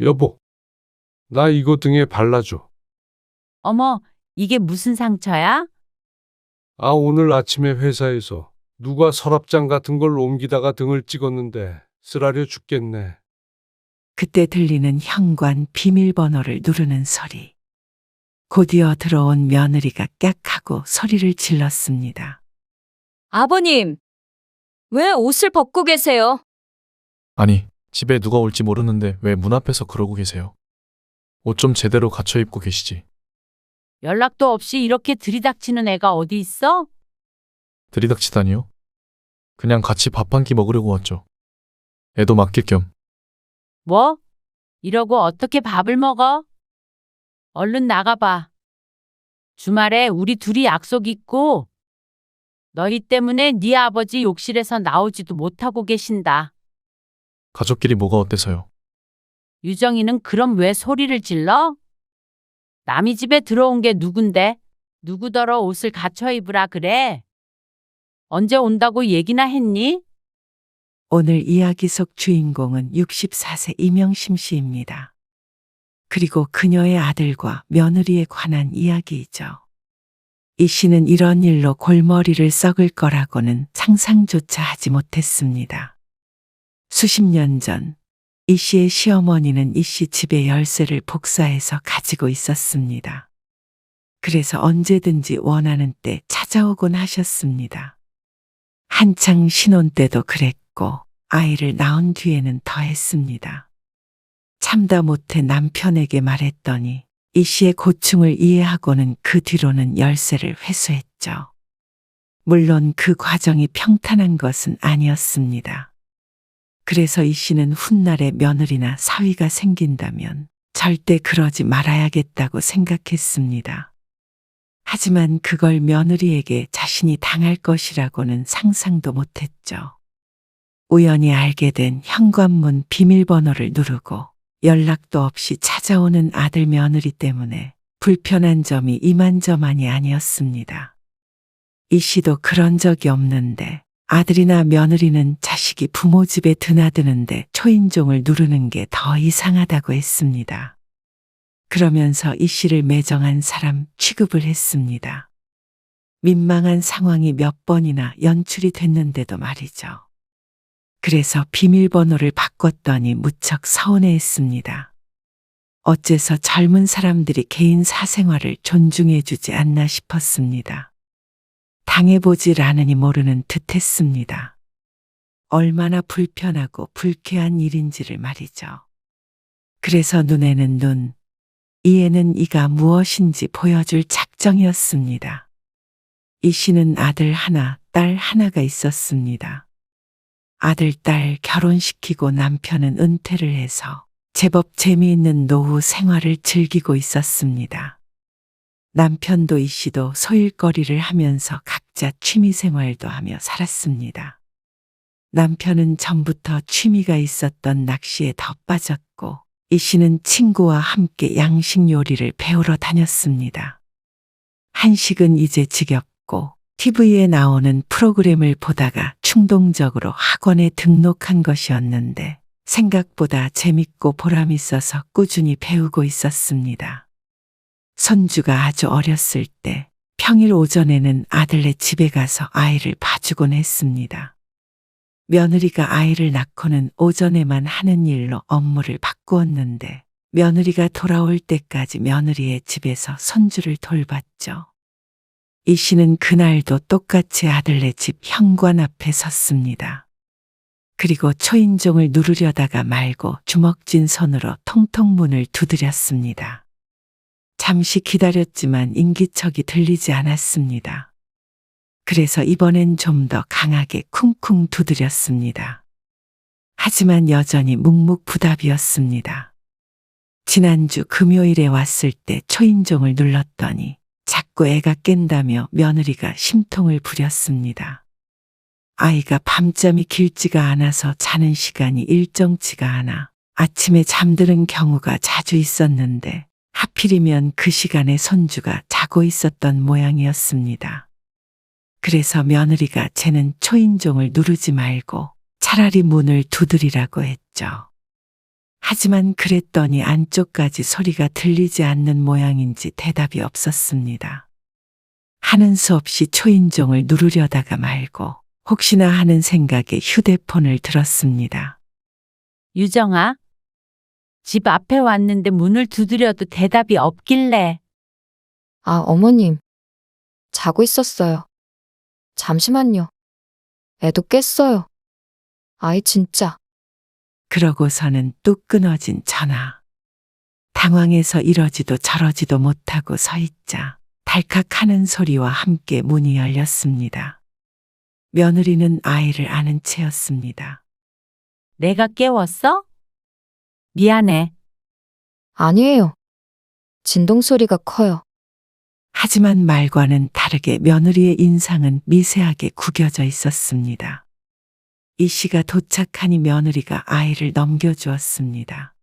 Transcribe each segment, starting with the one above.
여보, 나 이거 등에 발라줘. 어머, 이게 무슨 상처야? 아, 오늘 아침에 회사에서 누가 서랍장 같은 걸 옮기다가 등을 찍었는데 쓰라려 죽겠네. 그때 들리는 현관 비밀번호를 누르는 소리. 곧이어 들어온 며느리가 깍하고 소리를 질렀습니다. 아버님, 왜 옷을 벗고 계세요? 아니, 집에 누가 올지 모르는데 왜 문 앞에서 그러고 계세요? 옷 좀 제대로 갖춰 입고 계시지. 연락도 없이 이렇게 들이닥치는 애가 어디 있어? 들이닥치다니요? 그냥 같이 밥 한 끼 먹으려고 왔죠. 애도 맡길 겸. 뭐? 이러고 어떻게 밥을 먹어? 얼른 나가봐. 주말에 우리 둘이 약속 있고 너희 때문에 네 아버지 욕실에서 나오지도 못하고 계신다. 가족끼리 뭐가 어때서요? 유정이는 그럼 왜 소리를 질러? 남이 집에 들어온 게 누군데? 누구더러 옷을 갖춰 입으라 그래? 언제 온다고 얘기나 했니? 오늘 이야기 속 주인공은 64세 이명심 씨입니다. 그리고 그녀의 아들과 며느리에 관한 이야기이죠. 이 씨는 이런 일로 골머리를 썩을 거라고는 상상조차 하지 못했습니다. 수십 년 전, 이 씨의 시어머니는 이 씨 집의 열쇠를 복사해서 가지고 있었습니다. 그래서 언제든지 원하는 때 찾아오곤 하셨습니다. 한창 신혼 때도 그랬고, 아이를 낳은 뒤에는 더했습니다. 참다 못해 남편에게 말했더니 이 씨의 고충을 이해하고는 그 뒤로는 열쇠를 회수했죠. 물론 그 과정이 평탄한 것은 아니었습니다. 그래서 이 씨는 훗날에 며느리나 사위가 생긴다면 절대 그러지 말아야겠다고 생각했습니다. 하지만 그걸 며느리에게 자신이 당할 것이라고는 상상도 못했죠. 우연히 알게 된 현관문 비밀번호를 누르고 연락도 없이 찾아오는 아들 며느리 때문에 불편한 점이 이만저만이 아니었습니다. 이 씨도 그런 적이 없는데 아들이나 며느리는 자식이 부모 집에 드나드는데 초인종을 누르는 게 더 이상하다고 했습니다. 그러면서 이 씨를 매정한 사람 취급을 했습니다. 민망한 상황이 몇 번이나 연출이 됐는데도 말이죠. 그래서 비밀번호를 바꿨더니 무척 서운해했습니다. 어째서 젊은 사람들이 개인 사생활을 존중해주지 않나 싶었습니다. 당해보질 않으니 모르는 듯 했습니다. 얼마나 불편하고 불쾌한 일인지를 말이죠. 그래서 눈에는 눈, 이에는 이가 무엇인지 보여줄 작정이었습니다. 이 씨는 아들 하나, 딸 하나가 있었습니다. 아들, 딸 결혼시키고 남편은 은퇴를 해서 제법 재미있는 노후 생활을 즐기고 있었습니다. 남편도 이 씨도 소일거리를 하면서 각자 취미생활도 하며 살았습니다. 남편은 전부터 취미가 있었던 낚시에 더 빠졌고 이 씨는 친구와 함께 양식 요리를 배우러 다녔습니다. 한식은 이제 지겹고 TV에 나오는 프로그램을 보다가 충동적으로 학원에 등록한 것이었는데 생각보다 재밌고 보람 있어서 꾸준히 배우고 있었습니다. 손주가 아주 어렸을 때 평일 오전에는 아들네 집에 가서 아이를 봐주곤 했습니다. 며느리가 아이를 낳고는 오전에만 하는 일로 업무를 바꾸었는데 며느리가 돌아올 때까지 며느리의 집에서 손주를 돌봤죠. 이 씨는 그날도 똑같이 아들네 집 현관 앞에 섰습니다. 그리고 초인종을 누르려다가 말고 주먹진 손으로 통통 문을 두드렸습니다. 잠시 기다렸지만 인기척이 들리지 않았습니다. 그래서 이번엔 좀 더 강하게 쿵쿵 두드렸습니다. 하지만 여전히 묵묵부답이었습니다. 지난주 금요일에 왔을 때 초인종을 눌렀더니 자꾸 애가 깬다며 며느리가 심통을 부렸습니다. 아이가 밤잠이 길지가 않아서 자는 시간이 일정치가 않아 아침에 잠드는 경우가 자주 있었는데 하필이면 그 시간에 손주가 자고 있었던 모양이었습니다. 그래서 며느리가 쟤는 초인종을 누르지 말고 차라리 문을 두드리라고 했죠. 하지만 그랬더니 안쪽까지 소리가 들리지 않는 모양인지 대답이 없었습니다. 하는 수 없이 초인종을 누르려다가 말고 혹시나 하는 생각에 휴대폰을 들었습니다. 유정아, 집 앞에 왔는데 문을 두드려도 대답이 없길래. 아, 어머님. 자고 있었어요. 잠시만요. 애도 깼어요. 아이 진짜. 그러고서는 뚝 끊어진 전화. 당황해서 이러지도 저러지도 못하고 서 있자 달칵 하는 소리와 함께 문이 열렸습니다. 며느리는 아이를 안은 채였습니다. 내가 깨웠어? 미안해. 아니에요. 진동 소리가 커요. 하지만 말과는 다르게 며느리의 인상은 미세하게 구겨져 있었습니다. 이 씨가 도착하니 며느리가 아이를 넘겨주었습니다.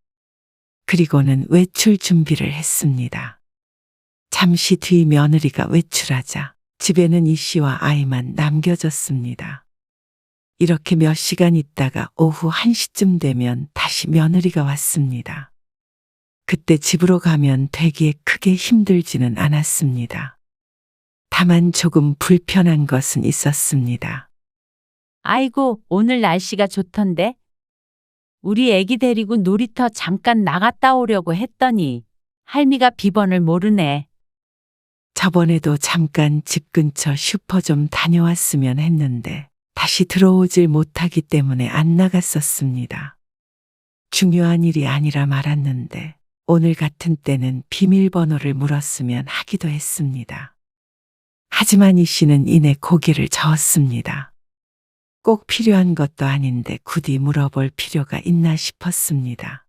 그리고는 외출 준비를 했습니다. 잠시 뒤 며느리가 외출하자 집에는 이 씨와 아이만 남겨졌습니다. 이렇게 몇 시간 있다가 오후 1시쯤 되면 다시 며느리가 왔습니다. 그때 집으로 가면 되기에 크게 힘들지는 않았습니다. 다만 조금 불편한 것은 있었습니다. 아이고, 오늘 날씨가 좋던데. 우리 애기 데리고 놀이터 잠깐 나갔다 오려고 했더니 할미가 비번을 모르네. 저번에도 잠깐 집 근처 슈퍼 좀 다녀왔으면 했는데 다시 들어오질 못하기 때문에 안 나갔었습니다. 중요한 일이 아니라 말았는데 오늘 같은 때는 비밀번호를 물었으면 하기도 했습니다. 하지만 이 씨는 이내 고개를 저었습니다. 꼭 필요한 것도 아닌데 굳이 물어볼 필요가 있나 싶었습니다.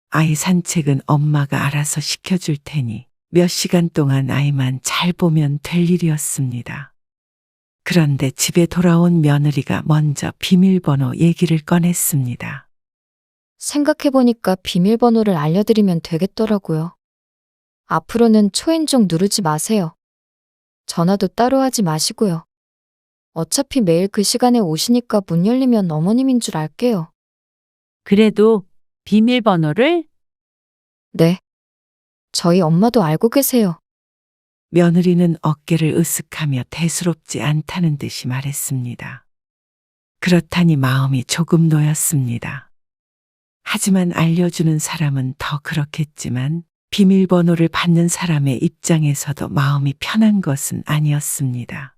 아이 산책은 엄마가 알아서 시켜줄 테니 몇 시간 동안 아이만 잘 보면 될 일이었습니다. 그런데 집에 돌아온 며느리가 먼저 비밀번호 얘기를 꺼냈습니다. 생각해보니까 비밀번호를 알려드리면 되겠더라고요. 앞으로는 초인종 누르지 마세요. 전화도 따로 하지 마시고요. 어차피 매일 그 시간에 오시니까 문 열리면 어머님인 줄 알게요. 그래도 비밀번호를? 네. 저희 엄마도 알고 계세요. 며느리는 어깨를 으쓱하며 대수롭지 않다는 듯이 말했습니다. 그렇다니 마음이 조금 놓였습니다. 하지만 알려주는 사람은 더 그렇겠지만 비밀번호를 받는 사람의 입장에서도 마음이 편한 것은 아니었습니다.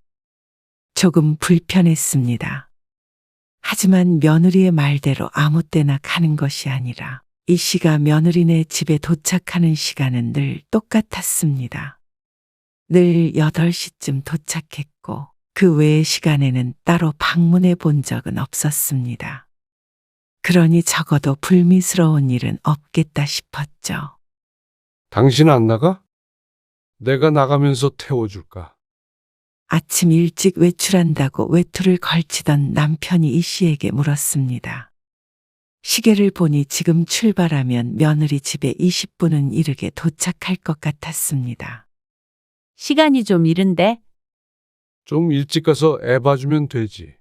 조금 불편했습니다. 하지만 며느리의 말대로 아무 때나 가는 것이 아니라 이 씨가 며느리네 집에 도착하는 시간은 늘 똑같았습니다. 늘 8시쯤 도착했고 그 외의 시간에는 따로 방문해 본 적은 없었습니다. 그러니 적어도 불미스러운 일은 없겠다 싶었죠. 당신 안 나가? 내가 나가면서 태워줄까? 아침 일찍 외출한다고 외투를 걸치던 남편이 이 씨에게 물었습니다. 시계를 보니 지금 출발하면 며느리 집에 20분은 이르게 도착할 것 같았습니다. 시간이 좀 이른데. 좀 일찍 가서 애 봐주면 되지.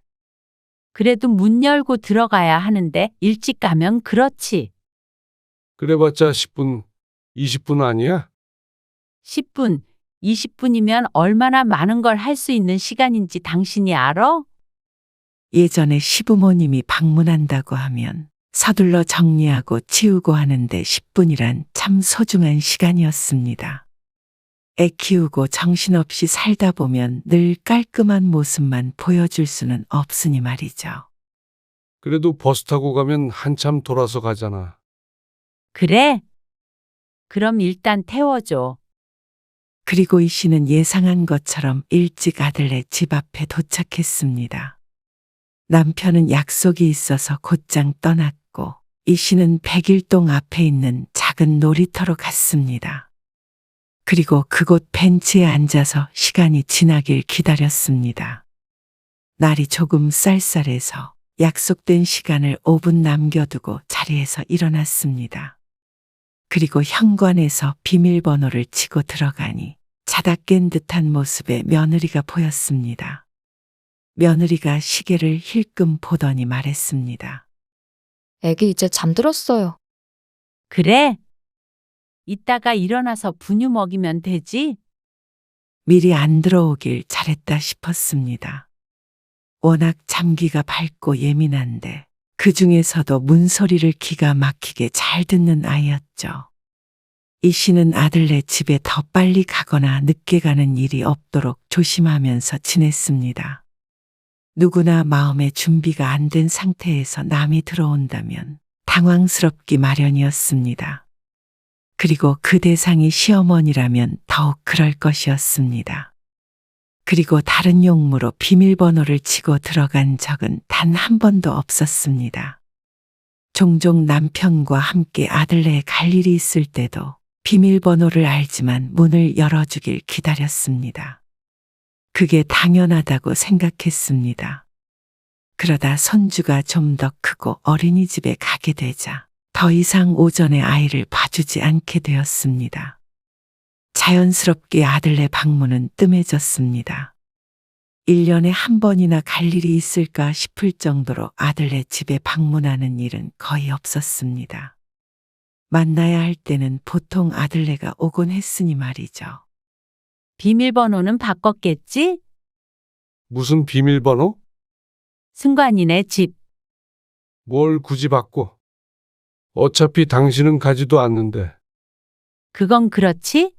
그래도 문 열고 들어가야 하는데 일찍 가면 그렇지. 그래봤자 10분, 20분 아니야? 10분, 20분이면 얼마나 많은 걸 할 수 있는 시간인지 당신이 알아? 예전에 시부모님이 방문한다고 하면 서둘러 정리하고 치우고 하는데 10분이란 참 소중한 시간이었습니다. 애 키우고 정신없이 살다 보면 늘 깔끔한 모습만 보여줄 수는 없으니 말이죠. 그래도 버스 타고 가면 한참 돌아서 가잖아. 그래? 그럼 일단 태워줘. 그리고 이 씨는 예상한 것처럼 일찍 아들네 집 앞에 도착했습니다. 남편은 약속이 있어서 곧장 떠났고 이 씨는 백일동 앞에 있는 작은 놀이터로 갔습니다. 그리고 그곳 벤치에 앉아서 시간이 지나길 기다렸습니다. 날이 조금 쌀쌀해서 약속된 시간을 5분 남겨두고 자리에서 일어났습니다. 그리고 현관에서 비밀번호를 치고 들어가니 자다 깬 듯한 모습의 며느리가 보였습니다. 며느리가 시계를 힐끔 보더니 말했습니다. 애기 이제 잠들었어요. 그래? 이따가 일어나서 분유 먹이면 되지? 미리 안 들어오길 잘했다 싶었습니다. 워낙 잠기가 밝고 예민한데 그 중에서도 문소리를 기가 막히게 잘 듣는 아이였죠. 이 씨는 아들네 집에 더 빨리 가거나 늦게 가는 일이 없도록 조심하면서 지냈습니다. 누구나 마음의 준비가 안 된 상태에서 남이 들어온다면 당황스럽기 마련이었습니다. 그리고 그 대상이 시어머니라면 더욱 그럴 것이었습니다. 그리고 다른 용무로 비밀번호를 치고 들어간 적은 단 한 번도 없었습니다. 종종 남편과 함께 아들네에 갈 일이 있을 때도 비밀번호를 알지만 문을 열어주길 기다렸습니다. 그게 당연하다고 생각했습니다. 그러다 손주가 좀 더 크고 어린이집에 가게 되자 더 이상 오전에 아이를 봐주지 않게 되었습니다. 자연스럽게 아들네 방문은 뜸해졌습니다. 1년에 한 번이나 갈 일이 있을까 싶을 정도로 아들네 집에 방문하는 일은 거의 없었습니다. 만나야 할 때는 보통 아들네가 오곤 했으니 말이죠. 비밀번호는 바꿨겠지? 무슨 비밀번호? 승관이네 집. 뭘 굳이 바꿔? 어차피 당신은 가지도 않는데. 그건 그렇지?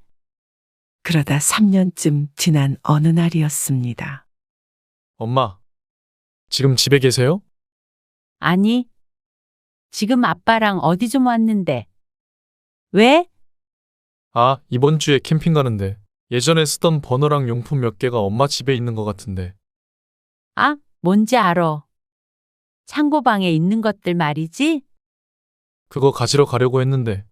그러다 3년쯤 지난 어느 날이었습니다. 엄마, 지금 집에 계세요? 아니. 지금 아빠랑 어디 좀 왔는데. 왜? 아, 이번 주에 캠핑 가는데 예전에 쓰던 번호랑 용품 몇 개가 엄마 집에 있는 것 같은데. 아, 뭔지 알아. 창고방에 있는 것들 말이지? 그거 가지러 가려고 했는데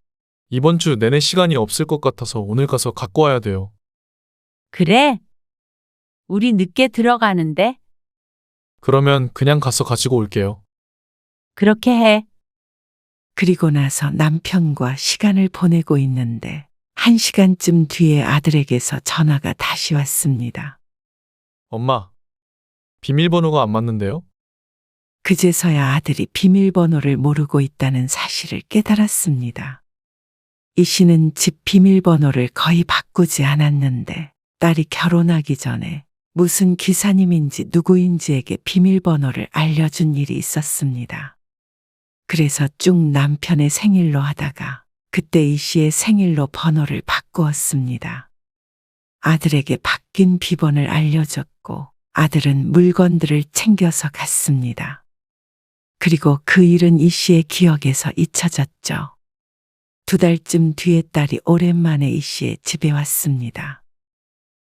이번 주 내내 시간이 없을 것 같아서 오늘 가서 갖고 와야 돼요. 그래? 우리 늦게 들어가는데? 그러면 그냥 가서 가지고 올게요. 그렇게 해. 그리고 나서 남편과 시간을 보내고 있는데 1시간쯤 뒤에 아들에게서 전화가 다시 왔습니다. 엄마, 비밀번호가 안 맞는데요? 그제서야 아들이 비밀번호를 모르고 있다는 사실을 깨달았습니다. 이 씨는 집 비밀번호를 거의 바꾸지 않았는데 딸이 결혼하기 전에 무슨 기사님인지 누구인지에게 비밀번호를 알려준 일이 있었습니다. 그래서 쭉 남편의 생일로 하다가 그때 이 씨의 생일로 번호를 바꾸었습니다. 아들에게 바뀐 비번을 알려줬고 아들은 물건들을 챙겨서 갔습니다. 그리고 그 일은 이 씨의 기억에서 잊혀졌죠. 2달쯤 뒤에 딸이 오랜만에 이 씨의 집에 왔습니다.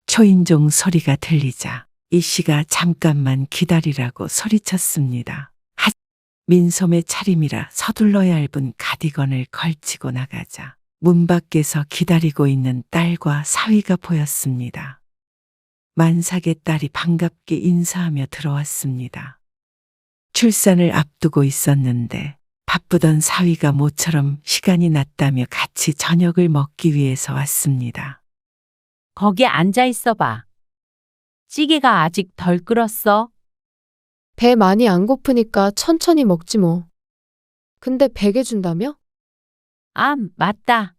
초인종 소리가 들리자 이 씨가 잠깐만 기다리라고 소리쳤습니다. 민소매 차림이라 서둘러 얇은 가디건을 걸치고 나가자 문 밖에서 기다리고 있는 딸과 사위가 보였습니다. 만삭의 딸이 반갑게 인사하며 들어왔습니다. 출산을 앞두고 있었는데 바쁘던 사위가 모처럼 시간이 났다며 같이 저녁을 먹기 위해서 왔습니다. 거기 앉아 있어 봐. 찌개가 아직 덜 끓었어. 배 많이 안 고프니까 천천히 먹지 뭐. 근데 베개 준다며? 아, 맞다.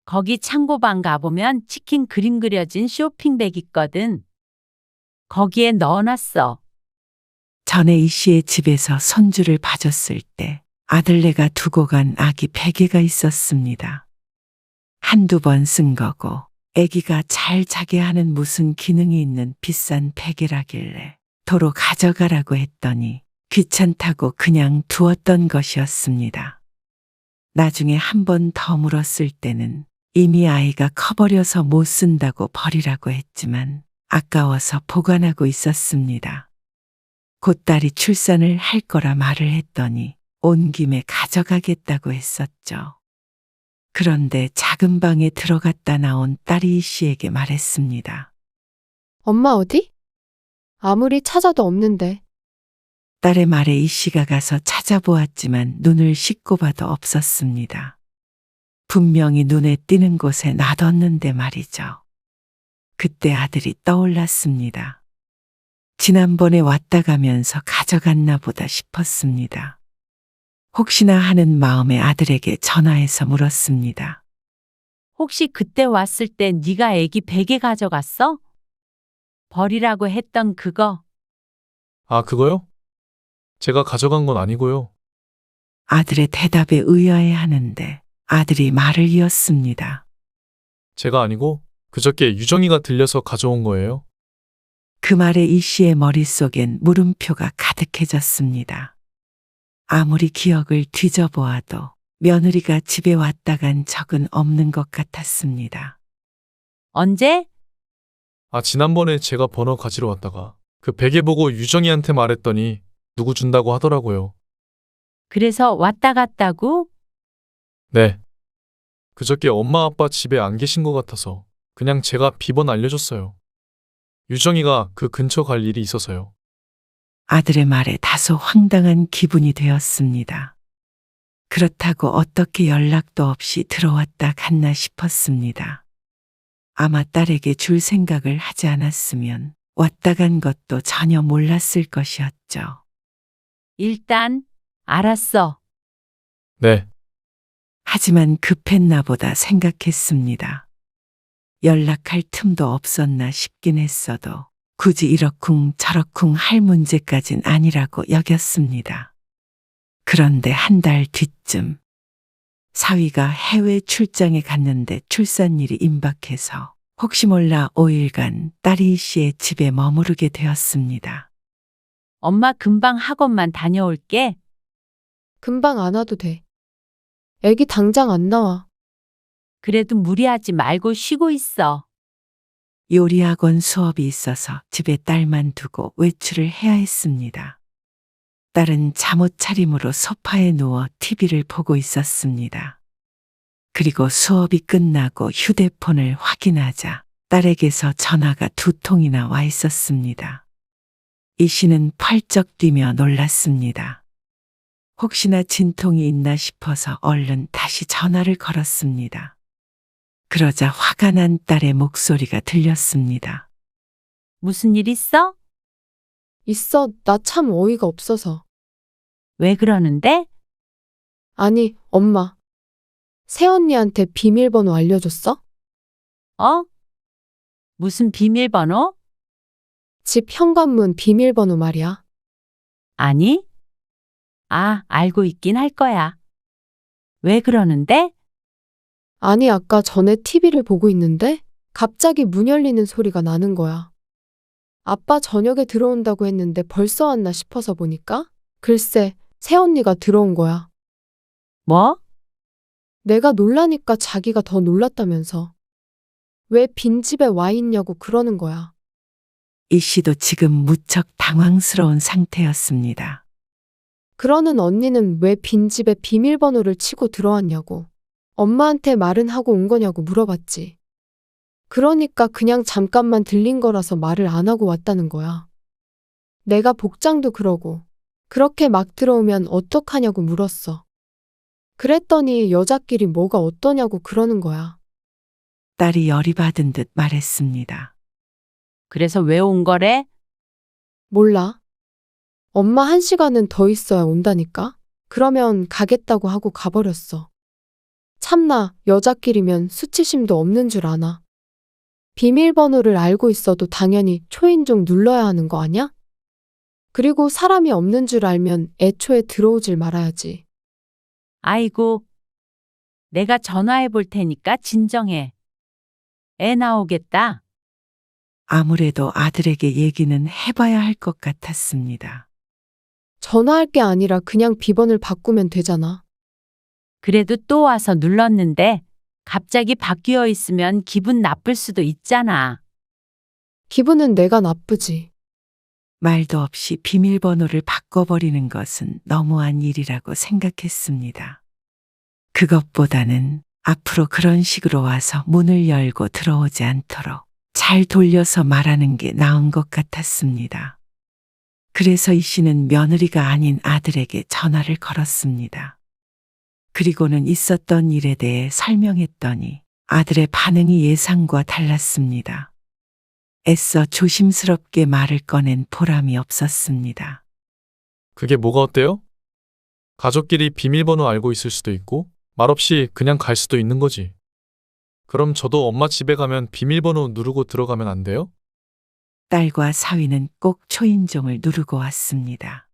거기 창고방 가보면 치킨 그림 그려진 쇼핑백 있거든. 거기에 넣어놨어. 전에 이 씨의 집에서 손주를 봐줬을 때 아들네가 두고 간 아기 베개가 있었습니다. 한두 번 쓴 거고 아기가 잘 자게 하는 무슨 기능이 있는 비싼 베개라길래 도로 가져가라고 했더니 귀찮다고 그냥 두었던 것이었습니다. 나중에 한 번 더 물었을 때는 이미 아이가 커버려서 못 쓴다고 버리라고 했지만 아까워서 보관하고 있었습니다. 곧 딸이 출산을 할 거라 말을 했더니 온 김에 가져가겠다고 했었죠. 그런데 작은 방에 들어갔다 나온 딸이 이 씨에게 말했습니다. 엄마 어디? 아무리 찾아도 없는데. 딸의 말에 이 씨가 가서 찾아보았지만 눈을 씻고 봐도 없었습니다. 분명히 눈에 띄는 곳에 놔뒀는데 말이죠. 그때 아들이 떠올랐습니다. 지난번에 왔다 가면서 가져갔나 보다 싶었습니다. 혹시나 하는 마음에 아들에게 전화해서 물었습니다. 혹시 그때 왔을 때 네가 애기 베개 가져갔어? 버리라고 했던 그거. 아, 그거요? 제가 가져간 건 아니고요. 아들의 대답에 의아해 하는데 아들이 말을 이었습니다. 제가 아니고 그저께 유정이가 들려서 가져온 거예요. 그 말에 이 씨의 머릿속엔 물음표가 가득해졌습니다. 아무리 기억을 뒤져보아도 며느리가 집에 왔다 간 적은 없는 것 같았습니다. 언제? 아, 지난번에 제가 번호 가지러 왔다가 그 베개 보고 유정이한테 말했더니 누구 준다고 하더라고요. 그래서 왔다 갔다고? 네. 그저께 엄마 아빠 집에 안 계신 것 같아서 그냥 제가 비번 알려줬어요. 유정이가 그 근처 갈 일이 있어서요. 아들의 말에 다소 황당한 기분이 되었습니다. 그렇다고 어떻게 연락도 없이 들어왔다 갔나 싶었습니다. 아마 딸에게 줄 생각을 하지 않았으면 왔다 간 것도 전혀 몰랐을 것이었죠. 일단 알았어. 네. 하지만 급했나 보다 생각했습니다. 연락할 틈도 없었나 싶긴 했어도 굳이 이러쿵 저러쿵 할 문제까진 아니라고 여겼습니다. 그런데 한 달 뒤쯤 사위가 해외 출장에 갔는데 출산일이 임박해서 혹시 몰라 5일간 딸이 이 씨의 집에 머무르게 되었습니다. 엄마 금방 학원만 다녀올게. 금방 안 와도 돼. 애기 당장 안 나와. 그래도 무리하지 말고 쉬고 있어. 요리학원 수업이 있어서 집에 딸만 두고 외출을 해야 했습니다. 딸은 잠옷 차림으로 소파에 누워 TV를 보고 있었습니다. 그리고 수업이 끝나고 휴대폰을 확인하자 딸에게서 전화가 2통이나 와 있었습니다. 이 씨는 펄쩍 뛰며 놀랐습니다. 혹시나 진통이 있나 싶어서 얼른 다시 전화를 걸었습니다. 그러자 화가 난 딸의 목소리가 들렸습니다. 무슨 일 있어? 있어, 나 참 어이가 없어서. 왜 그러는데? 아니, 엄마. 새언니한테 비밀번호 알려줬어? 어? 무슨 비밀번호? 집 현관문 비밀번호 말이야. 아니? 아, 알고 있긴 할 거야. 왜 그러는데? 아니, 아까 전에 TV를 보고 있는데 갑자기 문 열리는 소리가 나는 거야. 아빠 저녁에 들어온다고 했는데 벌써 왔나 싶어서 보니까 글쎄, 새언니가 들어온 거야. 뭐? 내가 놀라니까 자기가 더 놀랐다면서. 왜 빈집에 와 있냐고 그러는 거야. 이 씨도 지금 무척 당황스러운 상태였습니다. 그러는 언니는 왜 빈집에 비밀번호를 치고 들어왔냐고. 엄마한테 말은 하고 온 거냐고 물어봤지. 그러니까 그냥 잠깐만 들린 거라서 말을 안 하고 왔다는 거야. 내가 복장도 그러고 그렇게 막 들어오면 어떡하냐고 물었어. 그랬더니 여자끼리 뭐가 어떠냐고 그러는 거야. 딸이 열이 받은 듯 말했습니다. 그래서 왜 온 거래? 몰라. 엄마 1시간은 더 있어야 온다니까? 그러면 가겠다고 하고 가버렸어. 참나, 여자끼리면 수치심도 없는 줄 아나. 비밀번호를 알고 있어도 당연히 초인종 눌러야 하는 거 아냐? 그리고 사람이 없는 줄 알면 애초에 들어오질 말아야지. 아이고. 내가 전화해 볼 테니까 진정해. 애 나오겠다. 아무래도 아들에게 얘기는 해봐야 할 것 같았습니다. 전화할 게 아니라 그냥 비번을 바꾸면 되잖아. 그래도 또 와서 눌렀는데 갑자기 바뀌어 있으면 기분 나쁠 수도 있잖아. 기분은 내가 나쁘지. 말도 없이 비밀번호를 바꿔버리는 것은 너무한 일이라고 생각했습니다. 그것보다는 앞으로 그런 식으로 와서 문을 열고 들어오지 않도록 잘 돌려서 말하는 게 나은 것 같았습니다. 그래서 이 씨는 며느리가 아닌 아들에게 전화를 걸었습니다. 그리고는 있었던 일에 대해 설명했더니 아들의 반응이 예상과 달랐습니다. 애써 조심스럽게 말을 꺼낸 보람이 없었습니다. 그게 뭐가 어때요? 가족끼리 비밀번호 알고 있을 수도 있고 말없이 그냥 갈 수도 있는 거지. 그럼 저도 엄마 집에 가면 비밀번호 누르고 들어가면 안 돼요? 딸과 사위는 꼭 초인종을 누르고 왔습니다.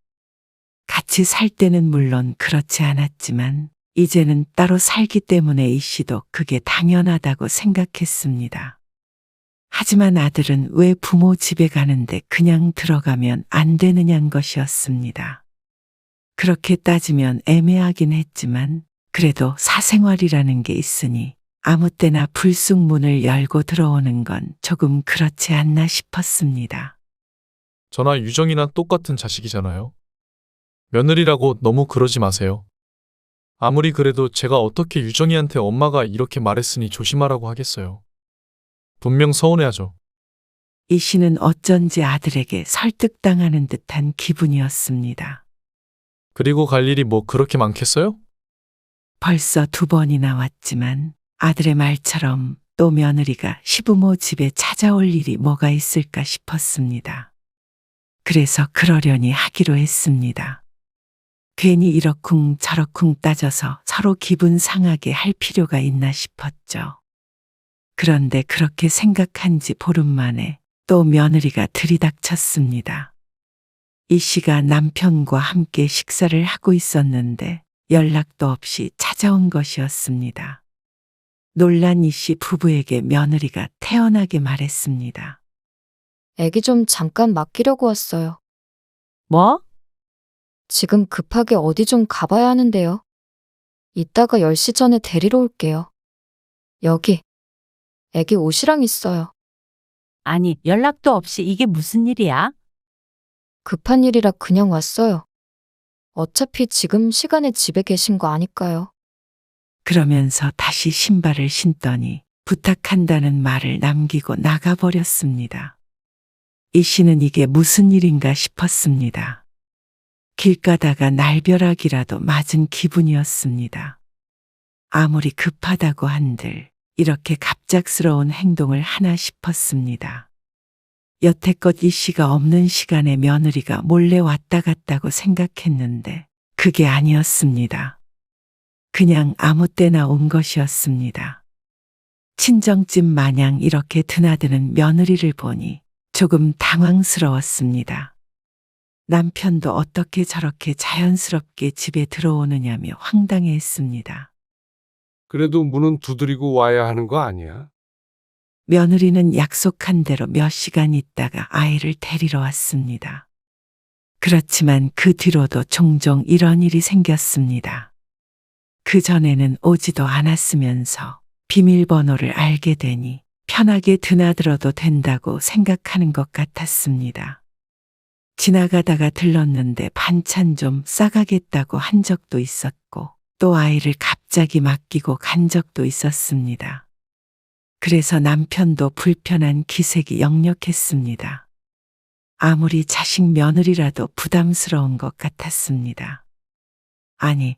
같이 살 때는 물론 그렇지 않았지만 이제는 따로 살기 때문에 이 씨도 그게 당연하다고 생각했습니다. 하지만 아들은 왜 부모 집에 가는데 그냥 들어가면 안 되느냐는 것이었습니다. 그렇게 따지면 애매하긴 했지만 그래도 사생활이라는 게 있으니 아무 때나 불쑥 문을 열고 들어오는 건 조금 그렇지 않나 싶었습니다. 저나 유정이나 똑같은 자식이잖아요. 며느리라고 너무 그러지 마세요. 아무리 그래도 제가 어떻게 유정이한테 엄마가 이렇게 말했으니 조심하라고 하겠어요. 분명 서운해하죠. 이 씨는 어쩐지 아들에게 설득당하는 듯한 기분이었습니다. 그리고 갈 일이 뭐 그렇게 많겠어요? 벌써 2번이나 왔지만 아들의 말처럼 또 며느리가 시부모 집에 찾아올 일이 뭐가 있을까 싶었습니다. 그래서 그러려니 하기로 했습니다. 괜히 이러쿵 저러쿵 따져서 서로 기분 상하게 할 필요가 있나 싶었죠. 그런데 그렇게 생각한 지 보름 만에 또 며느리가 들이닥쳤습니다. 이 씨가 남편과 함께 식사를 하고 있었는데 연락도 없이 찾아온 것이었습니다. 놀란 이 씨 부부에게 며느리가 태연하게 말했습니다. 애기 좀 잠깐 맡기려고 왔어요. 뭐? 지금 급하게 어디 좀 가봐야 하는데요. 이따가 10시 전에 데리러 올게요. 여기, 애기 옷이랑 있어요. 아니, 연락도 없이 이게 무슨 일이야? 급한 일이라 그냥 왔어요. 어차피 지금 시간에 집에 계신 거 아니까요. 그러면서 다시 신발을 신더니 부탁한다는 말을 남기고 나가버렸습니다. 이 씨는 이게 무슨 일인가 싶었습니다. 길 가다가 날벼락이라도 맞은 기분이었습니다. 아무리 급하다고 한들 이렇게 갑작스러운 행동을 하나 싶었습니다. 여태껏 이 씨가 없는 시간에 며느리가 몰래 왔다 갔다고 생각했는데 그게 아니었습니다. 그냥 아무 때나 온 것이었습니다. 친정집 마냥 이렇게 드나드는 며느리를 보니 조금 당황스러웠습니다. 남편도 어떻게 저렇게 자연스럽게 집에 들어오느냐며 황당해했습니다. 그래도 문은 두드리고 와야 하는 거 아니야? 며느리는 약속한 대로 몇 시간 있다가 아이를 데리러 왔습니다. 그렇지만 그 뒤로도 종종 이런 일이 생겼습니다. 그 전에는 오지도 않았으면서 비밀번호를 알게 되니 편하게 드나들어도 된다고 생각하는 것 같았습니다. 지나가다가 들렀는데 반찬 좀 싸가겠다고 한 적도 있었고 또 아이를 갑자기 맡기고 간 적도 있었습니다. 그래서 남편도 불편한 기색이 역력했습니다. 아무리 자식 며느리라도 부담스러운 것 같았습니다. 아니,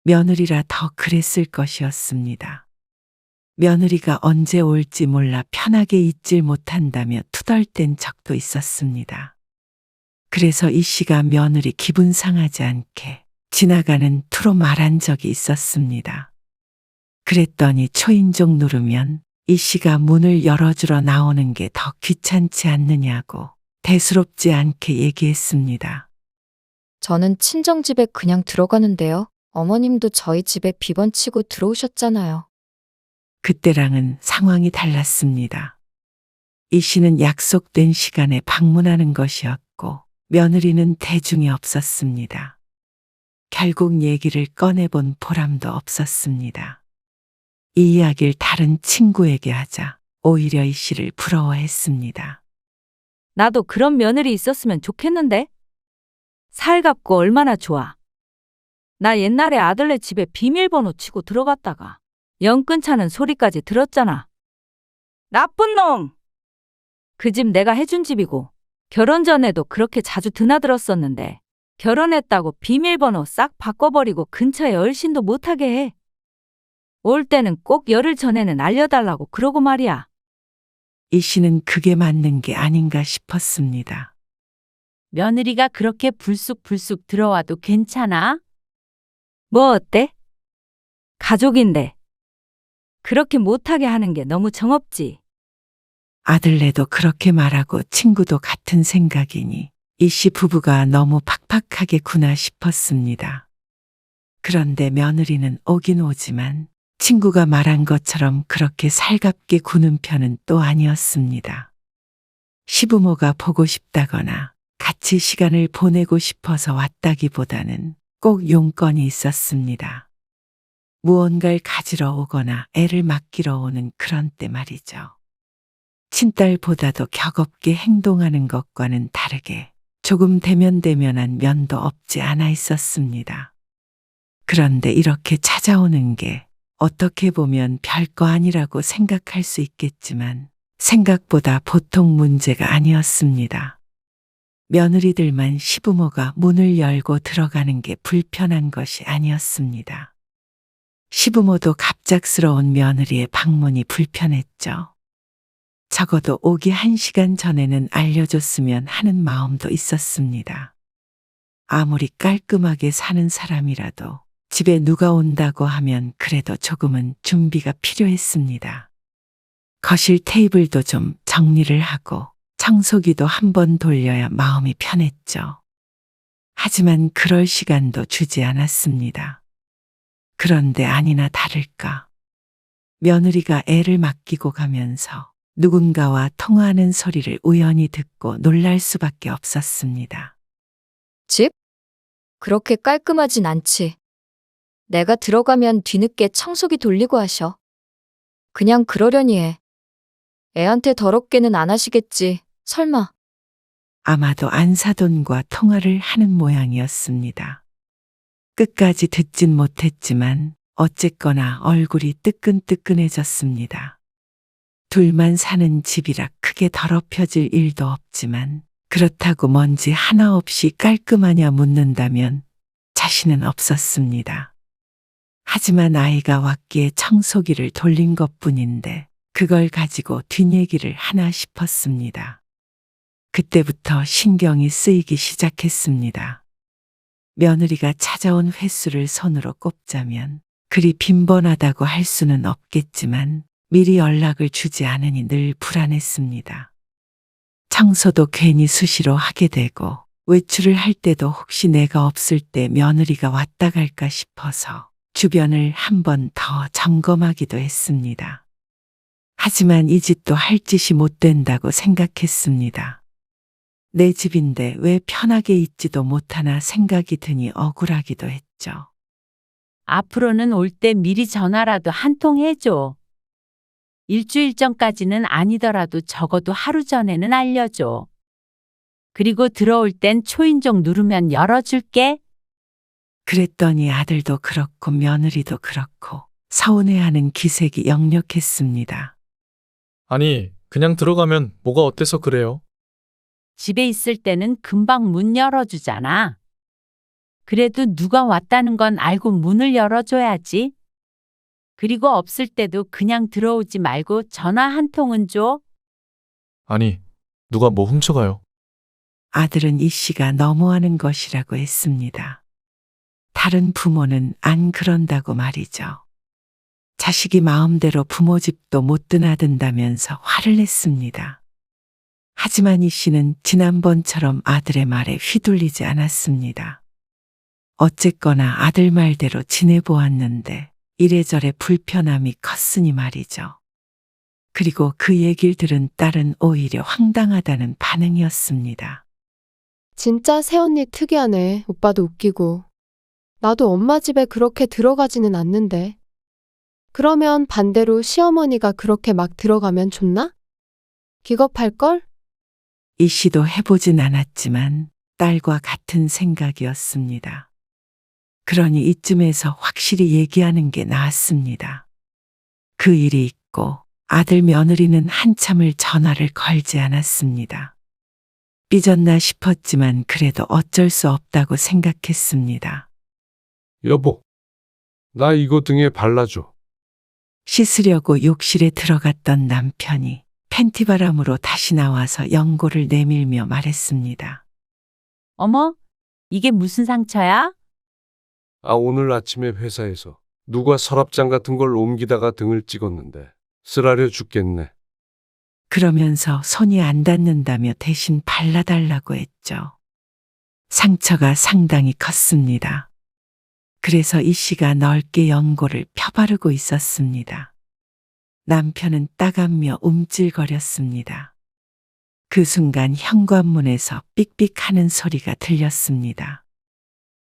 며느리라 더 그랬을 것이었습니다. 며느리가 언제 올지 몰라 편하게 있질 못한다며 투덜댄 적도 있었습니다. 그래서 이 씨가 며느리 기분 상하지 않게 지나가는 투로 말한 적이 있었습니다. 그랬더니 초인종 누르면 이 씨가 문을 열어주러 나오는 게 더 귀찮지 않느냐고 대수롭지 않게 얘기했습니다. 저는 친정집에 그냥 들어가는데요. 어머님도 저희 집에 비번 치고 들어오셨잖아요. 그때랑은 상황이 달랐습니다. 이 씨는 약속된 시간에 방문하는 것이었고 며느리는 대중이 없었습니다. 결국 얘기를 꺼내본 보람도 없었습니다. 이 이야기를 다른 친구에게 하자 오히려 이 씨를 부러워했습니다. 나도 그런 며느리 있었으면 좋겠는데? 살갑고 얼마나 좋아. 나 옛날에 아들네 집에 비밀번호 치고 들어갔다가 영 끊자는 소리까지 들었잖아. 나쁜 놈! 그 집 내가 해준 집이고 결혼 전에도 그렇게 자주 드나들었었는데 결혼했다고 비밀번호 싹 바꿔버리고 근처에 얼씬도 못하게 해. 올 때는 꼭 열흘 전에는 알려달라고 그러고 말이야. 이 씨는 그게 맞는 게 아닌가 싶었습니다. 며느리가 그렇게 불쑥불쑥 들어와도 괜찮아? 뭐 어때? 가족인데. 그렇게 못하게 하는 게 너무 정없지. 아들네도 그렇게 말하고 친구도 같은 생각이니 이 씨 부부가 너무 팍팍하게구나 싶었습니다. 그런데 며느리는 오긴 오지만 친구가 말한 것처럼 그렇게 살갑게 구는 편은 또 아니었습니다. 시부모가 보고 싶다거나 같이 시간을 보내고 싶어서 왔다기보다는 꼭 용건이 있었습니다. 무언가를 가지러 오거나 애를 맡기러 오는 그런 때 말이죠. 친딸보다도 격없게 행동하는 것과는 다르게 조금 대면대면한 면도 없지 않아 있었습니다. 그런데 이렇게 찾아오는 게 어떻게 보면 별거 아니라고 생각할 수 있겠지만 생각보다 보통 문제가 아니었습니다. 며느리들만 시부모가 문을 열고 들어가는 게 불편한 것이 아니었습니다. 시부모도 갑작스러운 며느리의 방문이 불편했죠. 적어도 오기 1시간 전에는 알려줬으면 하는 마음도 있었습니다. 아무리 깔끔하게 사는 사람이라도 집에 누가 온다고 하면 그래도 조금은 준비가 필요했습니다. 거실 테이블도 좀 정리를 하고 청소기도 한번 돌려야 마음이 편했죠. 하지만 그럴 시간도 주지 않았습니다. 그런데 아니나 다를까. 며느리가 애를 맡기고 가면서 누군가와 통화하는 소리를 우연히 듣고 놀랄 수밖에 없었습니다. 집? 그렇게 깔끔하진 않지. 내가 들어가면 뒤늦게 청소기 돌리고 하셔. 그냥 그러려니 해. 애한테 더럽게는 안 하시겠지, 설마. 아마도 안사돈과 통화를 하는 모양이었습니다. 끝까지 듣진 못했지만 어쨌거나 얼굴이 뜨끈뜨끈해졌습니다. 둘만 사는 집이라 크게 더럽혀질 일도 없지만 그렇다고 먼지 하나 없이 깔끔하냐 묻는다면 자신은 없었습니다. 하지만 아이가 왔기에 청소기를 돌린 것뿐인데 그걸 가지고 뒷얘기를 하나 싶었습니다. 그때부터 신경이 쓰이기 시작했습니다. 며느리가 찾아온 횟수를 손으로 꼽자면 그리 빈번하다고 할 수는 없겠지만 미리 연락을 주지 않으니 늘 불안했습니다. 청소도 괜히 수시로 하게 되고 외출을 할 때도 혹시 내가 없을 때 며느리가 왔다 갈까 싶어서 주변을 한 번 더 점검하기도 했습니다. 하지만 이 짓도 할 짓이 못 된다고 생각했습니다. 내 집인데 왜 편하게 있지도 못하나 생각이 드니 억울하기도 했죠. 앞으로는 올 때 미리 전화라도 한 통 해줘. 일주일 전까지는 아니더라도 적어도 하루 전에는 알려줘. 그리고 들어올 땐 초인종 누르면 열어줄게. 그랬더니 아들도 그렇고 며느리도 그렇고 서운해하는 기색이 역력했습니다. 아니, 그냥 들어가면 뭐가 어때서 그래요? 집에 있을 때는 금방 문 열어주잖아. 그래도 누가 왔다는 건 알고 문을 열어줘야지. 그리고 없을 때도 그냥 들어오지 말고 전화 한 통은 줘. 아니, 누가 뭐 훔쳐가요? 아들은 이 씨가 너무하는 것이라고 했습니다. 다른 부모는 안 그런다고 말이죠. 자식이 마음대로 부모 집도 못 드나든다면서 화를 냈습니다. 하지만 이 씨는 지난번처럼 아들의 말에 휘둘리지 않았습니다. 어쨌거나 아들 말대로 지내보았는데 이래저래 불편함이 컸으니 말이죠. 그리고 그 얘기를 들은 딸은 오히려 황당하다는 반응이었습니다. 진짜 새언니 특이하네. 오빠도 웃기고. 나도 엄마 집에 그렇게 들어가지는 않는데. 그러면 반대로 시어머니가 그렇게 막 들어가면 좋나? 기겁할걸? 이 씨도 해보진 않았지만 딸과 같은 생각이었습니다. 그러니 이쯤에서 확실히 얘기하는 게 나았습니다. 그 일이 있고 아들 며느리는 한참을 전화를 걸지 않았습니다. 삐졌나 싶었지만 그래도 어쩔 수 없다고 생각했습니다. 여보, 나 이거 등에 발라줘. 씻으려고 욕실에 들어갔던 남편이 팬티바람으로 다시 나와서 연고를 내밀며 말했습니다. 어머, 이게 무슨 상처야? 오늘 아침에 회사에서 누가 서랍장 같은 걸 옮기다가 등을 찍었는데 쓰라려 죽겠네. 그러면서 손이 안 닿는다며 대신 발라달라고 했죠. 상처가 상당히 컸습니다. 그래서 이 씨가 넓게 연고를 펴바르고 있었습니다. 남편은 따갑며 움찔거렸습니다. 그 순간 현관문에서 삑삑하는 소리가 들렸습니다.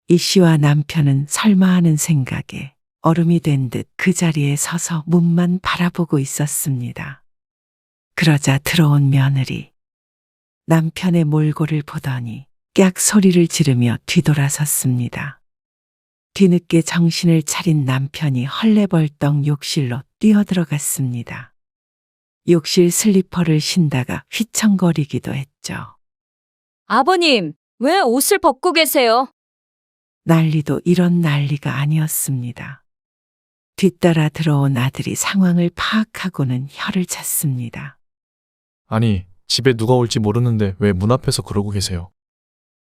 이 씨와 남편은 설마 하는 생각에 얼음이 된 듯 그 자리에 서서 문만 바라보고 있었습니다. 그러자 들어온 며느리. 남편의 몰골을 보더니 깍 소리를 지르며 뒤돌아섰습니다. 뒤늦게 정신을 차린 남편이 헐레벌떡 욕실로 뛰어들어갔습니다. 욕실 슬리퍼를 신다가 휘청거리기도 했죠. 아버님, 왜 옷을 벗고 계세요? 난리도 이런 난리가 아니었습니다. 뒤따라 들어온 아들이 상황을 파악하고는 혀를 찼습니다. 아니, 집에 누가 올지 모르는데 왜 문 앞에서 그러고 계세요?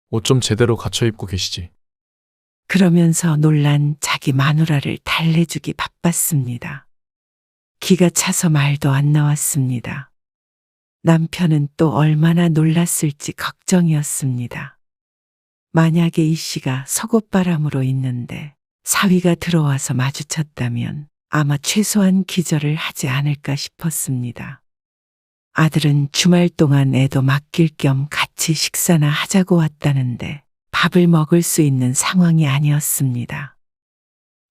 옷 좀 제대로 갖춰 입고 계시지. 그러면서 놀란 자기 마누라를 달래주기 바빴습니다. 기가 차서 말도 안 나왔습니다. 남편은 또 얼마나 놀랐을지 걱정이었습니다. 만약에 이 씨가 속옷바람으로 있는데 사위가 들어와서 마주쳤다면 아마 최소한 기절을 하지 않을까 싶었습니다. 아들은 주말 동안 애도 맡길 겸 같이 식사나 하자고 왔다는데 밥을 먹을 수 있는 상황이 아니었습니다.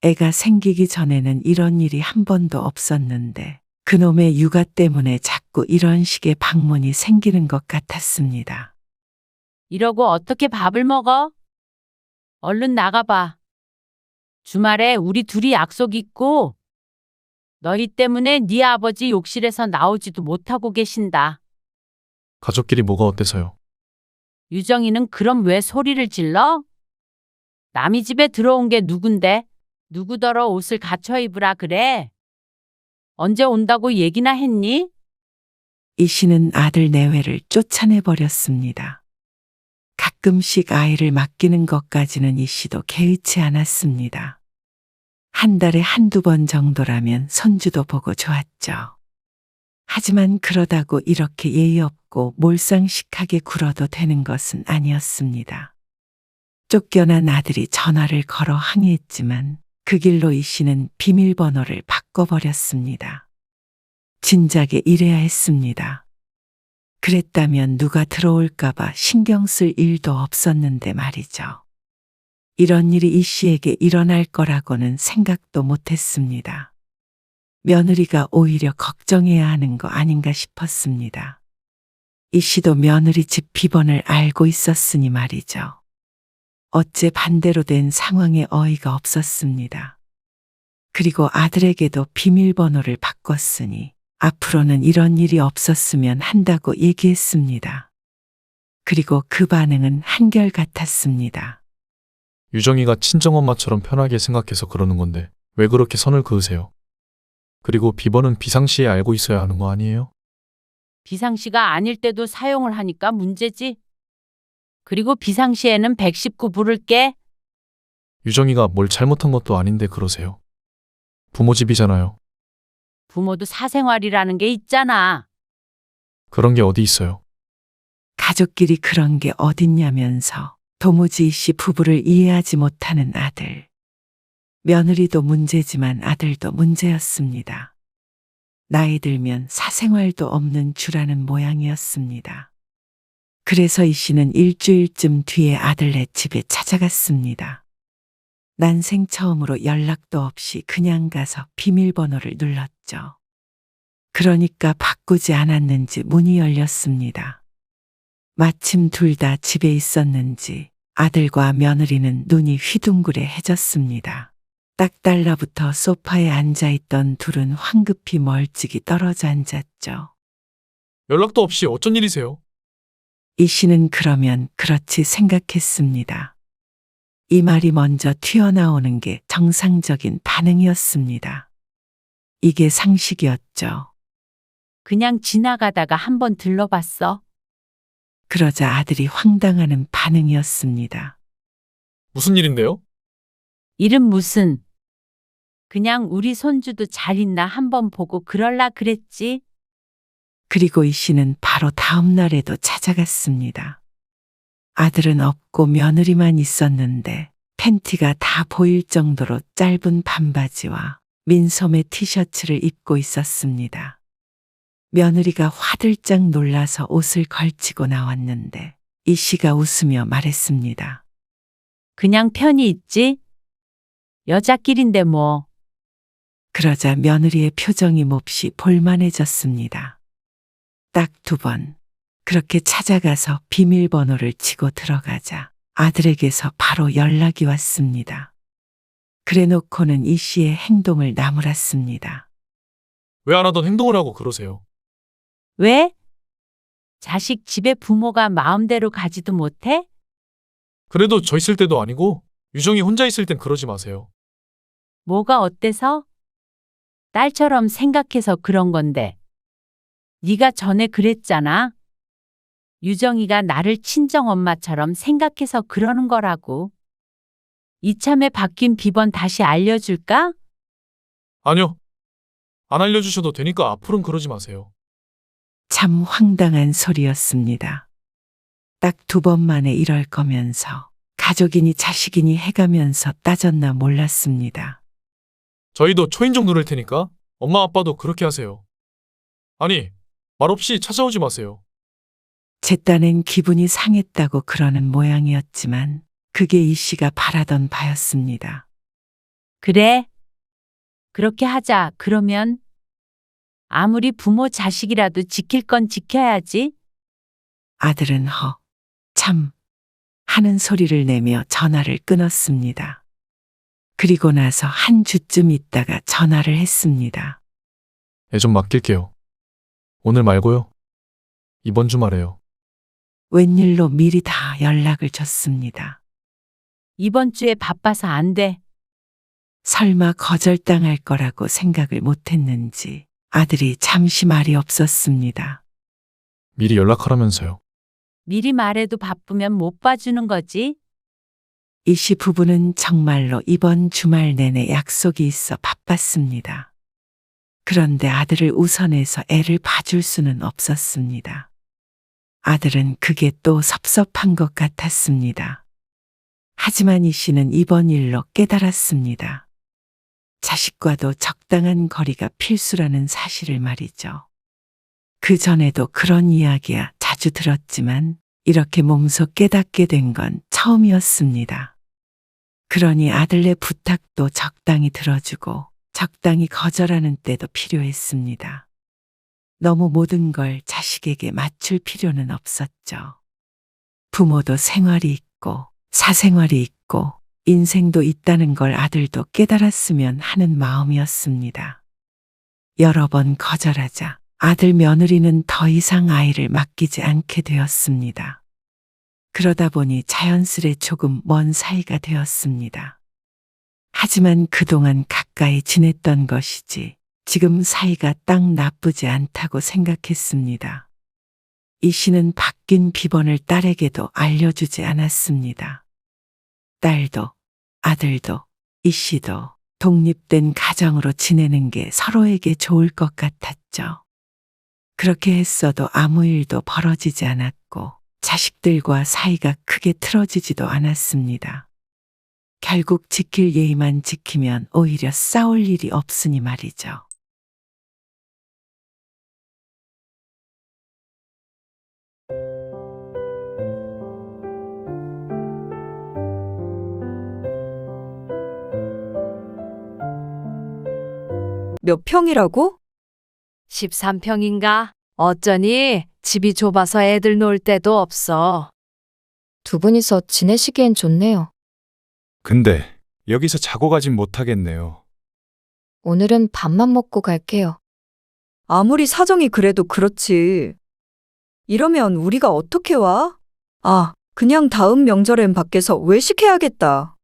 애가 생기기 전에는 이런 일이 한 번도 없었는데 그놈의 육아 때문에 자꾸 이런 식의 방문이 생기는 것 같았습니다. 이러고 어떻게 밥을 먹어? 얼른 나가봐. 주말에 우리 둘이 약속 있고 너희 때문에 네 아버지 욕실에서 나오지도 못하고 계신다. 가족끼리 뭐가 어때서요? 유정이는 그럼 왜 소리를 질러? 남이 집에 들어온 게 누군데? 누구더러 옷을 갖춰 입으라 그래? 언제 온다고 얘기나 했니? 이 씨는 아들 내외를 쫓아내버렸습니다. 가끔씩 아이를 맡기는 것까지는 이 씨도 개의치 않았습니다. 한 달에 한두 번 정도라면 손주도 보고 좋았죠. 하지만 그러다고 이렇게 예의 없고 몰상식하게 굴어도 되는 것은 아니었습니다. 쫓겨난 아들이 전화를 걸어 항의했지만 그 길로 이 씨는 비밀번호를 바꿔버렸습니다. 진작에 이래야 했습니다. 그랬다면 누가 들어올까봐 신경 쓸 일도 없었는데 말이죠. 이런 일이 이 씨에게 일어날 거라고는 생각도 못했습니다. 며느리가 오히려 걱정해야 하는 거 아닌가 싶었습니다. 이 씨도 며느리 집 비번을 알고 있었으니 말이죠. 어째 반대로 된 상황에 어이가 없었습니다. 그리고 아들에게도 비밀번호를 바꿨으니 앞으로는 이런 일이 없었으면 한다고 얘기했습니다. 그리고 그 반응은 한결같았습니다. 유정이가 친정엄마처럼 편하게 생각해서 그러는 건데 왜 그렇게 선을 그으세요? 그리고 비번은 비상시에 알고 있어야 하는 거 아니에요? 비상시가 아닐 때도 사용을 하니까 문제지. 그리고 비상시에는 119 부를게. 유정이가 뭘 잘못한 것도 아닌데 그러세요. 부모 집이잖아요. 부모도 사생활이라는 게 있잖아. 그런 게 어디 있어요? 가족끼리 그런 게 어딨냐면서 도무지 이 씨 부부를 이해하지 못하는 아들. 며느리도 문제지만 아들도 문제였습니다. 나이 들면 사생활도 없는 주라는 모양이었습니다. 그래서 이 씨는 일주일쯤 뒤에 아들네 집에 찾아갔습니다. 난생 처음으로 연락도 없이 그냥 가서 비밀번호를 눌렀죠. 그러니까 바꾸지 않았는지 문이 열렸습니다. 마침 둘 다 집에 있었는지 아들과 며느리는 눈이 휘둥그레해졌습니다. 딱 달라붙어 소파에 앉아있던 둘은 황급히 멀찍이 떨어져 앉았죠. 연락도 없이 어쩐 일이세요? 이 씨는 그러면 그렇지 생각했습니다. 이 말이 먼저 튀어나오는 게 정상적인 반응이었습니다. 이게 상식이었죠. 그냥 지나가다가 한번 들러봤어. 그러자 아들이 황당하는 반응이었습니다. 무슨 일인데요? 일은 무슨. 그냥 우리 손주도 잘 있나 한번 보고 그럴라 그랬지. 그리고 이 씨는 바로 다음 날에도 찾아갔습니다. 아들은 없고 며느리만 있었는데 팬티가 다 보일 정도로 짧은 반바지와 민소매 티셔츠를 입고 있었습니다. 며느리가 화들짝 놀라서 옷을 걸치고 나왔는데 이 씨가 웃으며 말했습니다. 그냥 편히 있지. 여자끼린데 뭐. 그러자 며느리의 표정이 몹시 볼만해졌습니다. 딱 2번. 그렇게 찾아가서 비밀번호를 치고 들어가자 아들에게서 바로 연락이 왔습니다. 그래놓고는 이 씨의 행동을 나무랐습니다. 왜 안 하던 행동을 하고 그러세요? 왜? 자식 집에 부모가 마음대로 가지도 못해? 그래도 저 있을 때도 아니고 유정이 혼자 있을 땐 그러지 마세요. 뭐가 어때서? 딸처럼 생각해서 그런 건데. 네가 전에 그랬잖아. 유정이가 나를 친정엄마처럼 생각해서 그러는 거라고. 이참에 바뀐 비번 다시 알려줄까? 아니요. 안 알려주셔도 되니까 앞으로는 그러지 마세요. 참 황당한 소리였습니다. 딱 2번 만에 이럴 거면서 가족이니 자식이니 해가면서 따졌나 몰랐습니다. 저희도 초인종 누를 테니까 엄마 아빠도 그렇게 하세요. 아니, 말없이 찾아오지 마세요. 제 딴엔 기분이 상했다고 그러는 모양이었지만 그게 이 씨가 바라던 바였습니다. 그래. 그렇게 하자. 그러면 아무리 부모 자식이라도 지킬 건 지켜야지. 아들은 참 하는 소리를 내며 전화를 끊었습니다. 그리고 나서 한 주쯤 있다가 전화를 했습니다. 애 좀 맡길게요. 오늘 말고요. 이번 주말에요. 웬일로 미리 다 연락을 줬습니다. 이번 주에 바빠서 안 돼. 설마 거절당할 거라고 생각을 못했는지 아들이 잠시 말이 없었습니다. 미리 연락하라면서요. 미리 말해도 바쁘면 못 봐주는 거지. 이 씨 부부는 정말로 이번 주말 내내 약속이 있어 바빴습니다. 그런데 아들을 우선해서 애를 봐줄 수는 없었습니다. 아들은 그게 또 섭섭한 것 같았습니다. 하지만 이 씨는 이번 일로 깨달았습니다. 자식과도 적당한 거리가 필수라는 사실을 말이죠. 그 전에도 그런 이야기야 자주 들었지만 이렇게 몸소 깨닫게 된 건 처음이었습니다. 그러니 아들네 부탁도 적당히 들어주고 적당히 거절하는 때도 필요했습니다. 너무 모든 걸 자식에게 맞출 필요는 없었죠. 부모도 생활이 있고 사생활이 있고 인생도 있다는 걸 아들도 깨달았으면 하는 마음이었습니다. 여러 번 거절하자 아들 며느리는 더 이상 아이를 맡기지 않게 되었습니다. 그러다 보니 자연스레 조금 먼 사이가 되었습니다. 하지만 그동안 가까이 지냈던 것이지 지금 사이가 딱 나쁘지 않다고 생각했습니다. 이 씨는 바뀐 비번을 딸에게도 알려주지 않았습니다. 딸도 아들도 이 씨도 독립된 가정으로 지내는 게 서로에게 좋을 것 같았죠. 그렇게 했어도 아무 일도 벌어지지 않았고 자식들과 사이가 크게 틀어지지도 않았습니다. 결국 지킬 예의만 지키면 오히려 싸울 일이 없으니 말이죠. 몇 평이라고? 13평인가? 어쩌니 집이 좁아서 애들 놀 데도 없어. 2분이서 지내시기엔 좋네요. 근데 여기서 자고 가진 못하겠네요. 오늘은 밥만 먹고 갈게요. 아무리 사정이 그래도 그렇지. 이러면 우리가 어떻게 와? 아, 그냥 다음 명절엔 밖에서 외식해야겠다.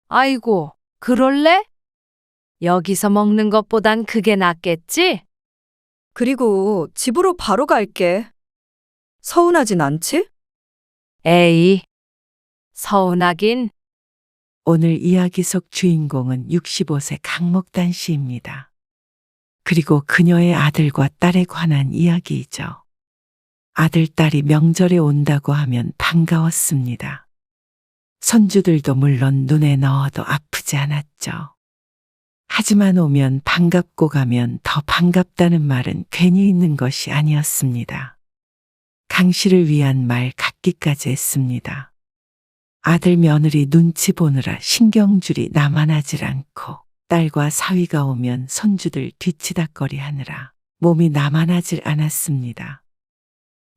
아이고, 그럴래? 여기서 먹는 것보단 그게 낫겠지? 그리고 집으로 바로 갈게. 서운하진 않지? 에이, 서운하긴. 오늘 이야기 속 주인공은 65세 강목단 씨입니다. 그리고 그녀의 아들과 딸에 관한 이야기이죠. 아들, 딸이 명절에 온다고 하면 반가웠습니다. 손주들도 물론 눈에 넣어도 아프지 않았죠. 하지만 오면 반갑고 가면 더 반갑다는 말은 괜히 있는 것이 아니었습니다. 강 씨를 위한 말 같기까지 했습니다. 아들 며느리 눈치 보느라 신경줄이 나만하질 않고 딸과 사위가 오면 손주들 뒤치다꺼리 하느라 몸이 나만하질 않았습니다.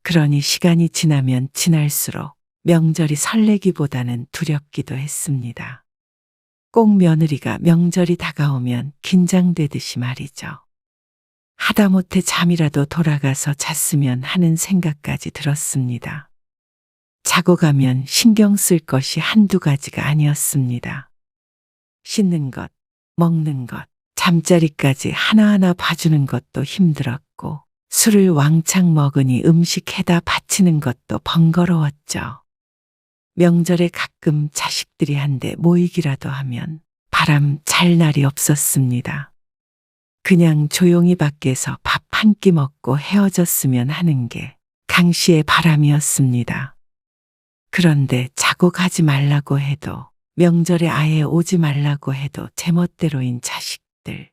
그러니 시간이 지나면 지날수록 명절이 설레기보다는 두렵기도 했습니다. 꼭 며느리가 명절이 다가오면 긴장되듯이 말이죠. 하다못해 잠이라도 돌아가서 잤으면 하는 생각까지 들었습니다. 자고 가면 신경 쓸 것이 한두 가지가 아니었습니다. 씻는 것, 먹는 것, 잠자리까지 하나하나 봐주는 것도 힘들었고 술을 왕창 먹으니 음식 해다 바치는 것도 번거로웠죠. 명절에 가끔 자식들이 한데 모이기라도 하면 바람 잘 날이 없었습니다. 그냥 조용히 밖에서 밥 한 끼 먹고 헤어졌으면 하는 게 강 씨의 바람이었습니다. 그런데 자고 가지 말라고 해도 명절에 아예 오지 말라고 해도 제멋대로인 자식들.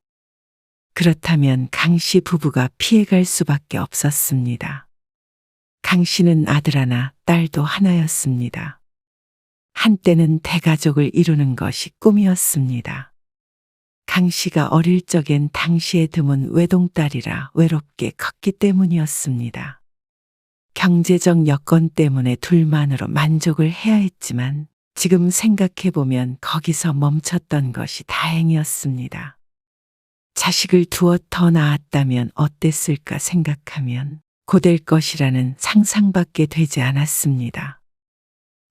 그렇다면 강 씨 부부가 피해갈 수밖에 없었습니다. 강 씨는 아들 하나, 딸도 하나였습니다. 한때는 대가족을 이루는 것이 꿈이었습니다. 강 씨가 어릴 적엔 당시에 드문 외동딸이라 외롭게 컸기 때문이었습니다. 경제적 여건 때문에 둘만으로 만족을 해야 했지만 지금 생각해보면 거기서 멈췄던 것이 다행이었습니다. 자식을 두어 더 낳았다면 어땠을까 생각하면 고될 것이라는 상상밖에 되지 않았습니다.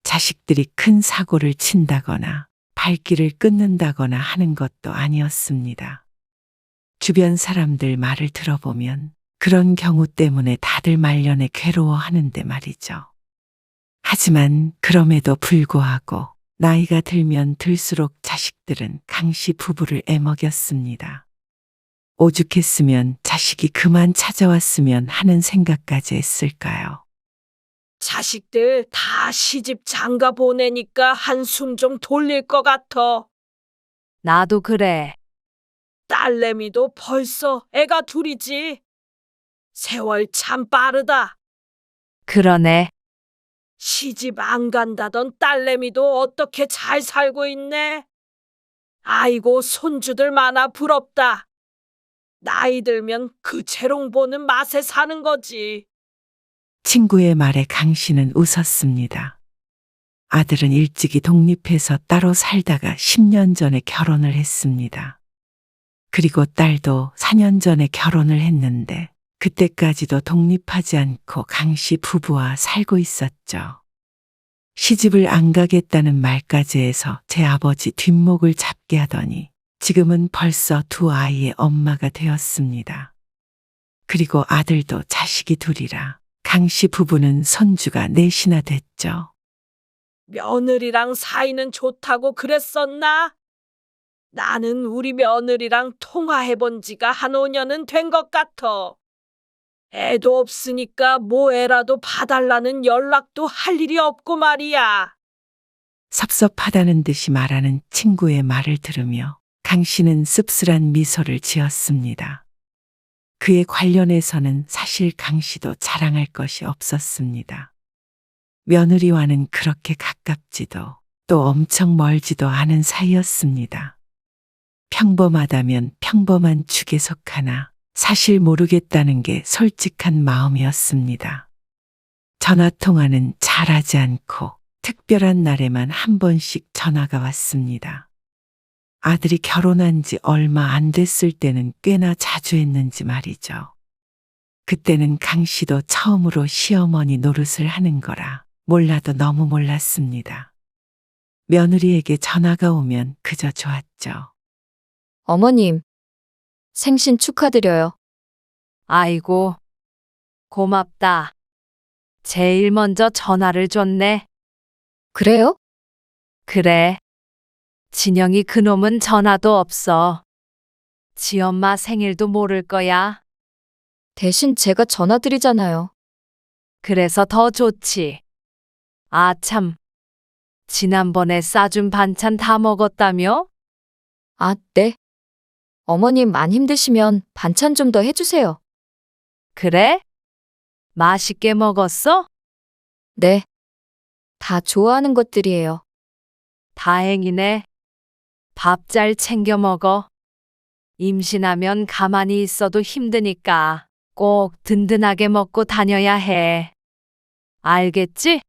자식들이 큰 사고를 친다거나 발길을 끊는다거나 하는 것도 아니었습니다. 주변 사람들 말을 들어보면 그런 경우 때문에 다들 말년에 괴로워하는데 말이죠. 하지만 그럼에도 불구하고 나이가 들면 들수록 자식들은 강 씨 부부를 애먹였습니다. 오죽했으면 자식이 그만 찾아왔으면 하는 생각까지 했을까요? 자식들 다 시집 장가 보내니까 한숨 좀 돌릴 것 같아. 나도 그래. 딸내미도 벌써 애가 둘이지. 세월 참 빠르다. 그러네. 시집 안 간다던 딸내미도 어떻게 잘 살고 있네. 아이고 손주들 많아 부럽다. 나이 들면 그 재롱 보는 맛에 사는 거지. 친구의 말에 강 씨는 웃었습니다. 아들은 일찍이 독립해서 따로 살다가 10년 전에 결혼을 했습니다. 그리고 딸도 4년 전에 결혼을 했는데 그때까지도 독립하지 않고 강 씨 부부와 살고 있었죠. 시집을 안 가겠다는 말까지 해서 제 아버지 뒷목을 잡게 하더니 지금은 벌써 두 아이의 엄마가 되었습니다. 그리고 아들도 자식이 둘이라 강 씨 부부는 손주가 넷이나 됐죠. 며느리랑 사이는 좋다고 그랬었나? 나는 우리 며느리랑 통화해본 지가 한 5년은 된 것 같아. 애도 없으니까 뭐 애라도 봐달라는 연락도 할 일이 없고 말이야. 섭섭하다는 듯이 말하는 친구의 말을 들으며 강 씨는 씁쓸한 미소를 지었습니다. 그에 관련해서는 사실 강 씨도 자랑할 것이 없었습니다. 며느리와는 그렇게 가깝지도 또 엄청 멀지도 않은 사이였습니다. 평범하다면 평범한 축에 속하나 사실 모르겠다는 게 솔직한 마음이었습니다. 전화통화는 잘하지 않고 특별한 날에만 한 번씩 전화가 왔습니다. 아들이 결혼한 지 얼마 안 됐을 때는 꽤나 자주 했는지 말이죠. 그때는 강 씨도 처음으로 시어머니 노릇을 하는 거라 몰라도 너무 몰랐습니다. 며느리에게 전화가 오면 그저 좋았죠. 어머님, 생신 축하드려요. 아이고, 고맙다. 제일 먼저 전화를 줬네. 그래요? 그래. 진영이 그놈은 전화도 없어. 지 엄마 생일도 모를 거야. 대신 제가 전화 드리잖아요. 그래서 더 좋지. 아, 참. 지난번에 싸준 반찬 다 먹었다며? 아, 네. 어머님 안 힘드시면 반찬 좀 더 해주세요. 그래? 맛있게 먹었어? 네. 다 좋아하는 것들이에요. 다행이네. 밥 잘 챙겨 먹어. 임신하면 가만히 있어도 힘드니까 꼭 든든하게 먹고 다녀야 해. 알겠지?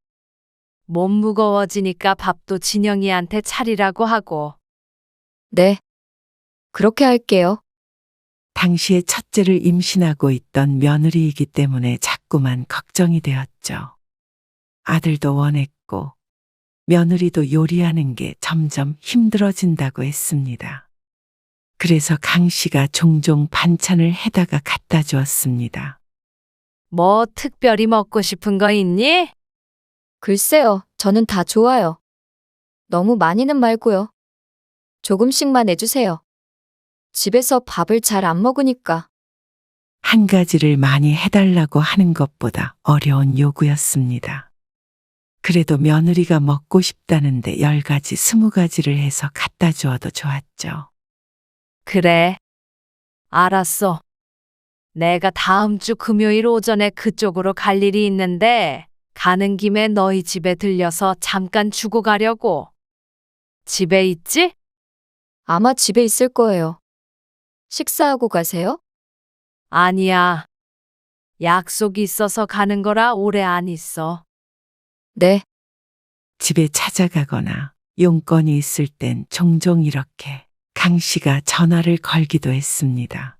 몸 무거워지니까 밥도 진영이한테 차리라고 하고. 네. 그렇게 할게요. 당시에 첫째를 임신하고 있던 며느리이기 때문에 자꾸만 걱정이 되었죠. 아들도 원했고 며느리도 요리하는 게 점점 힘들어진다고 했습니다. 그래서 강 씨가 종종 반찬을 해다가 갖다 주었습니다. 뭐 특별히 먹고 싶은 거 있니? 글쎄요, 저는 다 좋아요. 너무 많이는 말고요. 조금씩만 해주세요. 집에서 밥을 잘 안 먹으니까. 한 가지를 많이 해달라고 하는 것보다 어려운 요구였습니다. 그래도 며느리가 먹고 싶다는데 10가지, 20가지를 해서 갖다 주어도 좋았죠. 그래. 알았어. 내가 다음 주 금요일 오전에 그쪽으로 갈 일이 있는데 가는 김에 너희 집에 들려서 잠깐 주고 가려고. 집에 있지? 아마 집에 있을 거예요. 식사하고 가세요? 아니야. 약속이 있어서 가는 거라 오래 안 있어. 네. 집에 찾아가거나 용건이 있을 땐 종종 이렇게 강 씨가 전화를 걸기도 했습니다.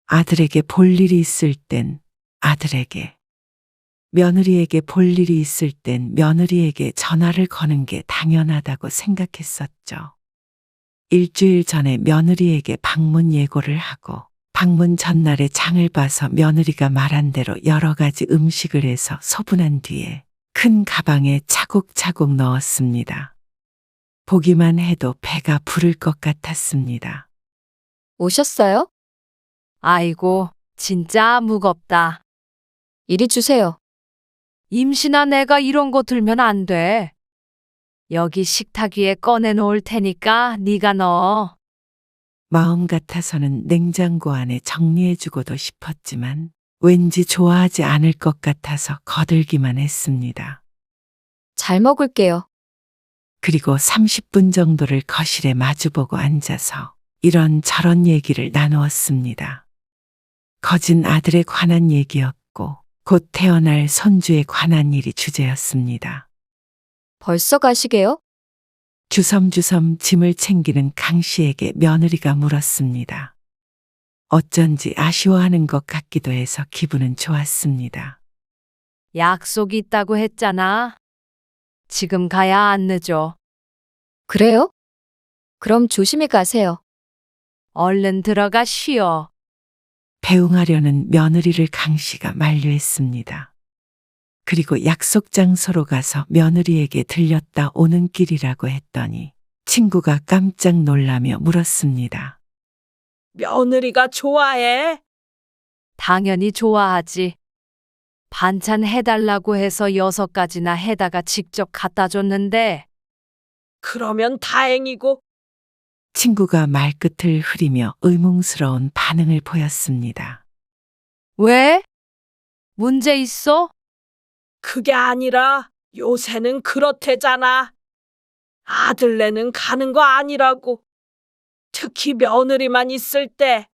아들에게 볼 일이 있을 땐 아들에게, 며느리에게 볼 일이 있을 땐 며느리에게 전화를 거는 게 당연하다고 생각했었죠. 일주일 전에 며느리에게 방문 예고를 하고 방문 전날에 장을 봐서 며느리가 말한 대로 여러 가지 음식을 해서 소분한 뒤에 큰 가방에 차곡차곡 넣었습니다. 보기만 해도 배가 부를 것 같았습니다. 오셨어요? 아이고, 진짜 무겁다. 이리 주세요. 임신한 애가 이런 거 들면 안 돼. 여기 식탁 위에 꺼내놓을 테니까 네가 넣어. 마음 같아서는 냉장고 안에 정리해주고도 싶었지만 왠지 좋아하지 않을 것 같아서 거들기만 했습니다. 잘 먹을게요. 그리고 30분 정도를 거실에 마주보고 앉아서 이런저런 얘기를 나누었습니다. 거진 아들에 관한 얘기였고 곧 태어날 손주에 관한 일이 주제였습니다. 벌써 가시게요? 주섬주섬 짐을 챙기는 강 씨에게 며느리가 물었습니다. 어쩐지 아쉬워하는 것 같기도 해서 기분은 좋았습니다. 약속이 있다고 했잖아. 지금 가야 안 늦어. 그래요? 그럼 조심히 가세요. 얼른 들어가 쉬어. 배웅하려는 며느리를 강 씨가 만류했습니다. 그리고 약속 장소로 가서 며느리에게 들렸다 오는 길이라고 했더니 친구가 깜짝 놀라며 물었습니다. 며느리가 좋아해? 당연히 좋아하지. 반찬 해달라고 해서 6가지나 해다가 직접 갖다 줬는데 그러면 다행이고. 친구가 말끝을 흐리며 의문스러운 반응을 보였습니다. 왜? 문제 있어? 그게 아니라 요새는 그렇대잖아. 아들네는 가는 거 아니라고. 특히 며느리만 있을 때.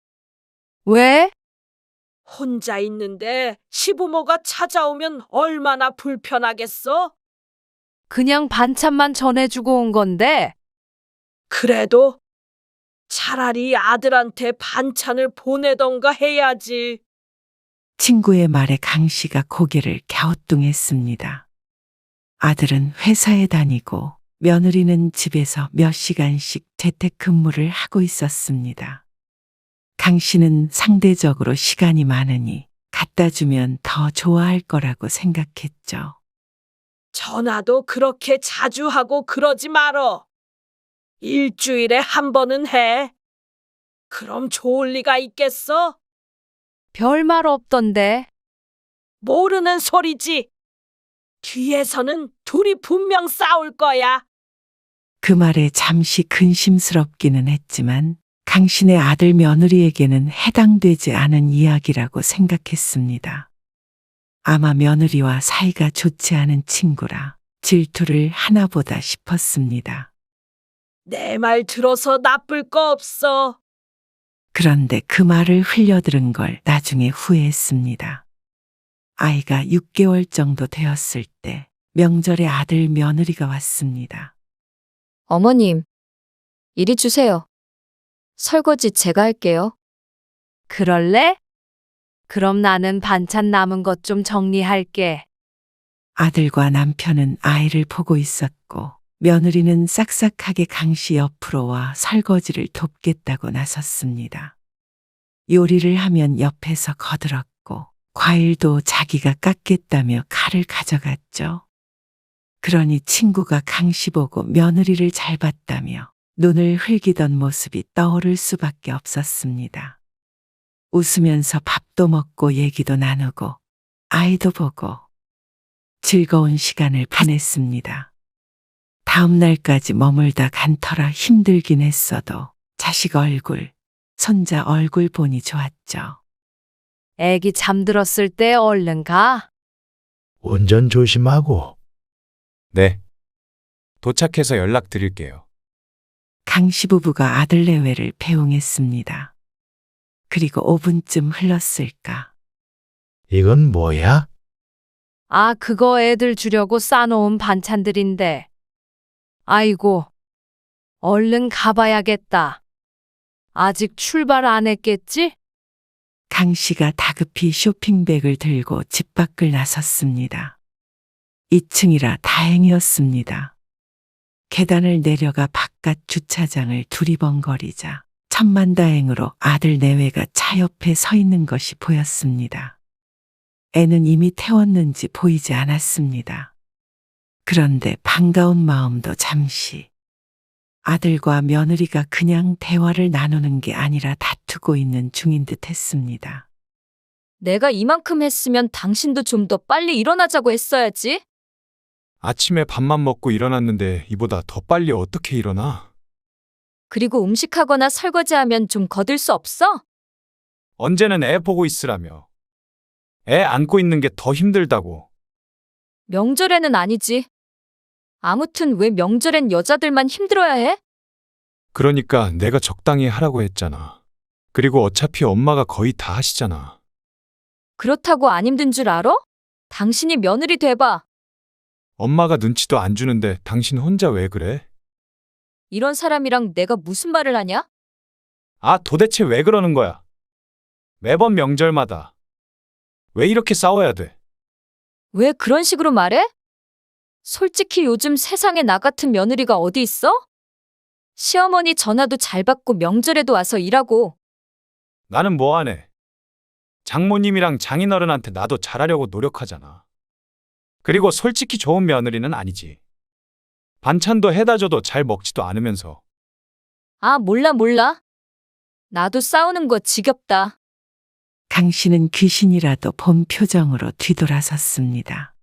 왜? 혼자 있는데 시부모가 찾아오면 얼마나 불편하겠어? 그냥 반찬만 전해주고 온 건데. 그래도 차라리 아들한테 반찬을 보내던가 해야지. 친구의 말에 강 씨가 고개를 갸우뚱했습니다. 아들은 회사에 다니고 며느리는 집에서 몇 시간씩 재택근무를 하고 있었습니다. 강 씨는 상대적으로 시간이 많으니 갖다 주면 더 좋아할 거라고 생각했죠. 전화도 그렇게 자주 하고 그러지 말어. 일주일에 한 번은 해. 그럼 좋을 리가 있겠어? 별말 없던데. 모르는 소리지. 뒤에서는 둘이 분명 싸울 거야. 그 말에 잠시 근심스럽기는 했지만 강신의 아들 며느리에게는 해당되지 않은 이야기라고 생각했습니다. 아마 며느리와 사이가 좋지 않은 친구라 질투를 하나보다 싶었습니다. 내 말 들어서 나쁠 거 없어. 그런데 그 말을 흘려들은 걸 나중에 후회했습니다. 아이가 6개월 정도 되었을 때 명절에 아들 며느리가 왔습니다. 어머님, 이리 주세요. 설거지 제가 할게요. 그럴래? 그럼 나는 반찬 남은 것 좀 정리할게. 아들과 남편은 아이를 보고 있었고 며느리는 싹싹하게 강씨 옆으로 와 설거지를 돕겠다고 나섰습니다. 요리를 하면 옆에서 거들었고 과일도 자기가 깎겠다며 칼을 가져갔죠. 그러니 친구가 강씨 보고 며느리를 잘 봤다며 눈을 흘기던 모습이 떠오를 수밖에 없었습니다. 웃으면서 밥도 먹고 얘기도 나누고 아이도 보고 즐거운 시간을 보냈습니다. 다음 날까지 머물다 간 터라 힘들긴 했어도 자식 얼굴, 손자 얼굴 보니 좋았죠. 애기 잠들었을 때 얼른 가. 운전 조심하고. 네. 도착해서 연락드릴게요. 강씨 부부가 아들 내외를 배웅했습니다. 그리고 5분쯤 흘렀을까. 이건 뭐야? 아, 그거 애들 주려고 싸놓은 반찬들인데. 아이고, 얼른 가봐야겠다. 아직 출발 안 했겠지? 강씨가 다급히 쇼핑백을 들고 집 밖을 나섰습니다. 2층이라 다행이었습니다. 계단을 내려가 바깥 주차장을 두리번거리자 천만다행으로 아들 내외가 차 옆에 서 있는 것이 보였습니다. 애는 이미 태웠는지 보이지 않았습니다. 그런데 반가운 마음도 잠시 아들과 며느리가 그냥 대화를 나누는 게 아니라 다투고 있는 중인 듯 했습니다. 내가 이만큼 했으면 당신도 좀 더 빨리 일어나자고 했어야지. 아침에 밥만 먹고 일어났는데 이보다 더 빨리 어떻게 일어나? 그리고 음식하거나 설거지하면 좀 거들 수 없어? 언제는 애 보고 있으라며. 애 안고 있는 게 더 힘들다고. 명절에는 아니지. 아무튼 왜 명절엔 여자들만 힘들어야 해? 그러니까 내가 적당히 하라고 했잖아. 그리고 어차피 엄마가 거의 다 하시잖아. 그렇다고 안 힘든 줄 알아? 당신이 며느리 돼봐. 엄마가 눈치도 안 주는데 당신 혼자 왜 그래? 이런 사람이랑 내가 무슨 말을 하냐? 아, 도대체 왜 그러는 거야? 매번 명절마다. 왜 이렇게 싸워야 돼? 왜 그런 식으로 말해? 솔직히 요즘 세상에 나 같은 며느리가 어디 있어? 시어머니 전화도 잘 받고 명절에도 와서 일하고. 나는 뭐 안 해. 장모님이랑 장인어른한테 나도 잘하려고 노력하잖아. 그리고 솔직히 좋은 며느리는 아니지. 반찬도 해다 줘도 잘 먹지도 않으면서. 아, 몰라. 나도 싸우는 거 지겹다. 강씨는 귀신이라도 본 표정으로 뒤돌아섰습니다.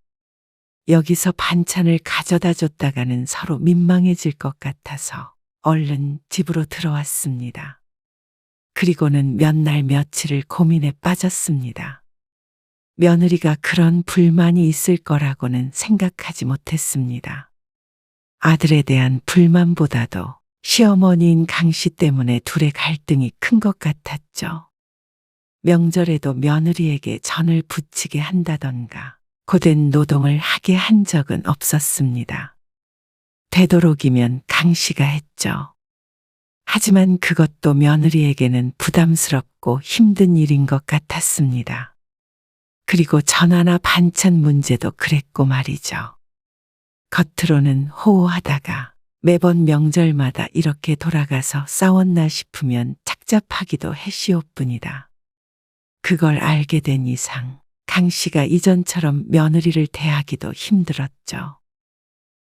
여기서 반찬을 가져다 줬다가는 서로 민망해질 것 같아서 얼른 집으로 들어왔습니다. 그리고는 몇 날 며칠을 고민에 빠졌습니다. 며느리가 그런 불만이 있을 거라고는 생각하지 못했습니다. 아들에 대한 불만보다도 시어머니인 강씨 때문에 둘의 갈등이 큰 것 같았죠. 명절에도 며느리에게 전을 부치게 한다던가 고된 노동을 하게 한 적은 없었습니다. 되도록이면 강씨가 했죠. 하지만 그것도 며느리에게는 부담스럽고 힘든 일인 것 같았습니다. 그리고 전화나 반찬 문제도 그랬고 말이죠. 겉으로는 호호하다가 매번 명절마다 이렇게 돌아가서 싸웠나 싶으면 착잡하기도 했시옵뿐이다. 그걸 알게 된 이상 강씨가 이전처럼 며느리를 대하기도 힘들었죠.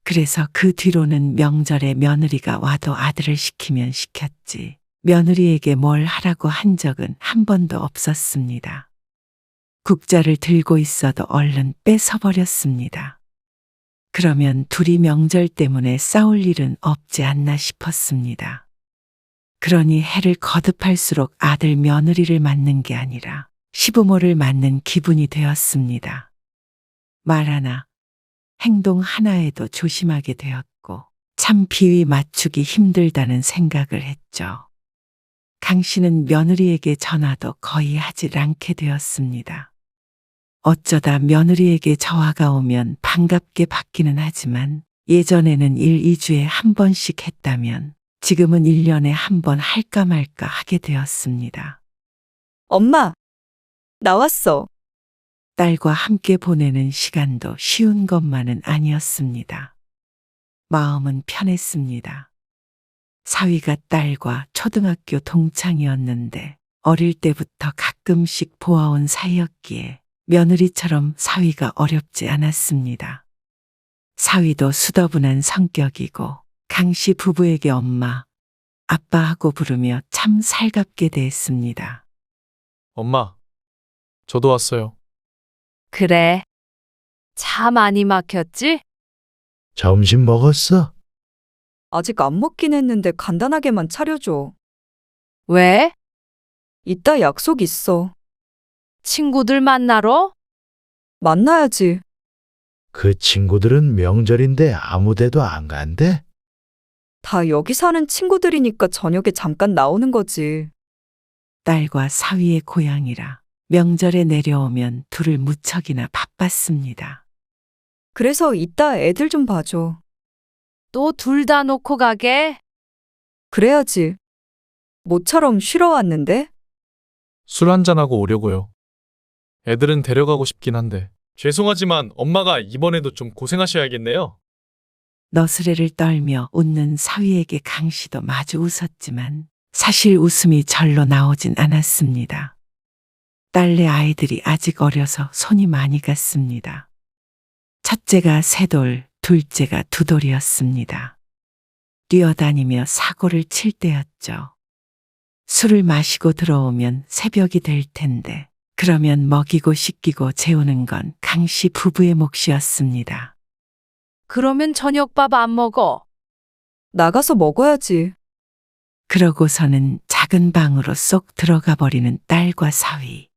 그래서 그 뒤로는 명절에 며느리가 와도 아들을 시키면 시켰지 며느리에게 뭘 하라고 한 적은 한 번도 없었습니다. 국자를 들고 있어도 얼른 뺏어버렸습니다. 그러면 둘이 명절 때문에 싸울 일은 없지 않나 싶었습니다. 그러니 해를 거듭할수록 아들 며느리를 맞는 게 아니라 시부모를 맞는 기분이 되었습니다. 말 하나, 행동 하나에도 조심하게 되었고 참 비위 맞추기 힘들다는 생각을 했죠. 강 씨는 며느리에게 전화도 거의 하질 않게 되었습니다. 어쩌다 며느리에게 전화가 오면 반갑게 받기는 하지만 예전에는 1, 2주에 한 번씩 했다면 지금은 1년에 한 번 할까 말까 하게 되었습니다. 엄마, 나왔어. 딸과 함께 보내는 시간도 쉬운 것만은 아니었습니다. 마음은 편했습니다. 사위가 딸과 초등학교 동창이었는데 어릴 때부터 가끔씩 보아온 사이였기에 며느리처럼 사위가 어렵지 않았습니다. 사위도 수더분한 성격이고 강씨 부부에게 엄마, 아빠하고 부르며 참 살갑게 대했습니다. 엄마, 저도 왔어요. 그래. 차 많이 막혔지? 점심 먹었어? 아직 안 먹긴 했는데 간단하게만 차려줘. 왜? 이따 약속 있어. 친구들 만나러? 만나야지. 그 친구들은 명절인데 아무 데도 안 간대? 다 여기 사는 친구들이니까 저녁에 잠깐 나오는 거지. 딸과 사위의 고향이라 명절에 내려오면 둘을 무척이나 바빴습니다. 그래서 이따 애들 좀 봐줘. 또 둘 다 놓고 가게? 그래야지. 모처럼 쉬러 왔는데? 술 한잔하고 오려고요. 애들은 데려가고 싶긴 한데. 죄송하지만 엄마가 이번에도 좀 고생하셔야겠네요. 너스레를 떨며 웃는 사위에게 강 씨도 마주 웃었지만 사실 웃음이 절로 나오진 않았습니다. 딸네 아이들이 아직 어려서 손이 많이 갔습니다. 첫째가 3돌, 둘째가 2돌이었습니다. 뛰어다니며 사고를 칠 때였죠. 술을 마시고 들어오면 새벽이 될 텐데 그러면 먹이고 씻기고 재우는 건 강씨 부부의 몫이었습니다. 그러면 저녁밥 안 먹어. 나가서 먹어야지. 그러고서는 작은 방으로 쏙 들어가 버리는 딸과 사위.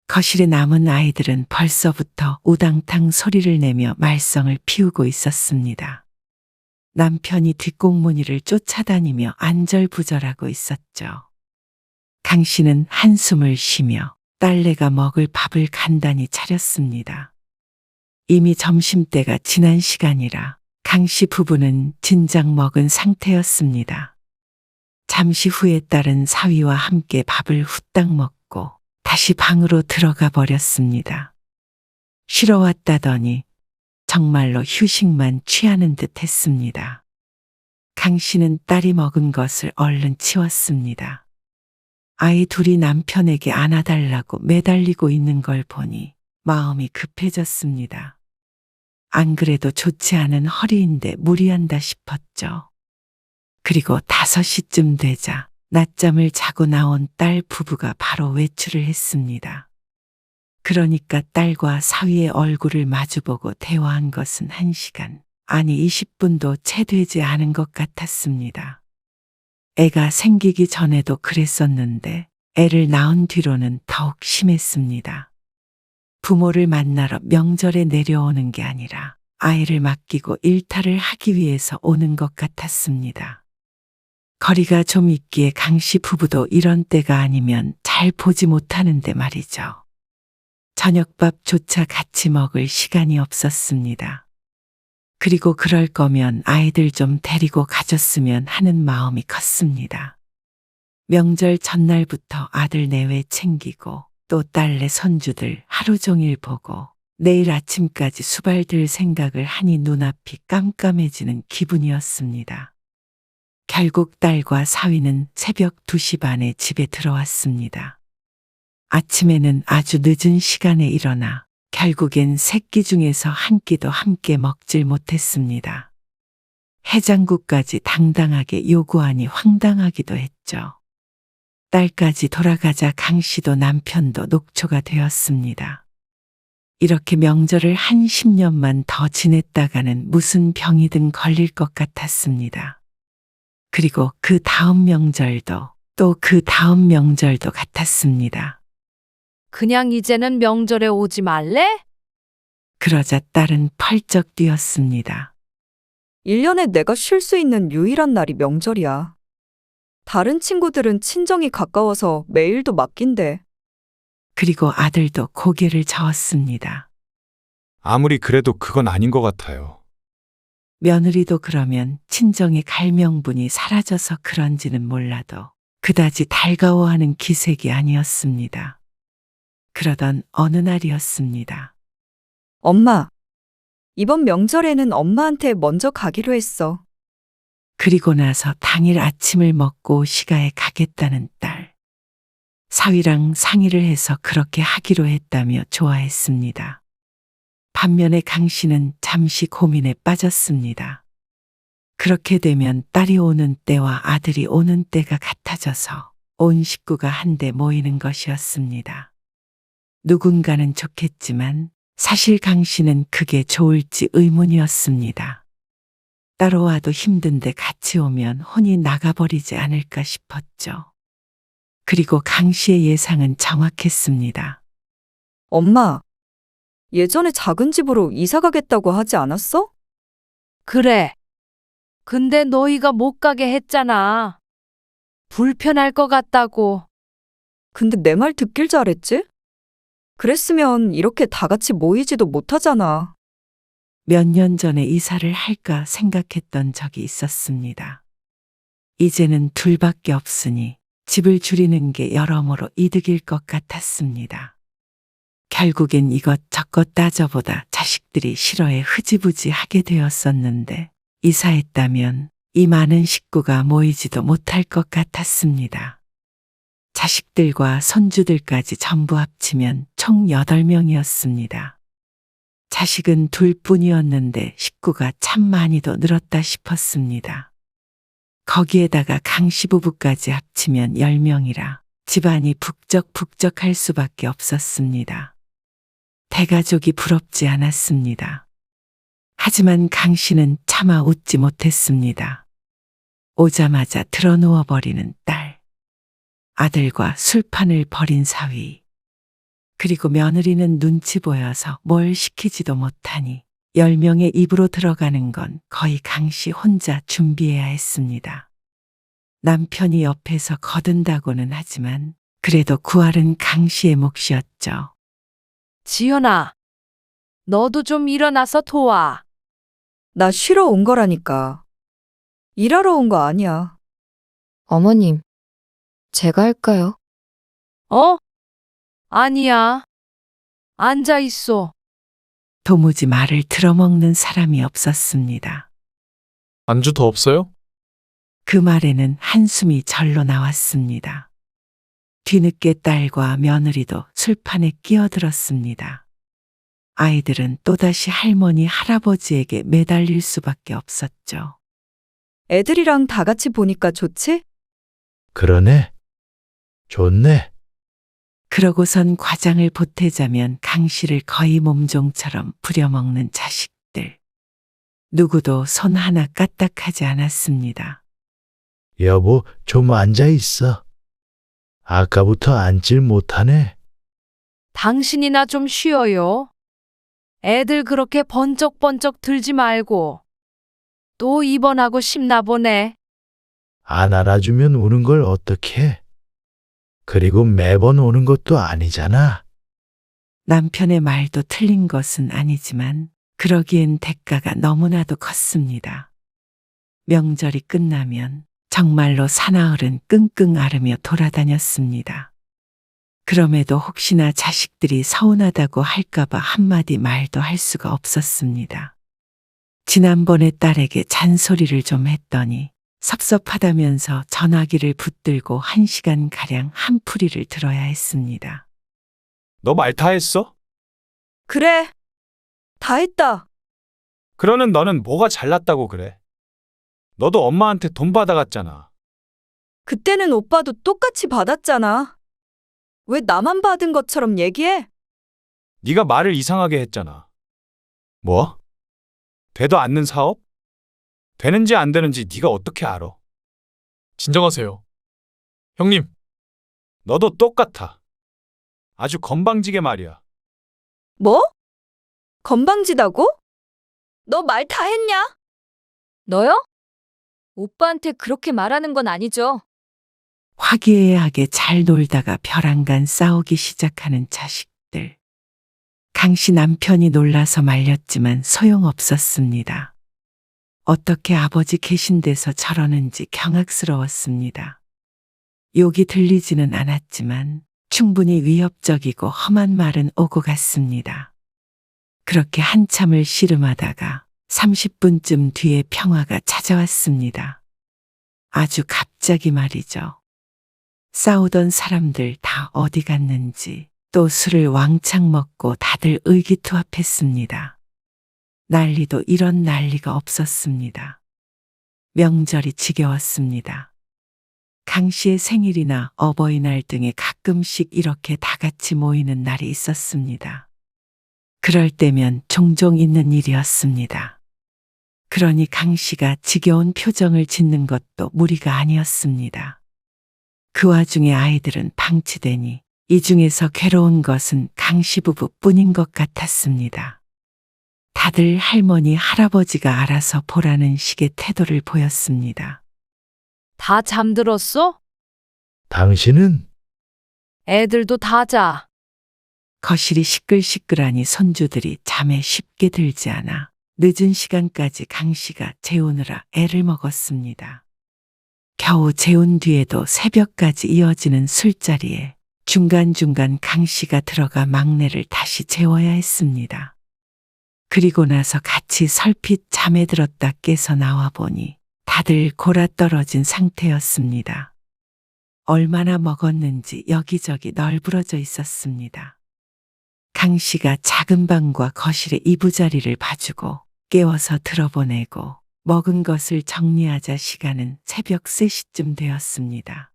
거실에 남은 아이들은 벌써부터 우당탕 소리를 내며 말썽을 피우고 있었습니다. 남편이 뒷공무니를 쫓아다니며 안절부절하고 있었죠. 강 씨는 한숨을 쉬며 딸내가 먹을 밥을 간단히 차렸습니다. 이미 점심때가 지난 시간이라 강 씨 부부는 진작 먹은 상태였습니다. 잠시 후에 딸은 사위와 함께 밥을 후딱 먹고 다시 방으로 들어가 버렸습니다. 쉬러 왔다더니 정말로 휴식만 취하는 듯 했습니다. 강 씨는 딸이 먹은 것을 얼른 치웠습니다. 아이 둘이 남편에게 안아달라고 매달리고 있는 걸 보니 마음이 급해졌습니다. 안 그래도 좋지 않은 허리인데 무리한다 싶었죠. 그리고 5시쯤 되자 낮잠을 자고 나온 딸 부부가 바로 외출을 했습니다. 그러니까 딸과 사위의 얼굴을 마주보고 대화한 것은 1시간, 아니 20분도 채 되지 않은 것 같았습니다. 애가 생기기 전에도 그랬었는데 애를 낳은 뒤로는 더욱 심했습니다. 부모를 만나러 명절에 내려오는 게 아니라 아이를 맡기고 일탈을 하기 위해서 오는 것 같았습니다. 거리가 좀 있기에 강씨 부부도 이런 때가 아니면 잘 보지 못하는데 말이죠. 저녁밥조차 같이 먹을 시간이 없었습니다. 그리고 그럴 거면 아이들 좀 데리고 가줬으면 하는 마음이 컸습니다. 명절 전날부터 아들 내외 챙기고 또 딸내 손주들 하루 종일 보고 내일 아침까지 수발들 생각을 하니 눈앞이 깜깜해지는 기분이었습니다. 결국 딸과 사위는 새벽 2시 반에 집에 들어왔습니다. 아침에는 아주 늦은 시간에 일어나 결국엔 세 끼 중에서 한 끼도 함께 먹질 못했습니다. 해장국까지 당당하게 요구하니 황당하기도 했죠. 딸까지 돌아가자 강 씨도 남편도 녹초가 되었습니다. 이렇게 명절을 한 10년만 더 지냈다가는 무슨 병이든 걸릴 것 같았습니다. 그리고 그 다음 명절도 또 그 다음 명절도 같았습니다. 그냥 이제는 명절에 오지 말래? 그러자 딸은 펄쩍 뛰었습니다. 1년에 내가 쉴 수 있는 유일한 날이 명절이야. 다른 친구들은 친정이 가까워서 매일도 맡긴대. 그리고 아들도 고개를 저었습니다. 아무리 그래도 그건 아닌 것 같아요. 며느리도 그러면 친정의 갈명분이 사라져서 그런지는 몰라도 그다지 달가워하는 기색이 아니었습니다. 그러던 어느 날이었습니다. 엄마, 이번 명절에는 엄마한테 먼저 가기로 했어. 그리고 나서 당일 아침을 먹고 시가에 가겠다는 딸. 사위랑 상의를 해서 그렇게 하기로 했다며 좋아했습니다. 반면에 강 씨는 잠시 고민에 빠졌습니다. 그렇게 되면 딸이 오는 때와 아들이 오는 때가 같아져서 온 식구가 한데 모이는 것이었습니다. 누군가는 좋겠지만 사실 강 씨는 그게 좋을지 의문이었습니다. 따로 와도 힘든데 같이 오면 혼이 나가버리지 않을까 싶었죠. 그리고 강 씨의 예상은 정확했습니다. 엄마, 예전에 작은 집으로 이사 가겠다고 하지 않았어? 그래. 근데 너희가 못 가게 했잖아. 불편할 것 같다고. 근데 내 말 듣길 잘했지? 그랬으면 이렇게 다 같이 모이지도 못하잖아. 몇 년 전에 이사를 할까 생각했던 적이 있었습니다. 이제는 둘밖에 없으니 집을 줄이는 게 여러모로 이득일 것 같았습니다. 결국엔 이것저것 따져보다 자식들이 싫어해 흐지부지 하게 되었었는데 이사했다면 이 많은 식구가 모이지도 못할 것 같았습니다. 자식들과 손주들까지 전부 합치면 총 8명이었습니다. 자식은 둘뿐이었는데 식구가 참 많이도 늘었다 싶었습니다. 거기에다가 강씨 부부까지 합치면 10명이라 집안이 북적북적할 수밖에 없었습니다. 대가족이 부럽지 않았습니다. 하지만 강 씨는 차마 웃지 못했습니다. 오자마자 드러누워버리는 딸, 아들과 술판을 벌인 사위, 그리고 며느리는 눈치 보여서 뭘 시키지도 못하니 10명의 입으로 들어가는 건 거의 강 씨 혼자 준비해야 했습니다. 남편이 옆에서 거둔다고는 하지만 그래도 구할은 강 씨의 몫이었죠. 지연아, 너도 좀 일어나서 도와. 나 쉬러 온 거라니까. 일하러 온 거 아니야. 어머님, 제가 할까요? 어? 아니야. 앉아 있어. 도무지 말을 들어먹는 사람이 없었습니다. 안주 더 없어요? 그 말에는 한숨이 절로 나왔습니다. 뒤늦게 딸과 며느리도 술판에 끼어들었습니다. 아이들은 또다시 할머니, 할아버지에게 매달릴 수밖에 없었죠. 애들이랑 다 같이 보니까 좋지? 그러네. 좋네. 그러고선 과장을 보태자면 강 씨를 거의 몸종처럼 부려먹는 자식들. 누구도 손 하나 까딱하지 않았습니다. 여보, 좀 앉아 있어. 아까부터 앉질 못하네. 당신이나 좀 쉬어요. 애들 그렇게 번쩍번쩍 들지 말고. 또 입원하고 싶나 보네. 안 알아주면 우는 걸 어떡해? 그리고 매번 오는 것도 아니잖아. 남편의 말도 틀린 것은 아니지만 그러기엔 대가가 너무나도 컸습니다. 명절이 끝나면 정말로 사나흘은 끙끙 앓으며 돌아다녔습니다. 그럼에도 혹시나 자식들이 서운하다고 할까봐 한마디 말도 할 수가 없었습니다. 지난번에 딸에게 잔소리를 좀 했더니 섭섭하다면서 전화기를 붙들고 1시간가량 한풀이를 들어야 했습니다. 너 말 다 했어? 그래. 다 했다. 그러는 너는 뭐가 잘났다고 그래? 너도 엄마한테 돈 받아갔잖아. 그때는 오빠도 똑같이 받았잖아. 왜 나만 받은 것처럼 얘기해? 네가 말을 이상하게 했잖아. 뭐? 되도 않는 사업? 되는지 안 되는지 네가 어떻게 알아? 진정하세요. 형님, 너도 똑같아. 아주 건방지게 말이야. 뭐? 건방지다고? 너 말 다 했냐? 너요? 오빠한테 그렇게 말하는 건 아니죠. 화기애애하게 잘 놀다가 벼랑간 싸우기 시작하는 자식들. 강씨 남편이 놀라서 말렸지만 소용없었습니다. 어떻게 아버지 계신 데서 저러는지 경악스러웠습니다. 욕이 들리지는 않았지만 충분히 위협적이고 험한 말은 오고 갔습니다. 그렇게 한참을 씨름하다가 30분쯤 뒤에 평화가 찾아왔습니다. 아주 갑자기 말이죠. 싸우던 사람들 다 어디 갔는지 또 술을 왕창 먹고 다들 의기투합했습니다. 난리도 이런 난리가 없었습니다. 명절이 지겨웠습니다. 강 씨의 생일이나 어버이날 등에 가끔씩 이렇게 다 같이 모이는 날이 있었습니다. 그럴 때면 종종 있는 일이었습니다. 그러니 강 씨가 지겨운 표정을 짓는 것도 무리가 아니었습니다. 그 와중에 아이들은 방치되니 이 중에서 괴로운 것은 강 씨 부부뿐인 것 같았습니다. 다들 할머니, 할아버지가 알아서 보라는 식의 태도를 보였습니다. 다 잠들었어? 당신은 애들도 다 자. 거실이 시끌시끌하니 손주들이 잠에 쉽게 들지 않아 늦은 시간까지 강 씨가 재우느라 애를 먹었습니다. 겨우 재운 뒤에도 새벽까지 이어지는 술자리에 중간중간 강 씨가 들어가 막내를 다시 재워야 했습니다. 그리고 나서 같이 설핏 잠에 들었다 깨서 나와 보니 다들 골아떨어진 상태였습니다. 얼마나 먹었는지 여기저기 널브러져 있었습니다. 강 씨가 작은 방과 거실의 이부자리를 봐주고 깨워서 들어보내고 먹은 것을 정리하자 시간은 새벽 3시쯤 되었습니다.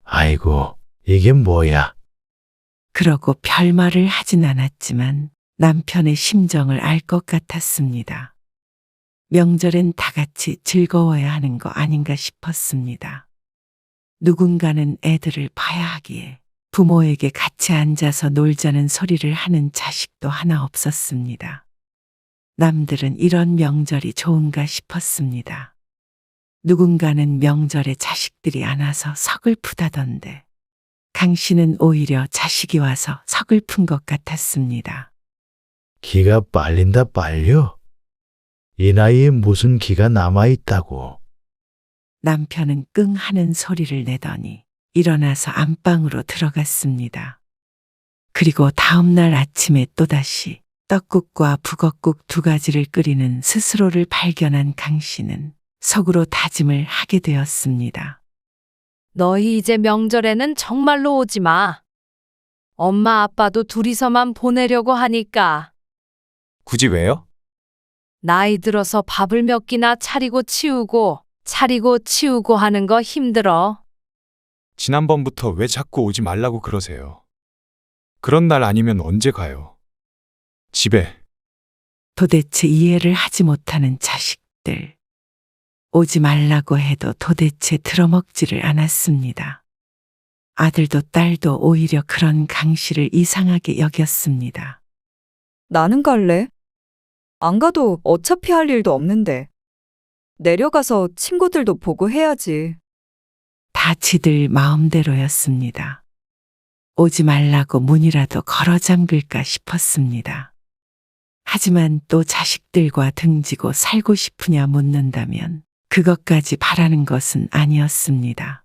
아이고, 이게 뭐야? 그러고 별말을 하진 않았지만 남편의 심정을 알 것 같았습니다. 명절엔 다 같이 즐거워야 하는 거 아닌가 싶었습니다. 누군가는 애들을 봐야 하기에 부모에게 같이 앉아서 놀자는 소리를 하는 자식도 하나 없었습니다. 남들은 이런 명절이 좋은가 싶었습니다. 누군가는 명절에 자식들이 안 와서 서글프다던데 강 씨는 오히려 자식이 와서 서글픈 것 같았습니다. 기가 빨린다 빨려. 이 나이에 무슨 기가 남아있다고. 남편은 끙 하는 소리를 내더니 일어나서 안방으로 들어갔습니다. 그리고 다음 날 아침에 또다시 떡국과 북엇국 2가지를 끓이는 스스로를 발견한 강 씨는 속으로 다짐을 하게 되었습니다. 너희 이제 명절에는 정말로 오지 마. 엄마 아빠도 둘이서만 보내려고 하니까. 굳이 왜요? 나이 들어서 밥을 몇 끼나 차리고 치우고 하는 거 힘들어. 지난번부터 왜 자꾸 오지 말라고 그러세요? 그런 날 아니면 언제 가요? 집에. 도대체 이해를 하지 못하는 자식들. 오지 말라고 해도 도대체 들어먹지를 않았습니다. 아들도 딸도 오히려 그런 강 씨를 이상하게 여겼습니다. 나는 갈래. 안 가도 어차피 할 일도 없는데. 내려가서 친구들도 보고 해야지. 다 지들 마음대로였습니다. 오지 말라고 문이라도 걸어 잠글까 싶었습니다. 하지만 또 자식들과 등지고 살고 싶으냐 묻는다면 그것까지 바라는 것은 아니었습니다.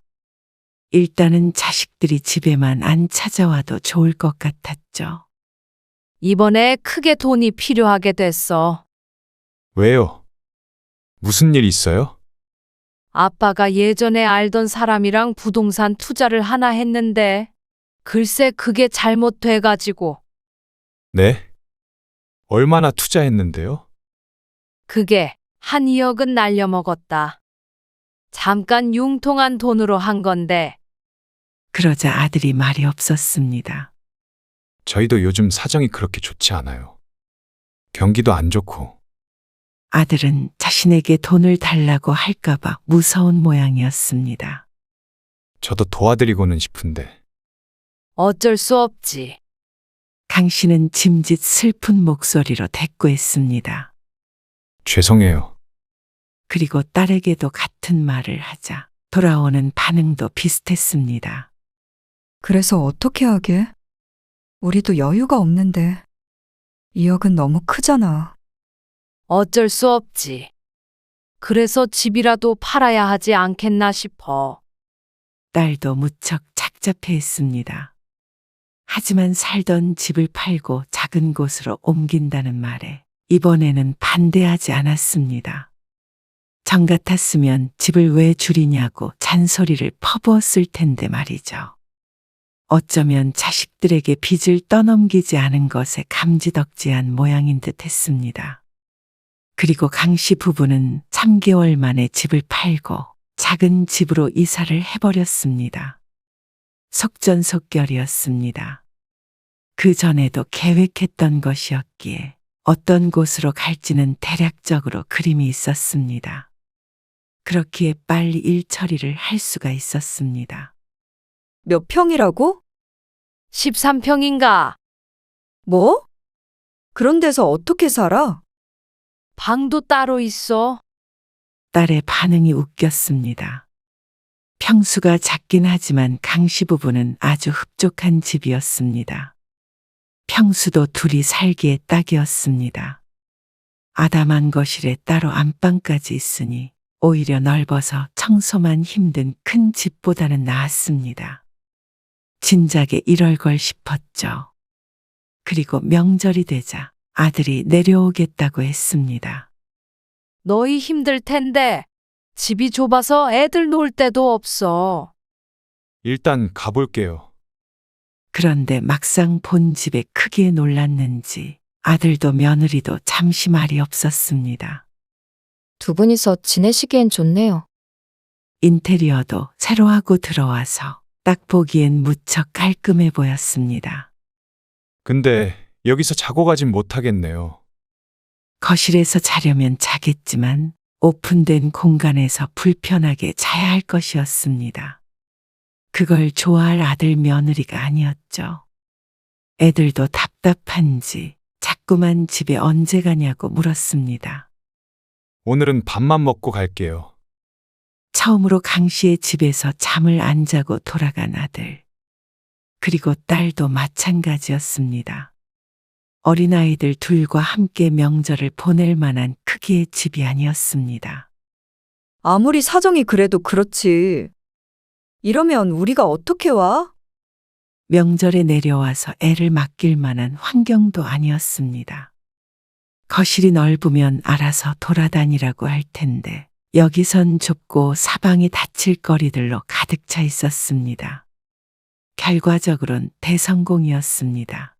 일단은 자식들이 집에만 안 찾아와도 좋을 것 같았죠. 이번에 크게 돈이 필요하게 됐어. 왜요? 무슨 일 있어요? 아빠가 예전에 알던 사람이랑 부동산 투자를 하나 했는데 글쎄 그게 잘못돼가지고. 네? 얼마나 투자했는데요? 그게 한 2억은 날려먹었다. 잠깐 융통한 돈으로 한 건데 그러자 아들이 말이 없었습니다. 저희도 요즘 사정이 그렇게 좋지 않아요. 경기도 안 좋고. 아들은 자신에게 돈을 달라고 할까봐 무서운 모양이었습니다. 저도 도와드리고는 싶은데. 어쩔 수 없지. 강 씨는 짐짓 슬픈 목소리로 대꾸했습니다. 죄송해요. 그리고 딸에게도 같은 말을 하자 돌아오는 반응도 비슷했습니다. 그래서 어떻게 하게? 우리도 여유가 없는데. 2억은 너무 크잖아. 어쩔 수 없지. 그래서 집이라도 팔아야 하지 않겠나 싶어. 딸도 무척 착잡해했습니다. 하지만 살던 집을 팔고 작은 곳으로 옮긴다는 말에 이번에는 반대하지 않았습니다. 정 같았으면 집을 왜 줄이냐고 잔소리를 퍼부었을 텐데 말이죠. 어쩌면 자식들에게 빚을 떠넘기지 않은 것에 감지덕지한 모양인 듯 했습니다. 그리고 강 씨 부부는 3개월 만에 집을 팔고 작은 집으로 이사를 해버렸습니다. 속전속결이었습니다. 그 전에도 계획했던 것이었기에 어떤 곳으로 갈지는 대략적으로 그림이 있었습니다. 그렇기에 빨리 일 처리를 할 수가 있었습니다. 몇 평이라고? 13평인가? 뭐? 그런 데서 어떻게 살아? 방도 따로 있어. 딸의 반응이 웃겼습니다. 평수가 작긴 하지만 강씨 부부는 아주 흡족한 집이었습니다. 평수도 둘이 살기에 딱이었습니다. 아담한 거실에 따로 안방까지 있으니 오히려 넓어서 청소만 힘든 큰 집보다는 나았습니다. 진작에 이럴 걸 싶었죠. 그리고 명절이 되자 아들이 내려오겠다고 했습니다. 너희 힘들 텐데 집이 좁아서 애들 놀 데도 없어. 일단 가볼게요. 그런데 막상 본 집의 크기에 놀랐는지 아들도 며느리도 잠시 말이 없었습니다. 두 분이서 지내시기엔 좋네요. 인테리어도 새로 하고 들어와서 딱 보기엔 무척 깔끔해 보였습니다. 근데 여기서 자고 가진 못하겠네요. 거실에서 자려면 자겠지만 오픈된 공간에서 불편하게 자야 할 것이었습니다. 그걸 좋아할 아들 며느리가 아니었죠. 애들도 답답한지 자꾸만 집에 언제 가냐고 물었습니다. 오늘은 밥만 먹고 갈게요. 처음으로 강 씨의 집에서 잠을 안 자고 돌아간 아들. 그리고 딸도 마찬가지였습니다. 어린아이들 둘과 함께 명절을 보낼 만한 크기의 집이 아니었습니다. 아무리 사정이 그래도 그렇지. 이러면 우리가 어떻게 와? 명절에 내려와서 애를 맡길 만한 환경도 아니었습니다. 거실이 넓으면 알아서 돌아다니라고 할 텐데 여기선 좁고 사방이 닫힐 거리들로 가득 차 있었습니다. 결과적으론 대성공이었습니다.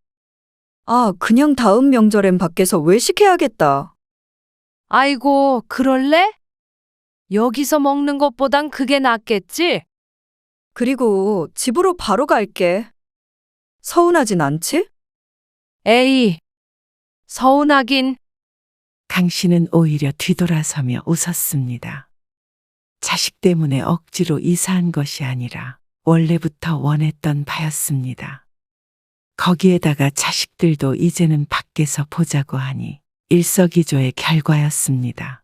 아, 그냥 다음 명절엔 밖에서 외식해야겠다. 아이고, 그럴래? 여기서 먹는 것보단 그게 낫겠지? 그리고 집으로 바로 갈게. 서운하진 않지? 에이, 서운하긴. 강 씨는 오히려 뒤돌아서며 웃었습니다. 자식 때문에 억지로 이사한 것이 아니라 원래부터 원했던 바였습니다. 거기에다가 자식들도 이제는 밖에서 보자고 하니 일석이조의 결과였습니다.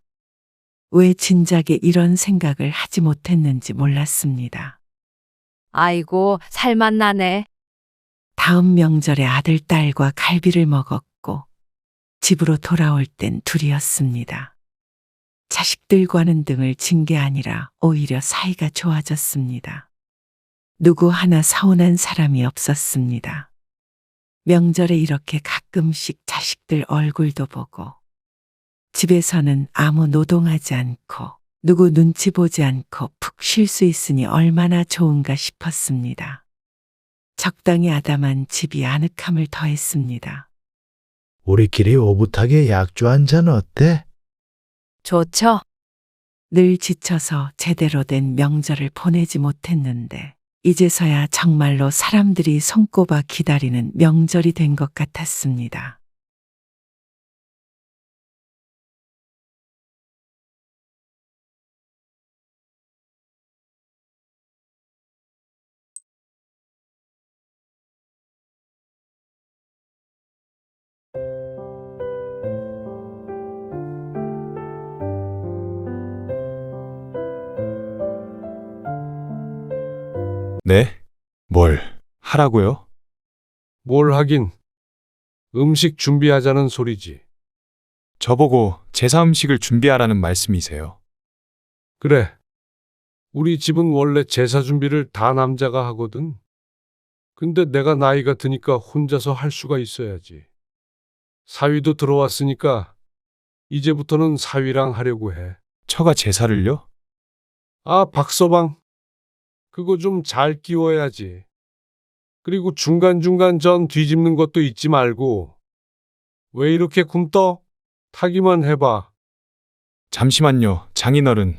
왜 진작에 이런 생각을 하지 못했는지 몰랐습니다. 아이고, 살맛 나네. 다음 명절에 아들, 딸과 갈비를 먹었고 집으로 돌아올 땐 둘이었습니다. 자식들과는 등을 진 게 아니라 오히려 사이가 좋아졌습니다. 누구 하나 서운한 사람이 없었습니다. 명절에 이렇게 가끔씩 자식들 얼굴도 보고 집에서는 아무 노동하지 않고 누구 눈치 보지 않고 푹 쉴 수 있으니 얼마나 좋은가 싶었습니다. 적당히 아담한 집이 아늑함을 더했습니다. 우리끼리 오붓하게 약주 한 잔 어때? 좋죠. 늘 지쳐서 제대로 된 명절을 보내지 못했는데 이제서야 정말로 사람들이 손꼽아 기다리는 명절이 된 것 같았습니다. 네? 뭘 하라고요? 뭘 하긴. 음식 준비하자는 소리지. 저보고 제사 음식을 준비하라는 말씀이세요. 그래. 우리 집은 원래 제사 준비를 다 남자가 하거든. 근데 내가 나이가 드니까 혼자서 할 수가 있어야지. 사위도 들어왔으니까 이제부터는 사위랑 하려고 해. 처가 제사를요? 아, 박서방. 그거 좀 잘 끼워야지. 그리고 중간중간 전 뒤집는 것도 잊지 말고. 왜 이렇게 굼떠? 타기만 해봐. 잠시만요, 장인어른.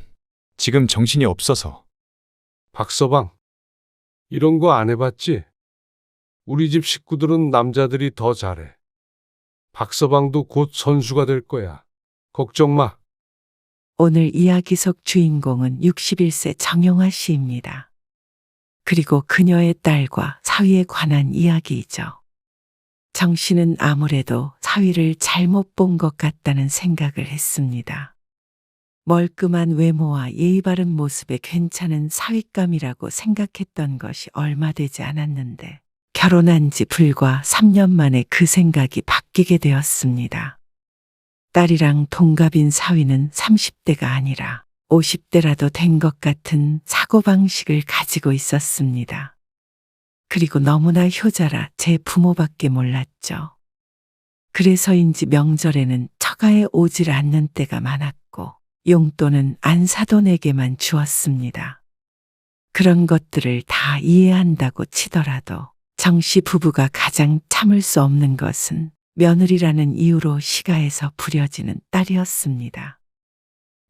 지금 정신이 없어서. 박서방. 이런 거 안 해봤지? 우리 집 식구들은 남자들이 더 잘해. 박서방도 곧 선수가 될 거야. 걱정 마. 오늘 이야기 속 주인공은 61세 정용화 씨입니다. 그리고 그녀의 딸과 사위에 관한 이야기이죠. 정 씨는 아무래도 사위를 잘못 본 것 같다는 생각을 했습니다. 멀끔한 외모와 예의 바른 모습에 괜찮은 사윗감이라고 생각했던 것이 얼마 되지 않았는데 결혼한 지 불과 3년 만에 그 생각이 바뀌게 되었습니다. 딸이랑 동갑인 사위는 30대가 아니라 50대라도 된 것 같은 사고방식을 가지고 있었습니다. 그리고 너무나 효자라 제 부모밖에 몰랐죠. 그래서인지 명절에는 처가에 오질 않는 때가 많았고 용돈은 안 사돈 에게만 주었습니다. 그런 것들을 다 이해한다고 치더라도 정씨 부부가 가장 참을 수 없는 것은 며느리라는 이유로 시가에서 부려지는 딸이었습니다.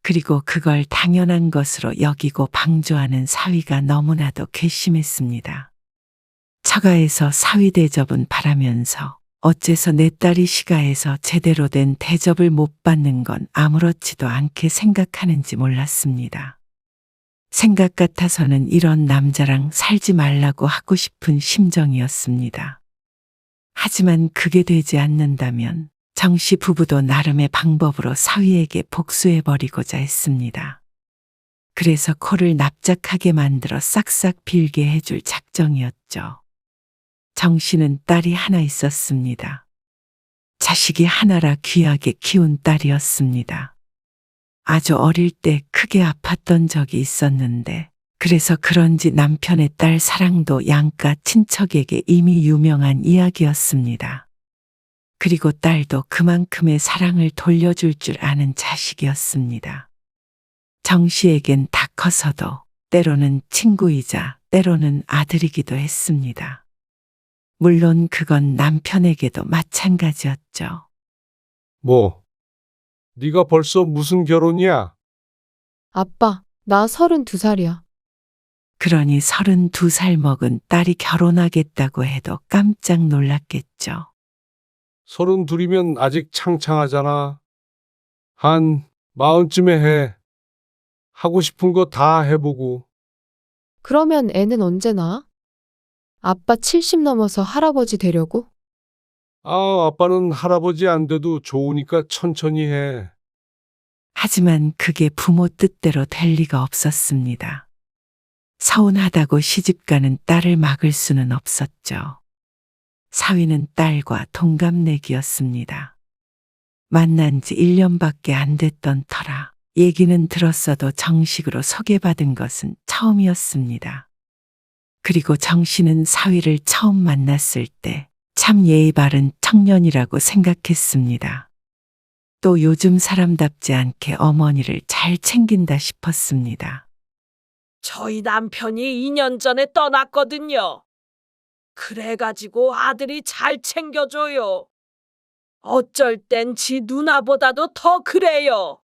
그리고 그걸 당연한 것으로 여기고 방조하는 사위가 너무나도 괘씸했습니다. 처가에서 사위 대접은 바라면서 어째서 내 딸이 시가에서 제대로 된 대접을 못 받는 건 아무렇지도 않게 생각하는지 몰랐습니다. 생각 같아서는 이런 남자랑 살지 말라고 하고 싶은 심정이었습니다. 하지만 그게 되지 않는다면 정씨 부부도 나름의 방법으로 사위에게 복수해버리고자 했습니다. 그래서 코를 납작하게 만들어 싹싹 빌게 해줄 작정이었죠. 정씨는 딸이 하나 있었습니다. 자식이 하나라 귀하게 키운 딸이었습니다. 아주 어릴 때 크게 아팠던 적이 있었는데 그래서 그런지 남편의 딸 사랑도 양가 친척에게 이미 유명한 이야기였습니다. 그리고 딸도 그만큼의 사랑을 돌려줄 줄 아는 자식이었습니다. 정 씨에겐 다 커서도 때로는 친구이자 때로는 아들이기도 했습니다. 물론 그건 남편에게도 마찬가지였죠. 뭐? 네가 벌써 무슨 결혼이야? 아빠, 나 32살이야. 그러니 32살 먹은 딸이 결혼하겠다고 해도 깜짝 놀랐겠죠. 32이면 아직 창창하잖아. 한 40쯤에 해. 하고 싶은 거 다 해보고. 그러면 애는 언제 낳아? 아빠 70 넘어서 할아버지 되려고? 아, 아빠는 할아버지 안 돼도 좋으니까 천천히 해. 하지만 그게 부모 뜻대로 될 리가 없었습니다. 서운하다고 시집가는 딸을 막을 수는 없었죠. 사위는 딸과 동갑내기였습니다. 만난 지 1년밖에 안 됐던 터라 얘기는 들었어도 정식으로 소개받은 것은 처음이었습니다. 그리고 정 씨는 사위를 처음 만났을 때 참 예의 바른 청년이라고 생각했습니다. 또 요즘 사람답지 않게 어머니를 잘 챙긴다 싶었습니다. 저희 남편이 2년 전에 떠났거든요. 그래가지고 아들이 잘 챙겨줘요. 어쩔 땐 지 누나보다도 더 그래요.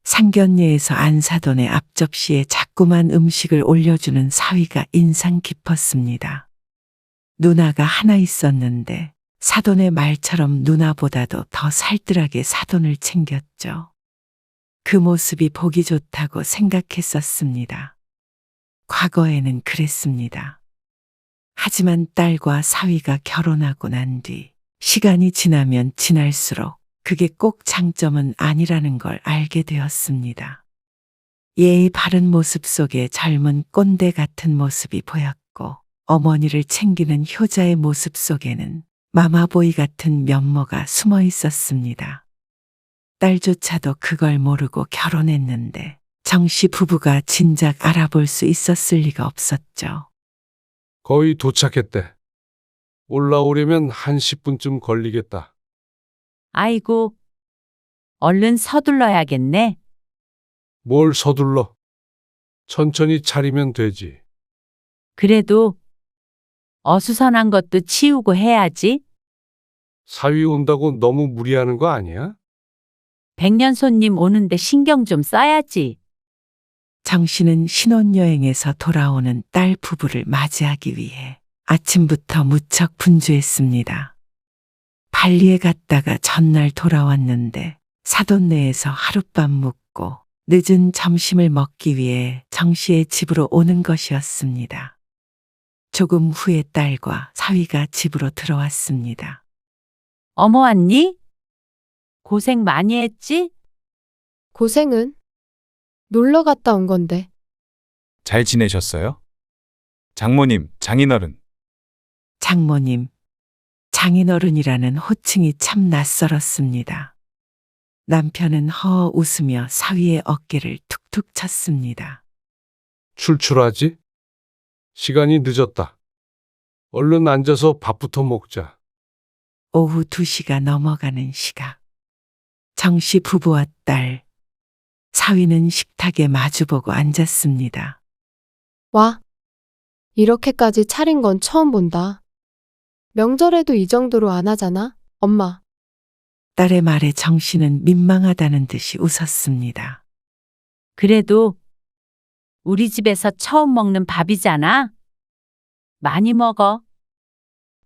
상견례에서 안사돈의 앞접시에 자꾸만 음식을 올려주는 사위가 인상 깊었습니다. 누나가 하나 있었는데 사돈의 말처럼 누나보다도 더 살뜰하게 사돈을 챙겼죠. 그 모습이 보기 좋다고 생각했었습니다. 과거에는 그랬습니다. 하지만 딸과 사위가 결혼하고 난 뒤 시간이 지나면 지날수록 그게 꼭 장점은 아니라는 걸 알게 되었습니다. 예의 바른 모습 속에 젊은 꼰대 같은 모습이 보였고 어머니를 챙기는 효자의 모습 속에는 마마보이 같은 면모가 숨어 있었습니다. 딸조차도 그걸 모르고 결혼했는데 정씨 부부가 진작 알아볼 수 있었을 리가 없었죠. 거의 도착했대. 올라오려면 한 10분쯤 걸리겠다. 아이고, 얼른 서둘러야겠네. 뭘 서둘러? 천천히 차리면 되지. 그래도 어수선한 것도 치우고 해야지. 사위 온다고 너무 무리하는 거 아니야? 백년 손님 오는데 신경 좀 써야지. 정 씨는 신혼여행에서 돌아오는 딸 부부를 맞이하기 위해 아침부터 무척 분주했습니다. 발리에 갔다가 전날 돌아왔는데 사돈네에서 하룻밤 묵고 늦은 점심을 먹기 위해 정 씨의 집으로 오는 것이었습니다. 조금 후에 딸과 사위가 집으로 들어왔습니다. 어머 왔니? 고생 많이 했지? 고생은? 놀러 갔다 온 건데. 잘 지내셨어요? 장모님, 장인어른. 장모님, 장인어른이라는 호칭이 참 낯설었습니다. 남편은 허 웃으며 사위의 어깨를 툭툭 쳤습니다. 출출하지? 시간이 늦었다. 얼른 앉아서 밥부터 먹자. 오후 2시가 넘어가는 시각. 정씨 부부와 딸, 사위는 식탁에 마주보고 앉았습니다. 와, 이렇게까지 차린 건 처음 본다. 명절에도 이 정도로 안 하잖아, 엄마. 딸의 말에 정씨는 민망하다는 듯이 웃었습니다. 그래도 우리 집에서 처음 먹는 밥이잖아. 많이 먹어.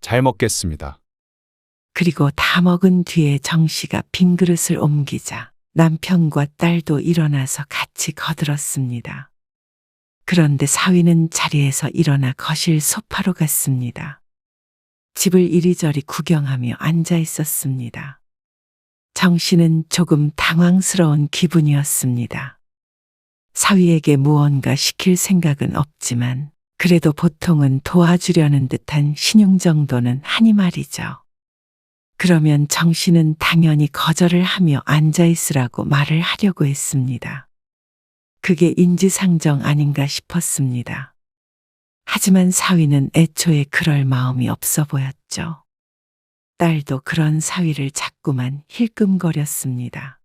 잘 먹겠습니다. 그리고 다 먹은 뒤에 정씨가 빈 그릇을 옮기자 남편과 딸도 일어나서 같이 거들었습니다. 그런데 사위는 자리에서 일어나 거실 소파로 갔습니다. 집을 이리저리 구경하며 앉아 있었습니다. 정씨는 조금 당황스러운 기분이었습니다. 사위에게 무언가 시킬 생각은 없지만 그래도 보통은 도와주려는 듯한 신용 정도는 하니 말이죠. 그러면 정씨는 당연히 거절을 하며 앉아 있으라고 말을 하려고 했습니다. 그게 인지상정 아닌가 싶었습니다. 하지만 사위는 애초에 그럴 마음이 없어 보였죠. 딸도 그런 사위를 자꾸만 힐끔거렸습니다.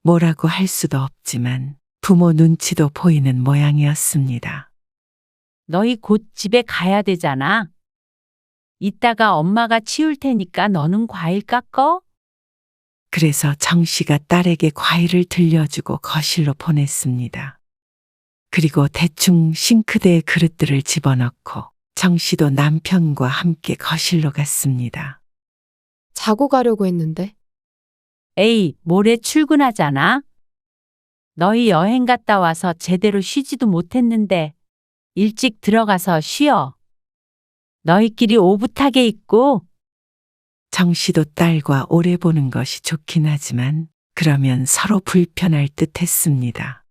뭐라고 할 수도 없지만 부모 눈치도 보이는 모양이었습니다. 너희 곧 집에 가야 되잖아. 이따가 엄마가 치울 테니까 너는 과일 깎어? 그래서 정씨가 딸에게 과일을 들려주고 거실로 보냈습니다. 그리고 대충 싱크대에 그릇들을 집어넣고 정씨도 남편과 함께 거실로 갔습니다. 자고 가려고 했는데. 에이, 모레 출근하잖아. 너희 여행 갔다 와서 제대로 쉬지도 못했는데 일찍 들어가서 쉬어. 너희끼리 오붓하게 있고. 정씨도 딸과 오래 보는 것이 좋긴 하지만 그러면 서로 불편할 듯 했습니다.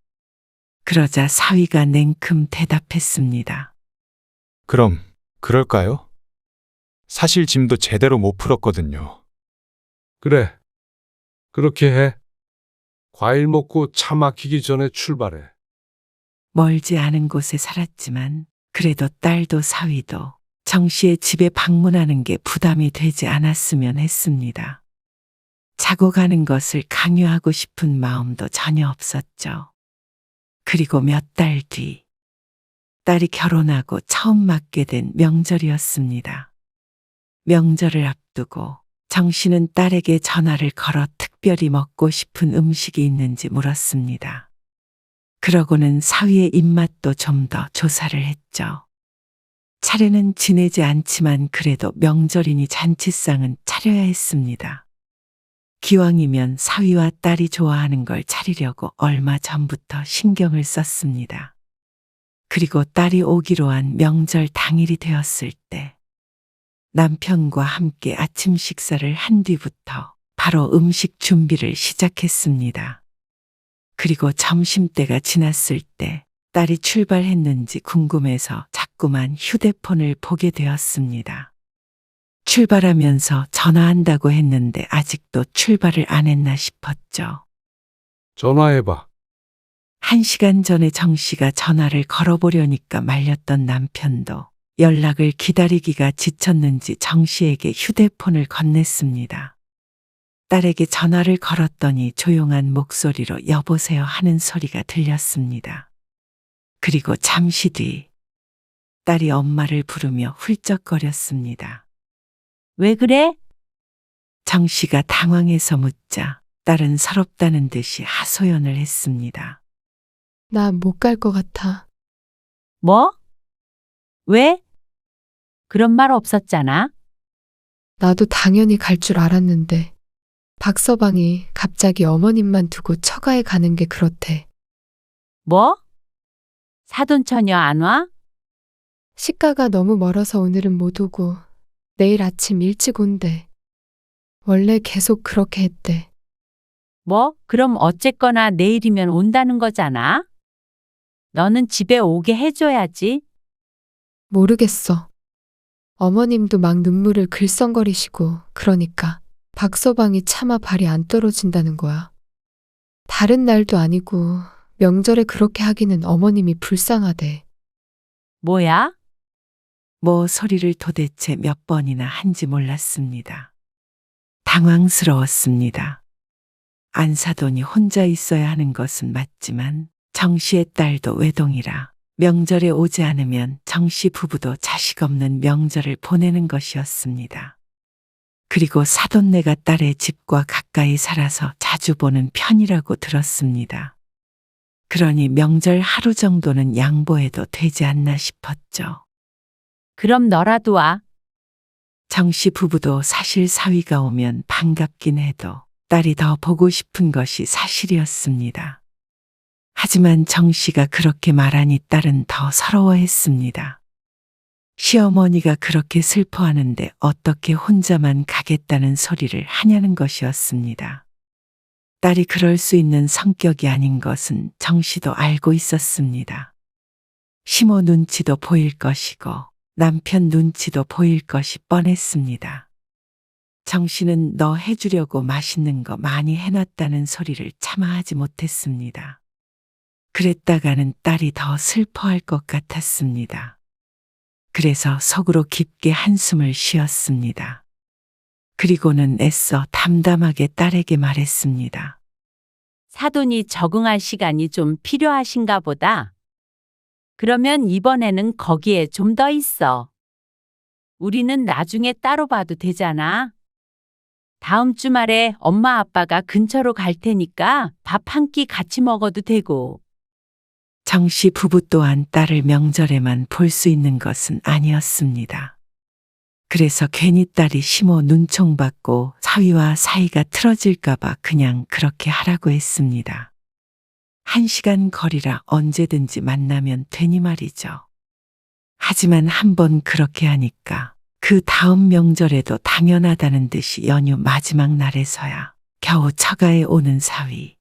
그러자 사위가 냉큼 대답했습니다. 그럼 그럴까요? 사실 짐도 제대로 못 풀었거든요. 그래. 그렇게 해. 과일 먹고 차 막히기 전에 출발해. 멀지 않은 곳에 살았지만 그래도 딸도 사위도 정씨의 집에 방문하는 게 부담이 되지 않았으면 했습니다. 자고 가는 것을 강요하고 싶은 마음도 전혀 없었죠. 그리고 몇 달 뒤, 딸이 결혼하고 처음 맞게 된 명절이었습니다. 명절을 앞두고 정 씨는 딸에게 전화를 걸어 특별히 먹고 싶은 음식이 있는지 물었습니다. 그러고는 사위의 입맛도 좀 더 조사를 했죠. 차례는 지내지 않지만 그래도 명절이니 잔치상은 차려야 했습니다. 기왕이면 사위와 딸이 좋아하는 걸 차리려고 얼마 전부터 신경을 썼습니다. 그리고 딸이 오기로 한 명절 당일이 되었을 때 남편과 함께 아침 식사를 한 뒤부터 바로 음식 준비를 시작했습니다. 그리고 점심때가 지났을 때 딸이 출발했는지 궁금해서 자꾸만 휴대폰을 보게 되었습니다. 출발하면서 전화한다고 했는데 아직도 출발을 안 했나 싶었죠. 전화해봐. 1시간 전에 정 씨가 전화를 걸어보려니까 말렸던 남편도 연락을 기다리기가 지쳤는지 정 씨에게 휴대폰을 건넸습니다. 딸에게 전화를 걸었더니 조용한 목소리로 여보세요 하는 소리가 들렸습니다. 그리고 잠시 뒤 딸이 엄마를 부르며 훌쩍거렸습니다. 왜 그래? 정 씨가 당황해서 묻자 딸은 서럽다는 듯이 하소연을 했습니다. 나 못 갈 것 같아. 뭐? 왜? 그런 말 없었잖아. 나도 당연히 갈 줄 알았는데 박서방이 갑자기 어머님만 두고 처가에 가는 게 그렇대. 뭐? 사돈처녀 안 와? 시가가 너무 멀어서 오늘은 못 오고 내일 아침 일찍 온대. 원래 계속 그렇게 했대. 뭐? 그럼 어쨌거나 내일이면 온다는 거잖아. 너는 집에 오게 해줘야지. 모르겠어. 어머님도 막 눈물을 글썽거리시고 그러니까 박서방이 차마 발이 안 떨어진다는 거야. 다른 날도 아니고 명절에 그렇게 하기는 어머님이 불쌍하대. 뭐야? 뭐 소리를 도대체 몇 번이나 한지 몰랐습니다. 당황스러웠습니다. 안사돈이 혼자 있어야 하는 것은 맞지만 정 씨의 딸도 외동이라 명절에 오지 않으면 정 씨 부부도 자식 없는 명절을 보내는 것이었습니다. 그리고 사돈네가 딸의 집과 가까이 살아서 자주 보는 편이라고 들었습니다. 그러니 명절 하루 정도는 양보해도 되지 않나 싶었죠. 그럼 너라도 와. 정 씨 부부도 사실 사위가 오면 반갑긴 해도 딸이 더 보고 싶은 것이 사실이었습니다. 하지만 정 씨가 그렇게 말하니 딸은 더 서러워했습니다. 시어머니가 그렇게 슬퍼하는데 어떻게 혼자만 가겠다는 소리를 하냐는 것이었습니다. 딸이 그럴 수 있는 성격이 아닌 것은 정 씨도 알고 있었습니다. 시모 눈치도 보일 것이고 남편 눈치도 보일 것이 뻔했습니다. 정 씨는 너 해주려고 맛있는 거 많이 해놨다는 소리를 차마 하지 못했습니다. 그랬다가는 딸이 더 슬퍼할 것 같았습니다. 그래서 속으로 깊게 한숨을 쉬었습니다. 그리고는 애써 담담하게 딸에게 말했습니다. 사돈이 적응할 시간이 좀 필요하신가 보다. 그러면 이번에는 거기에 좀 더 있어. 우리는 나중에 따로 봐도 되잖아. 다음 주말에 엄마 아빠가 근처로 갈 테니까 밥 한 끼 같이 먹어도 되고. 정 씨 부부 또한 딸을 명절에만 볼 수 있는 것은 아니었습니다. 그래서 괜히 딸이 시모 눈총 받고 사위와 사이가 틀어질까봐 그냥 그렇게 하라고 했습니다. 1시간 거리라 언제든지 만나면 되니 말이죠. 하지만 한번 그렇게 하니까 그 다음 명절에도 당연하다는 듯이 연휴 마지막 날에서야 겨우 처가에 오는 사위.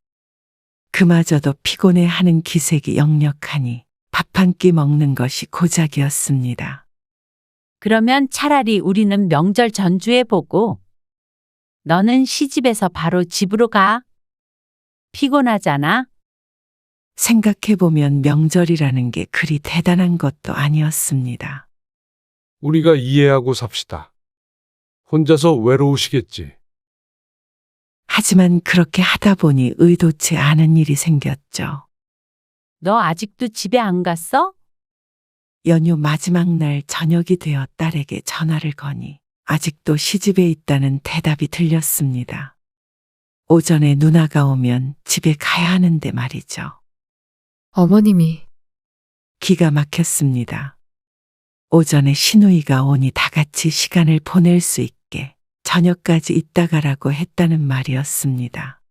그마저도 피곤해하는 기색이 역력하니 밥 한 끼 먹는 것이 고작이었습니다. 그러면 차라리 우리는 명절 전주에 보고 너는 시집에서 바로 집으로 가. 피곤하잖아. 생각해보면 명절이라는 게 그리 대단한 것도 아니었습니다. 우리가 이해하고 삽시다. 혼자서 외로우시겠지. 하지만 그렇게 하다 보니 의도치 않은 일이 생겼죠. 너 아직도 집에 안 갔어? 연휴 마지막 날 저녁이 되어 딸에게 전화를 거니 아직도 시집에 있다는 대답이 들렸습니다. 오전에 누나가 오면 집에 가야 하는데 말이죠. 어머님이 기가 막혔습니다. 오전에 시누이가 오니 다 같이 시간을 보낼 수 있게 저녁까지 있다 가라고 했다는 말이었습니다.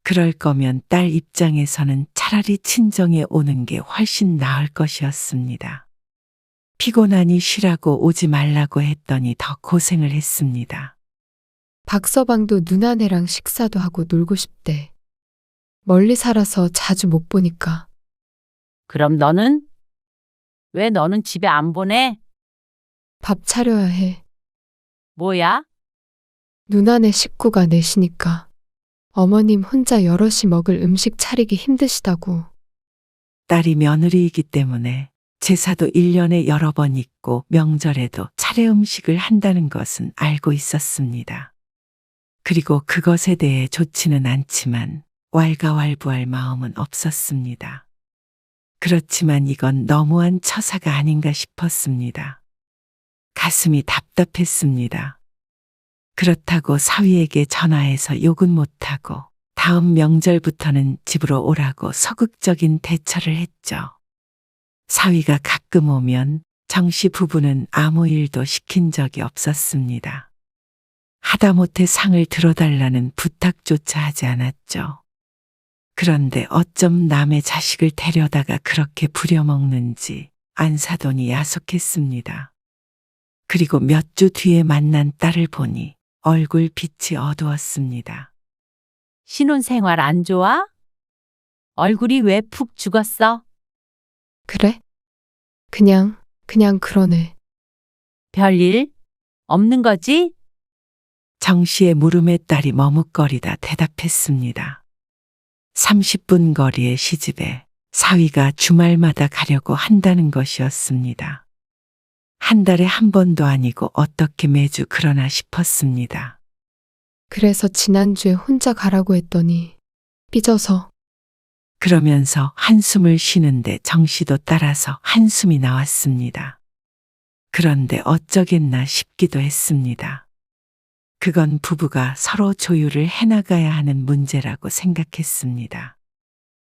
그럴 거면 딸 입장에서는 차라리 친정에 오는 게 훨씬 나을 것이었습니다. 피곤하니 쉬라고 오지 말라고 했더니 더 고생을 했습니다. 박서방도 누나네랑 식사도 하고 놀고 싶대. 멀리 살아서 자주 못 보니까. 그럼 너는? 왜 너는 집에 안 보내? 밥 차려야 해. 뭐야? 누나네 식구가 넷이니까. 어머님 혼자 여럿이 먹을 음식 차리기 힘드시다고. 딸이 며느리이기 때문에 제사도 1년에 여러 번 있고 명절에도 차례 음식을 한다는 것은 알고 있었습니다. 그리고 그것에 대해 좋지는 않지만 왈가왈부할 마음은 없었습니다. 그렇지만 이건 너무한 처사가 아닌가 싶었습니다. 가슴이 답답했습니다. 그렇다고 사위에게 전화해서 욕은 못하고 다음 명절부터는 집으로 오라고 서극적인 대처를 했죠. 사위가 가끔 오면 정씨 부부는 아무 일도 시킨 적이 없었습니다. 하다못해 상을 들어달라는 부탁조차 하지 않았죠. 그런데 어쩜 남의 자식을 데려다가 그렇게 부려먹는지 안사돈이 야속했습니다. 그리고 몇 주 뒤에 만난 딸을 보니 얼굴 빛이 어두웠습니다. 신혼생활 안 좋아? 얼굴이 왜 푹 죽었어? 그래? 그냥 그러네. 별일? 없는 거지? 정씨의 물음에 딸이 머뭇거리다 대답했습니다. 30분 거리의 시집에 사위가 주말마다 가려고 한다는 것이었습니다. 한 달에 한 번도 아니고 어떻게 매주 그러나 싶었습니다. 그래서 지난주에 혼자 가라고 했더니 삐져서. 그러면서 한숨을 쉬는데 정씨도 따라서 한숨이 나왔습니다. 그런데 어쩌겠나 싶기도 했습니다. 그건 부부가 서로 조율을 해나가야 하는 문제라고 생각했습니다.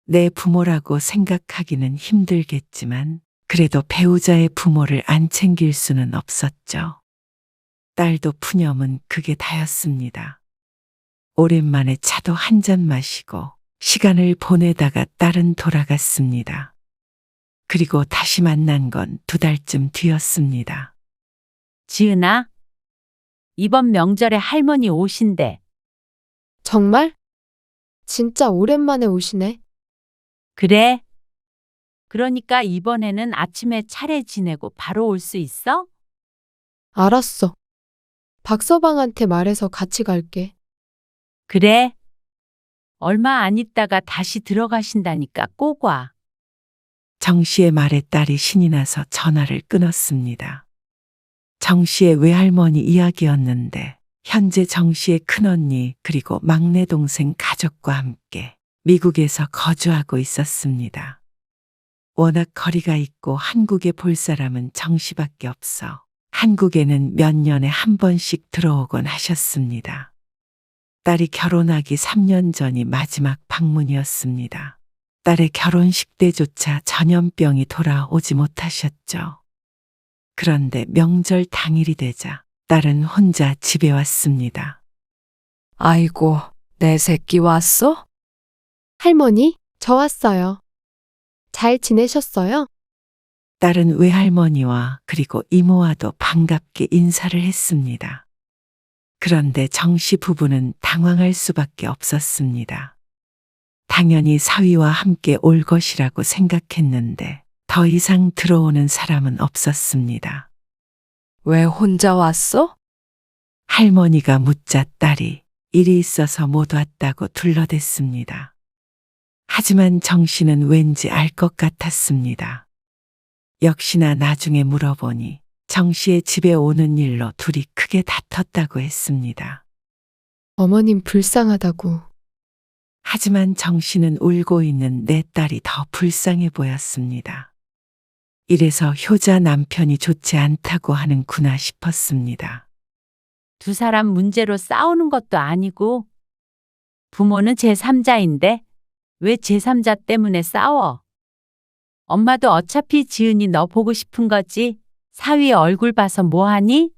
내 부모라고 생각하기는 힘들겠지만 그래도 배우자의 부모를 안 챙길 수는 없었죠. 딸도 푸념은 그게 다였습니다. 오랜만에 차도 한 잔 마시고 시간을 보내다가 딸은 돌아갔습니다. 그리고 다시 만난 건 2달쯤 뒤였습니다. 지은아, 이번 명절에 할머니 오신대. 정말? 진짜 오랜만에 오시네. 그래? 그러니까 이번에는 아침에 차례 지내고 바로 올 수 있어? 알았어. 박서방한테 말해서 같이 갈게. 그래. 얼마 안 있다가 다시 들어가신다니까 꼭 와. 정씨의 말에 딸이 신이 나서 전화를 끊었습니다. 정씨의 외할머니 이야기였는데 현재 정씨의 큰언니 그리고 막내 동생 가족과 함께 미국에서 거주하고 있었습니다. 워낙 거리가 있고 한국에 볼 사람은 정씨밖에 없어 한국에는 몇 년에 한 번씩 들어오곤 하셨습니다. 딸이 결혼하기 3년 전이 마지막 방문이었습니다. 딸의 결혼식 때조차 전염병이 돌아오지 못하셨죠. 그런데 명절 당일이 되자 딸은 혼자 집에 왔습니다. 아이고, 내 새끼 왔어? 할머니, 저 왔어요. 잘 지내셨어요? 딸은 외할머니와 그리고 이모와도 반갑게 인사를 했습니다. 그런데 정씨 부부는 당황할 수밖에 없었습니다. 당연히 사위와 함께 올 것이라고 생각했는데 더 이상 들어오는 사람은 없었습니다. 왜 혼자 왔어? 할머니가 묻자 딸이 일이 있어서 못 왔다고 둘러댔습니다. 하지만 정씨는 왠지 알 것 같았습니다. 역시나 나중에 물어보니 정씨의 집에 오는 일로 둘이 크게 다퉜다고 했습니다. 어머님 불쌍하다고. 하지만 정씨는 울고 있는 내 딸이 더 불쌍해 보였습니다. 이래서 효자 남편이 좋지 않다고 하는구나 싶었습니다. 두 사람 문제로 싸우는 것도 아니고 부모는 제3자인데 왜 제3자 때문에 싸워? 엄마도 어차피 지은이 너 보고 싶은 거지. 사위 얼굴 봐서 뭐하니?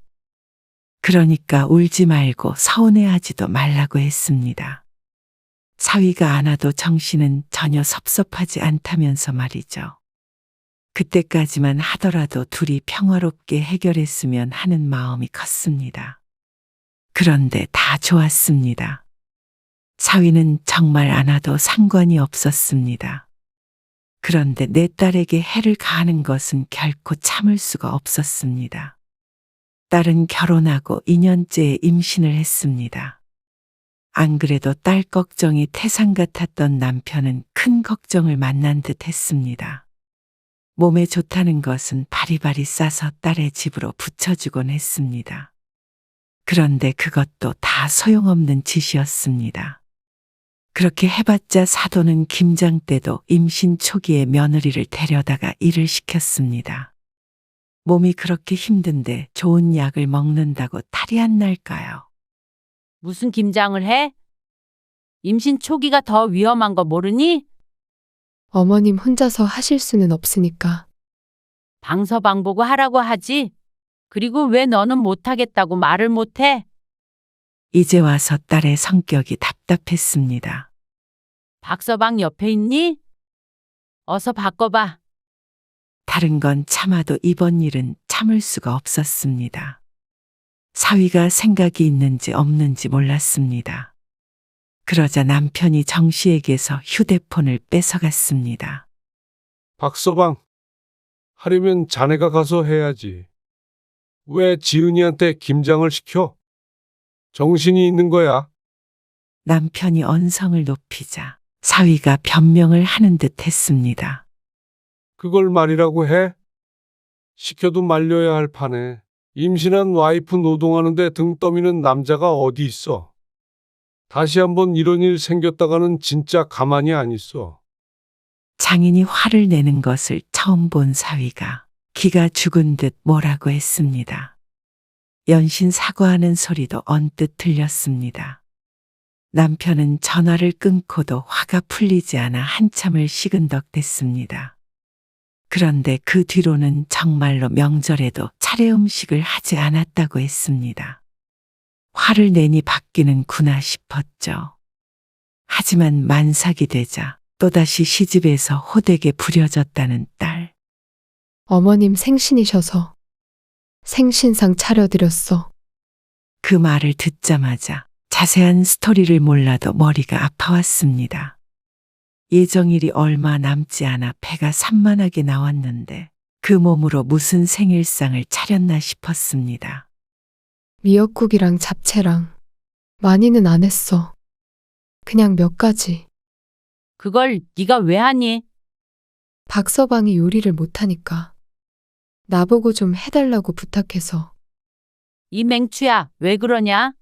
그러니까 울지 말고 서운해하지도 말라고 했습니다. 사위가 안 와도 정씨는 전혀 섭섭하지 않다면서 말이죠. 그때까지만 하더라도 둘이 평화롭게 해결했으면 하는 마음이 컸습니다. 그런데 다 좋았습니다. 사위는 정말 안 와도 상관이 없었습니다. 그런데 내 딸에게 해를 가하는 것은 결코 참을 수가 없었습니다. 딸은 결혼하고 2년째에 임신을 했습니다. 안 그래도 딸 걱정이 태산 같았던 남편은 큰 걱정을 만난 듯 했습니다. 몸에 좋다는 것은 바리바리 싸서 딸의 집으로 붙여주곤 했습니다. 그런데 그것도 다 소용없는 짓이었습니다. 그렇게 해봤자 사도는 김장 때도 임신 초기에 며느리를 데려다가 일을 시켰습니다. 몸이 그렇게 힘든데 좋은 약을 먹는다고 탈이 안 날까요? 무슨 김장을 해? 임신 초기가 더 위험한 거 모르니? 어머님 혼자서 하실 수는 없으니까. 방서방 보고 하라고 하지. 그리고 왜 너는 못하겠다고 말을 못해? 이제 와서 딸의 성격이 답답했습니다. 박서방 옆에 있니? 어서 바꿔봐. 다른 건 참아도 이번 일은 참을 수가 없었습니다. 사위가 생각이 있는지 없는지 몰랐습니다. 그러자 남편이 정씨에게서 휴대폰을 뺏어갔습니다. 박서방, 하려면 자네가 가서 해야지. 왜 지은이한테 김장을 시켜? 정신이 있는 거야. 남편이 언성을 높이자 사위가 변명을 하는 듯 했습니다. 그걸 말이라고 해? 시켜도 말려야 할 판에 임신한 와이프 노동하는데 등 떠미는 남자가 어디 있어. 다시 한번 이런 일 생겼다가는 진짜 가만히 안 있어. 장인이 화를 내는 것을 처음 본 사위가 기가 죽은 듯 뭐라고 했습니다. 연신 사과하는 소리도 언뜻 들렸습니다. 남편은 전화를 끊고도 화가 풀리지 않아 한참을 시근덕댔습니다. 그런데 그 뒤로는 정말로 명절에도 차례 음식을 하지 않았다고 했습니다. 화를 내니 바뀌는구나 싶었죠. 하지만 만삭이 되자 또다시 시집에서 호되게 부려졌다는 딸. 어머님 생신이셔서 생신상 차려드렸어. 그 말을 듣자마자 자세한 스토리를 몰라도 머리가 아파왔습니다. 예정일이 얼마 남지 않아 배가 산만하게 나왔는데 그 몸으로 무슨 생일상을 차렸나 싶었습니다. 미역국이랑 잡채랑 많이는 안 했어. 그냥 몇 가지. 그걸 네가 왜 하니? 박서방이 요리를 못하니까 나보고 좀 해달라고 부탁해서. 이 맹추야, 왜 그러냐?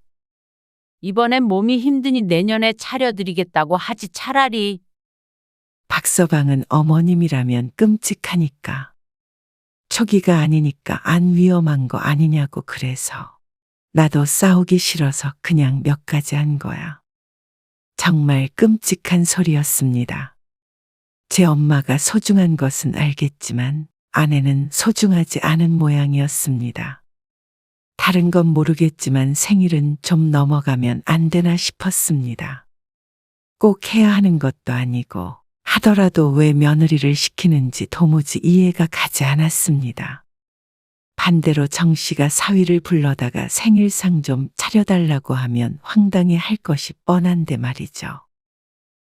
이번엔 몸이 힘드니 내년에 차려드리겠다고 하지 차라리. 박서방은 어머님이라면 끔찍하니까. 초기가 아니니까 안 위험한 거 아니냐고 그래서. 나도 싸우기 싫어서 그냥 몇 가지 한 거야. 정말 끔찍한 소리였습니다. 제 엄마가 소중한 것은 알겠지만 아내는 소중하지 않은 모양이었습니다. 다른 건 모르겠지만 생일은 좀 넘어가면 안 되나 싶었습니다. 꼭 해야 하는 것도 아니고 하더라도 왜 며느리를 시키는지 도무지 이해가 가지 않았습니다. 반대로 정 씨가 사위를 불러다가 생일상 좀 차려달라고 하면 황당해 할 것이 뻔한데 말이죠.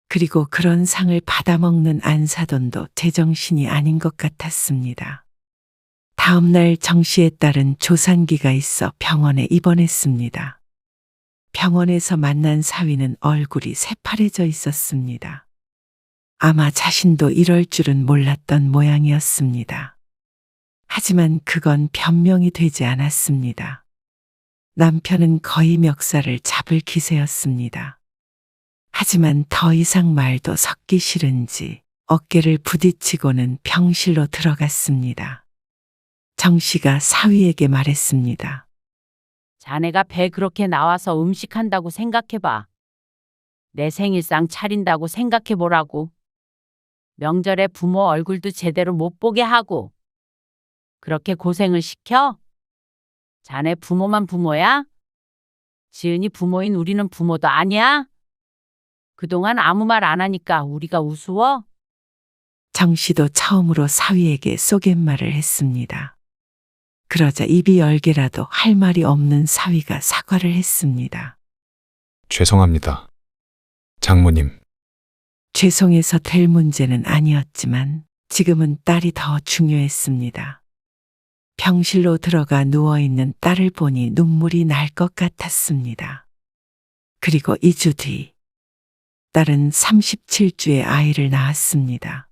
그리고 그런 상을 받아먹는 안사돈도 제정신이 아닌 것 같았습니다. 다음 날 정 씨의 딸은 조산기가 있어 병원에 입원했습니다. 병원에서 만난 사위는 얼굴이 새파래져 있었습니다. 아마 자신도 이럴 줄은 몰랐던 모양이었습니다. 하지만 그건 변명이 되지 않았습니다. 남편은 거의 멱살을 잡을 기세였습니다. 하지만 더 이상 말도 섞기 싫은지 어깨를 부딪히고는 병실로 들어갔습니다. 정 씨가 사위에게 말했습니다. 자네가 배 그렇게 나와서 음식한다고 생각해봐. 내 생일상 차린다고 생각해보라고. 명절에 부모 얼굴도 제대로 못 보게 하고. 그렇게 고생을 시켜? 자네 부모만 부모야? 지은이 부모인 우리는 부모도 아니야? 그동안 아무 말 안 하니까 우리가 우스워? 정 씨도 처음으로 사위에게 쏘갯말을 했습니다. 그러자 입이 열개라도 할 말이 없는 사위가 사과를 했습니다. 죄송합니다. 장모님. 죄송해서 될 문제는 아니었지만 지금은 딸이 더 중요했습니다. 병실로 들어가 누워있는 딸을 보니 눈물이 날 것 같았습니다. 그리고 2주 뒤, 딸은 37주에 아이를 낳았습니다.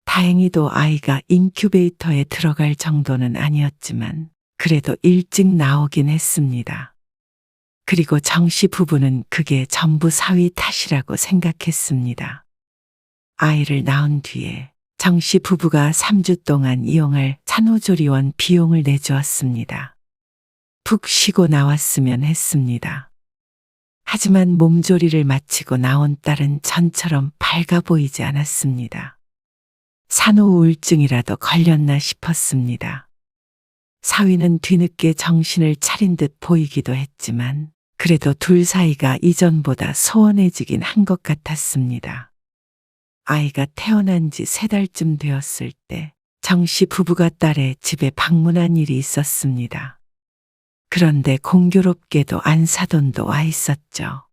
다행히도 아이가 인큐베이터에 들어갈 정도는 아니었지만 그래도 일찍 나오긴 했습니다. 그리고 정 씨 부부는 그게 전부 사위 탓이라고 생각했습니다. 아이를 낳은 뒤에 정 씨 부부가 3주 동안 이용할 산후조리원 비용을 내주었습니다. 푹 쉬고 나왔으면 했습니다. 하지만 몸조리를 마치고 나온 딸은 전처럼 밝아 보이지 않았습니다. 산후우울증이라도 걸렸나 싶었습니다. 사위는 뒤늦게 정신을 차린 듯 보이기도 했지만 그래도 둘 사이가 이전보다 소원해지긴 한 것 같았습니다. 아이가 태어난 지 3달쯤 되었을 때 정씨 부부가 딸의 집에 방문한 일이 있었습니다. 그런데 공교롭게도 안사돈도 와 있었죠.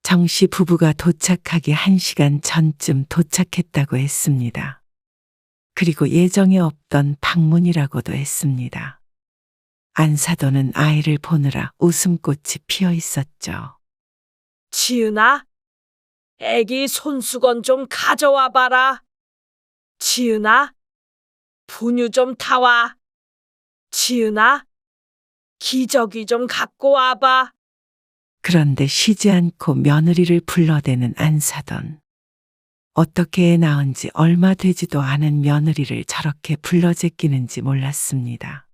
정씨 부부가 도착하기 1시간 전쯤 도착했다고 했습니다. 그리고 예정에 없던 방문이라고도 했습니다. 안사돈은 아이를 보느라 웃음꽃이 피어 있었죠. 지은아, 애기 손수건 좀 가져와 봐라. 지은아, 분유 좀 타와. 지은아, 기저귀 좀 갖고 와봐. 그런데 쉬지 않고 며느리를 불러대는 안사돈. 어떻게 애 낳은지 얼마 되지도 않은 며느리를 저렇게 불러 제끼는지 몰랐습니다.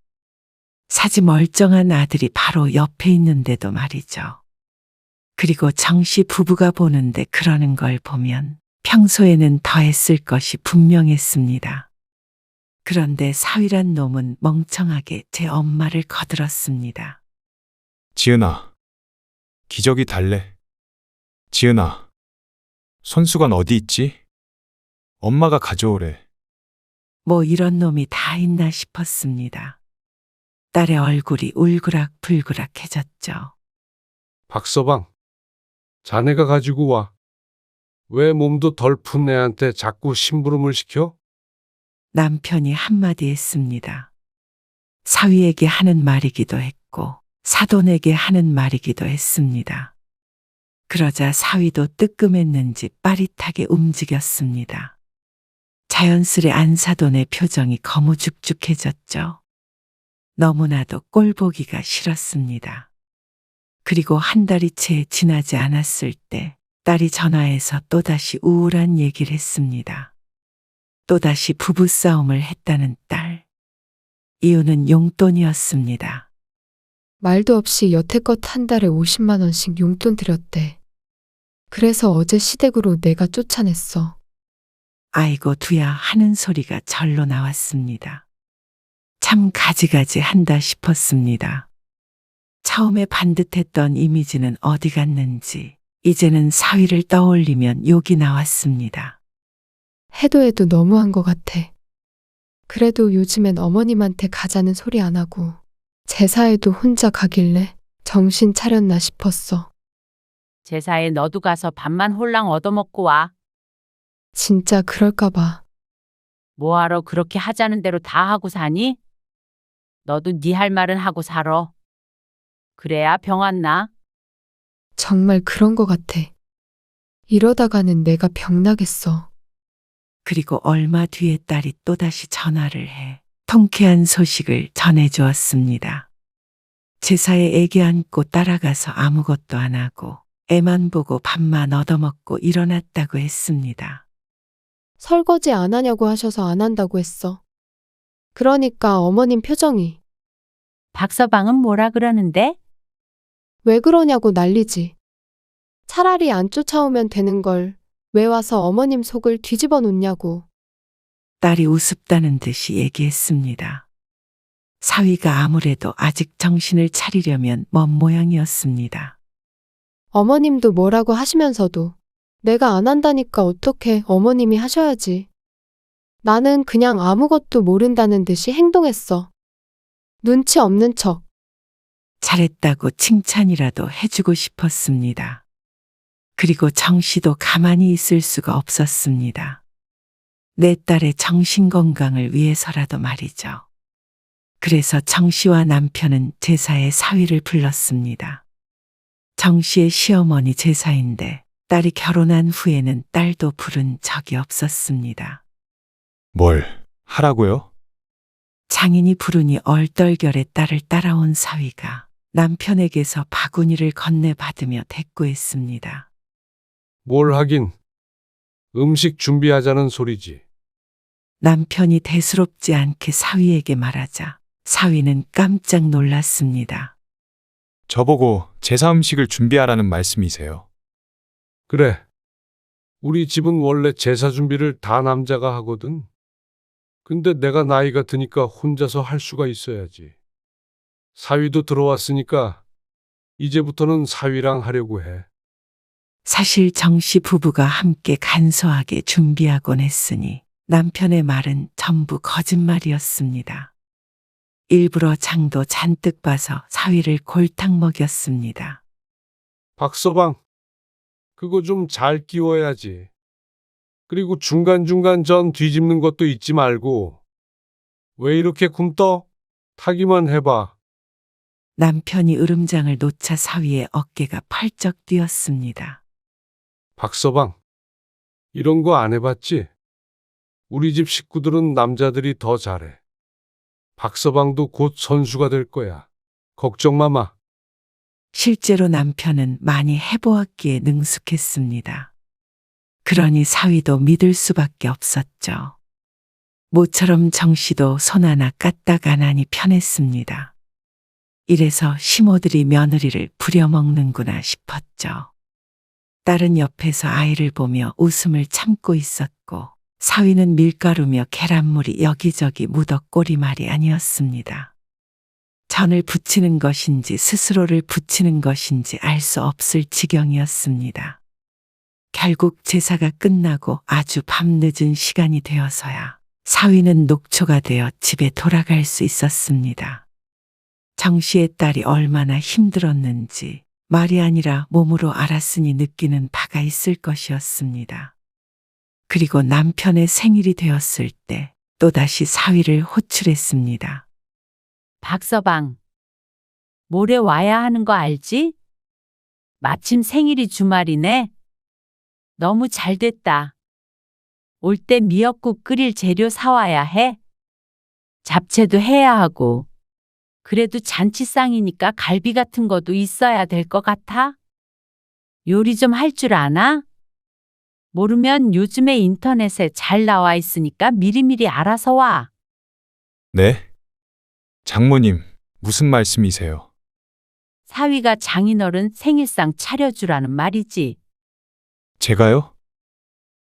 사지 멀쩡한 아들이 바로 옆에 있는데도 말이죠. 그리고 정씨 부부가 보는데 그러는 걸 보면 평소에는 더 했을 것이 분명했습니다. 그런데 사위란 놈은 멍청하게 제 엄마를 거들었습니다. 지은아, 기저귀 달래. 지은아, 손수건 어디 있지? 엄마가 가져오래. 뭐 이런 놈이 다 있나 싶었습니다. 딸의 얼굴이 울그락불그락해졌죠. 박서방, 자네가 가지고 와. 왜 몸도 덜 푼 애한테 자꾸 심부름을 시켜? 남편이 한마디 했습니다. 사위에게 하는 말이기도 했고 사돈에게 하는 말이기도 했습니다. 그러자 사위도 뜨끔했는지 빠릿하게 움직였습니다. 자연스레 안사돈의 표정이 거무죽죽해졌죠. 너무나도 꼴보기가 싫었습니다. 그리고 한 달이 채 지나지 않았을 때 딸이 전화해서 또다시 우울한 얘기를 했습니다. 또다시 부부싸움을 했다는 딸. 이유는 용돈이었습니다. 말도 없이 여태껏 한 달에 50만 원씩 용돈 드렸대. 그래서 어제 시댁으로 내가 쫓아냈어. 아이고 두야 하는 소리가 절로 나왔습니다. 참 가지가지 한다 싶었습니다. 처음에 반듯했던 이미지는 어디 갔는지 이제는 사위를 떠올리면 욕이 나왔습니다. 해도 너무한 것 같아. 그래도 요즘엔 어머님한테 가자는 소리 안 하고 제사에도 혼자 가길래 정신 차렸나 싶었어. 제사에 너도 가서 밥만 홀랑 얻어먹고 와. 진짜 그럴까 봐. 뭐하러 그렇게 하자는 대로 다 하고 사니? 너도 네 할 말은 하고 살아. 그래야 병 안 나. 정말 그런 것 같아. 이러다가는 내가 병나겠어. 그리고 얼마 뒤에 딸이 또다시 전화를 해 통쾌한 소식을 전해주었습니다. 제사에 애기 안고 따라가서 아무것도 안 하고 애만 보고 밥만 얻어먹고 일어났다고 했습니다. 설거지 안 하냐고 하셔서 안 한다고 했어. 그러니까 어머님 표정이 박서방은 뭐라 그러는데? 왜 그러냐고 난리지. 차라리 안 쫓아오면 되는 걸 왜 와서 어머님 속을 뒤집어 놓냐고. 딸이 우습다는 듯이 얘기했습니다. 사위가 아무래도 아직 정신을 차리려면 먼 모양이었습니다. 어머님도 뭐라고 하시면서도 내가 안 한다니까 어떻게 어머님이 하셔야지. 나는 그냥 아무것도 모른다는 듯이 행동했어. 눈치 없는 척. 잘했다고 칭찬이라도 해주고 싶었습니다. 그리고 정 씨도 가만히 있을 수가 없었습니다. 내 딸의 정신 건강을 위해서라도 말이죠. 그래서 정 씨와 남편은 제사에 사위를 불렀습니다. 정 씨의 시어머니 제사인데 딸이 결혼한 후에는 딸도 부른 적이 없었습니다. 뭘 하라고요? 장인이 부르니 얼떨결에 딸을 따라온 사위가 남편에게서 바구니를 건네받으며 대꾸했습니다. 뭘 하긴. 음식 준비하자는 소리지. 남편이 대수롭지 않게 사위에게 말하자 사위는 깜짝 놀랐습니다. 저보고 제사 음식을 준비하라는 말씀이세요. 그래. 우리 집은 원래 제사 준비를 다 남자가 하거든. 근데 내가 나이가 드니까 혼자서 할 수가 있어야지. 사위도 들어왔으니까 이제부터는 사위랑 하려고 해. 사실 정 씨 부부가 함께 간소하게 준비하곤 했으니 남편의 말은 전부 거짓말이었습니다. 일부러 장도 잔뜩 봐서 사위를 골탕 먹였습니다. 박서방, 그거 좀 잘 끼워야지. 그리고 중간중간 전 뒤집는 것도 잊지 말고. 왜 이렇게 굼떠? 타기만 해봐. 남편이 으름장을 놓자 사위의 어깨가 펄쩍 뛰었습니다. 박서방, 이런 거 안 해봤지? 우리 집 식구들은 남자들이 더 잘해. 박서방도 곧 선수가 될 거야. 걱정 마마. 실제로 남편은 많이 해보았기에 능숙했습니다. 그러니 사위도 믿을 수밖에 없었죠. 모처럼 정 씨도 손 하나 까딱 안 하니 편했습니다. 이래서 시모들이 며느리를 부려먹는구나 싶었죠. 딸은 옆에서 아이를 보며 웃음을 참고 있었고 사위는 밀가루며 계란물이 여기저기 묻어 꼬리말이 아니었습니다. 전을 부치는 것인지 스스로를 부치는 것인지 알 수 없을 지경이었습니다. 결국 제사가 끝나고 아주 밤늦은 시간이 되어서야 사위는 녹초가 되어 집에 돌아갈 수 있었습니다. 정 씨의 딸이 얼마나 힘들었는지 말이 아니라 몸으로 알았으니 느끼는 바가 있을 것이었습니다. 그리고 남편의 생일이 되었을 때 또다시 사위를 호출했습니다. 박서방, 모레 와야 하는 거 알지? 마침 생일이 주말이네. 너무 잘 됐다. 올 때 미역국 끓일 재료 사와야 해. 잡채도 해야 하고. 그래도 잔치상이니까 갈비 같은 것도 있어야 될 것 같아? 요리 좀 할 줄 아나? 모르면 요즘에 인터넷에 잘 나와 있으니까 미리미리 알아서 와. 네? 장모님, 무슨 말씀이세요? 사위가 장인어른 생일상 차려주라는 말이지. 제가요?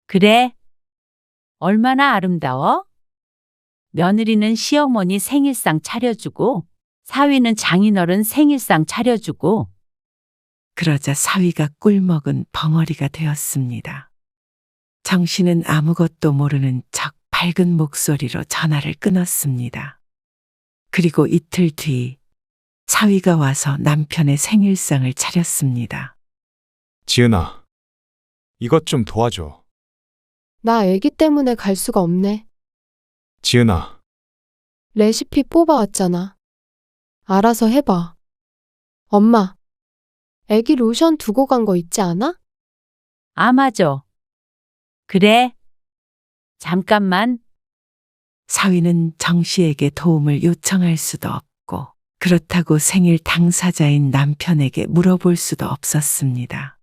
그래. 얼마나 아름다워? 며느리는 시어머니 생일상 차려주고 사위는 장인어른 생일상 차려주고. 그러자 사위가 꿀먹은 벙어리가 되었습니다. 정 씨는 아무것도 모르는 척 밝은 목소리로 전화를 끊었습니다. 그리고 이틀 뒤 사위가 와서 남편의 생일상을 차렸습니다. 지은아, 이것 좀 도와줘. 나 애기 때문에 갈 수가 없네. 지은아, 레시피 뽑아왔잖아. 알아서 해봐. 엄마, 애기 로션 두고 간 거 있지 않아? 아, 맞아. 그래. 잠깐만. 사위는 정 씨에게 도움을 요청할 수도 없고 그렇다고 생일 당사자인 남편에게 물어볼 수도 없었습니다.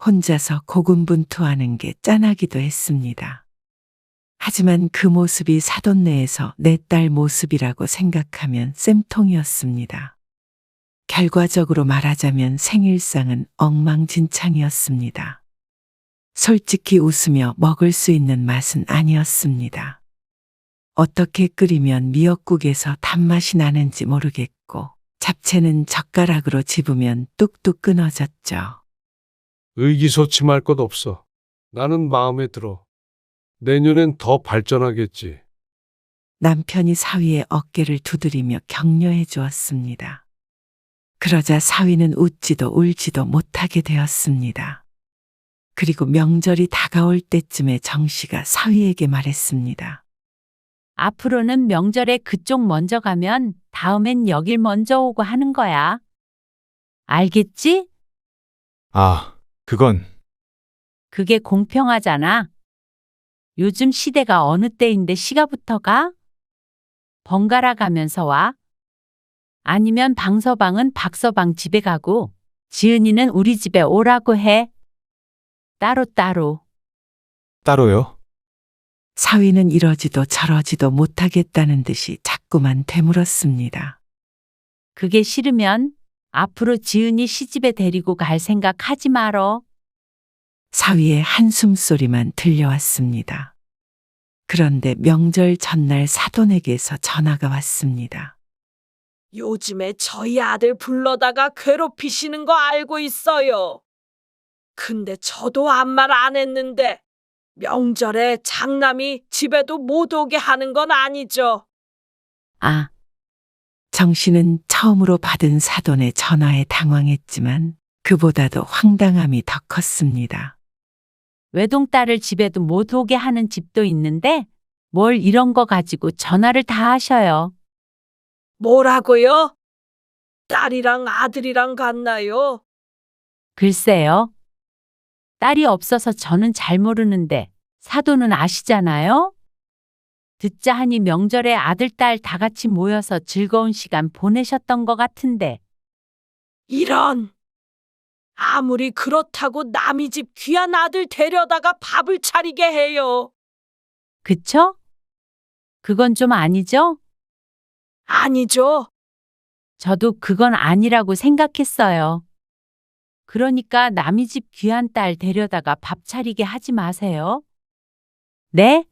혼자서 고군분투하는 게 짠하기도 했습니다. 하지만 그 모습이 사돈 내에서 내 딸 모습이라고 생각하면 쌤통이었습니다. 결과적으로 말하자면 생일상은 엉망진창이었습니다. 솔직히 웃으며 먹을 수 있는 맛은 아니었습니다. 어떻게 끓이면 미역국에서 단맛이 나는지 모르겠고 잡채는 젓가락으로 집으면 뚝뚝 끊어졌죠. 의기소침할 것 없어. 나는 마음에 들어. 내년엔 더 발전하겠지. 남편이 사위의 어깨를 두드리며 격려해 주었습니다. 그러자 사위는 웃지도 울지도 못하게 되었습니다. 그리고 명절이 다가올 때쯤에 정 씨가 사위에게 말했습니다. 앞으로는 명절에 그쪽 먼저 가면 다음엔 여길 먼저 오고 하는 거야. 알겠지? 아, 그건 그게 공평하잖아. 요즘 시대가 어느 때인데 시가부터 가? 번갈아 가면서 와. 아니면 방서방은 박서방 집에 가고 지은이는 우리 집에 오라고 해. 따로따로. 따로요? 사위는 이러지도 저러지도 못하겠다는 듯이 자꾸만 되물었습니다. 그게 싫으면 앞으로 지은이 시집에 데리고 갈 생각 하지 말어. 사위의 한숨 소리만 들려왔습니다. 그런데 명절 전날 사돈에게서 전화가 왔습니다. 요즘에 저희 아들 불러다가 괴롭히시는 거 알고 있어요. 근데 저도 아무 말 안 했는데 명절에 장남이 집에도 못 오게 하는 건 아니죠. 아, 정 씨는 처음으로 받은 사돈의 전화에 당황했지만 그보다도 황당함이 더 컸습니다. 외동딸을 집에도 못 오게 하는 집도 있는데 뭘 이런 거 가지고 전화를 다 하셔요. 뭐라고요? 딸이랑 아들이랑 갔나요? 글쎄요. 딸이 없어서 저는 잘 모르는데 사돈은 아시잖아요? 듣자 하니 명절에 아들, 딸 다 같이 모여서 즐거운 시간 보내셨던 것 같은데. 이런! 아무리 그렇다고 남의 집 귀한 아들 데려다가 밥을 차리게 해요. 그쵸? 그건 좀 아니죠? 아니죠. 저도 그건 아니라고 생각했어요. 그러니까 남의 집 귀한 딸 데려다가 밥 차리게 하지 마세요. 네?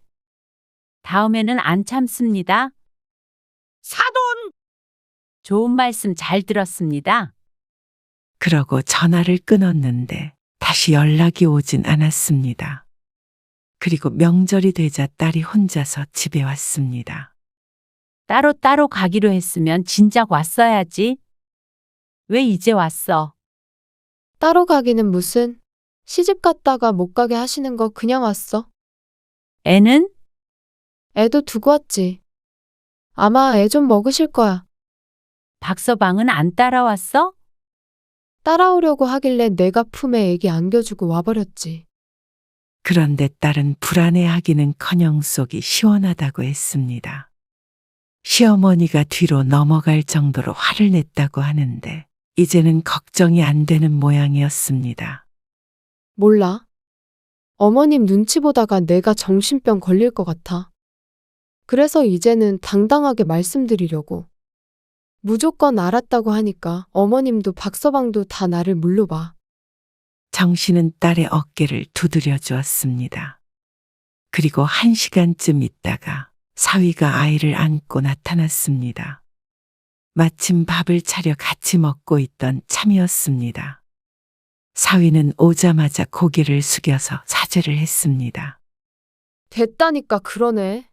다음에는 안 참습니다. 사돈! 좋은 말씀 잘 들었습니다. 그러고 전화를 끊었는데 다시 연락이 오진 않았습니다. 그리고 명절이 되자 딸이 혼자서 집에 왔습니다. 따로따로 가기로 했으면 진작 왔어야지. 왜 이제 왔어? 따로 가기는 무슨 시집 갔다가 못 가게 하시는 거 그냥 왔어. 애는? 애도 두고 왔지. 아마 애 좀 먹으실 거야. 박서방은 안 따라왔어? 따라오려고 하길래 내가 품에 애기 안겨주고 와버렸지. 그런데 딸은 불안해하기는커녕 속이 시원하다고 했습니다. 시어머니가 뒤로 넘어갈 정도로 화를 냈다고 하는데 이제는 걱정이 안 되는 모양이었습니다. 몰라. 어머님 눈치 보다가 내가 정신병 걸릴 것 같아. 그래서 이제는 당당하게 말씀드리려고. 무조건 알았다고 하니까 어머님도 박서방도 다 나를 물러봐. 정 씨는 딸의 어깨를 두드려 주었습니다. 그리고 1시간쯤 있다가 사위가 아이를 안고 나타났습니다. 마침 밥을 차려 같이 먹고 있던 참이었습니다. 사위는 오자마자 고개를 숙여서 사죄를 했습니다. 됐다니까 그러네.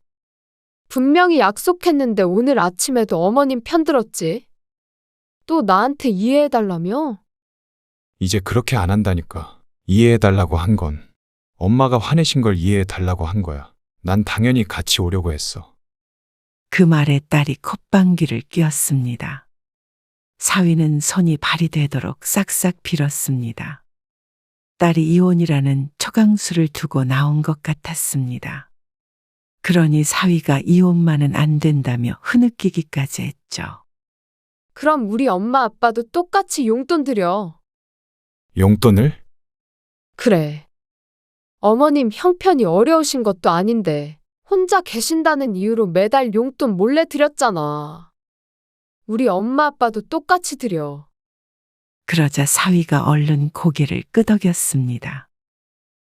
분명히 약속했는데 오늘 아침에도 어머님 편들었지. 또 나한테 이해해달라며? 이제 그렇게 안 한다니까. 이해해달라고 한 건 엄마가 화내신 걸 이해해달라고 한 거야. 난 당연히 같이 오려고 했어. 그 말에 딸이 콧방귀를 뀌었습니다. 사위는 손이 발이 되도록 싹싹 빌었습니다. 딸이 이혼이라는 초강수를 두고 나온 것 같았습니다. 그러니 사위가 이혼만은 안 된다며 흐느끼기까지 했죠. 그럼 우리 엄마 아빠도 똑같이 용돈 드려. 용돈을? 그래. 어머님 형편이 어려우신 것도 아닌데 혼자 계신다는 이유로 매달 용돈 몰래 드렸잖아. 우리 엄마 아빠도 똑같이 드려. 그러자 사위가 얼른 고개를 끄덕였습니다.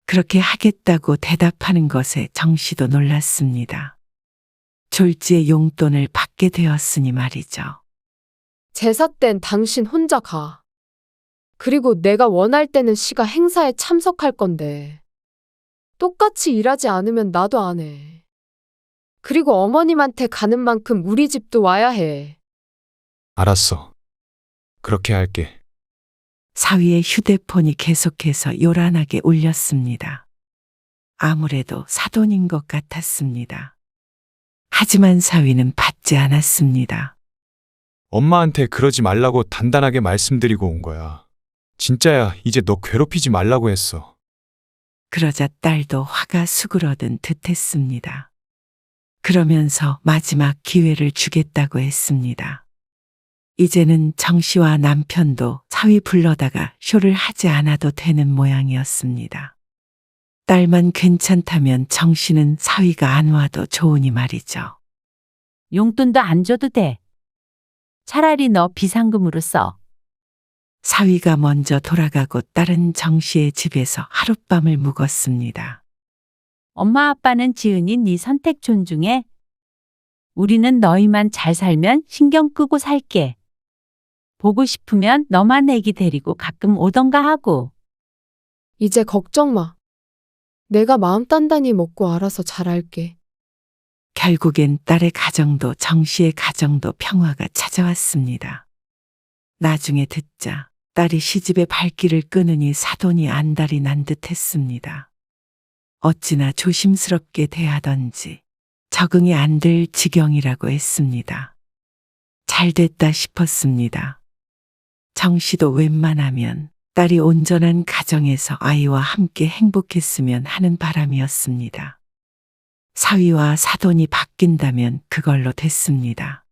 그렇게 하겠다고 대답하는 것에 정 씨도 놀랐습니다. 졸지에 용돈을 받게 되었으니 말이죠. 제사 땐 당신 혼자 가. 그리고 내가 원할 때는 시가 행사에 참석할 건데. 똑같이 일하지 않으면 나도 안 해. 그리고 어머님한테 가는 만큼 우리 집도 와야 해. 알았어. 그렇게 할게. 사위의 휴대폰이 계속해서 요란하게 울렸습니다. 아무래도 사돈인 것 같았습니다. 하지만 사위는 받지 않았습니다. 엄마한테 그러지 말라고 단단하게 말씀드리고 온 거야. 진짜야, 이제 너 괴롭히지 말라고 했어. 그러자 딸도 화가 수그러든 듯했습니다. 그러면서 마지막 기회를 주겠다고 했습니다. 이제는 정 씨와 남편도 사위 불러다가 쇼를 하지 않아도 되는 모양이었습니다. 딸만 괜찮다면 정 씨는 사위가 안 와도 좋으니 말이죠. 용돈도 안 줘도 돼. 차라리 너 비상금으로 써. 사위가 먼저 돌아가고 딸은 정 씨의 집에서 하룻밤을 묵었습니다. 엄마 아빠는 지은이 네 선택 존중해. 우리는 너희만 잘 살면 신경 끄고 살게. 보고 싶으면 너만 애기 데리고 가끔 오던가 하고. 이제 걱정 마. 내가 마음 단단히 먹고 알아서 잘할게. 결국엔 딸의 가정도 정 씨의 가정도 평화가 찾아왔습니다. 나중에 듣자 딸이 시집의 발길을 끄느니 사돈이 안달이 난 듯했습니다. 어찌나 조심스럽게 대하던지 적응이 안 될 지경이라고 했습니다. 잘 됐다 싶었습니다. 정 씨도 웬만하면 딸이 온전한 가정에서 아이와 함께 행복했으면 하는 바람이었습니다. 사위와 사돈이 바뀐다면 그걸로 됐습니다.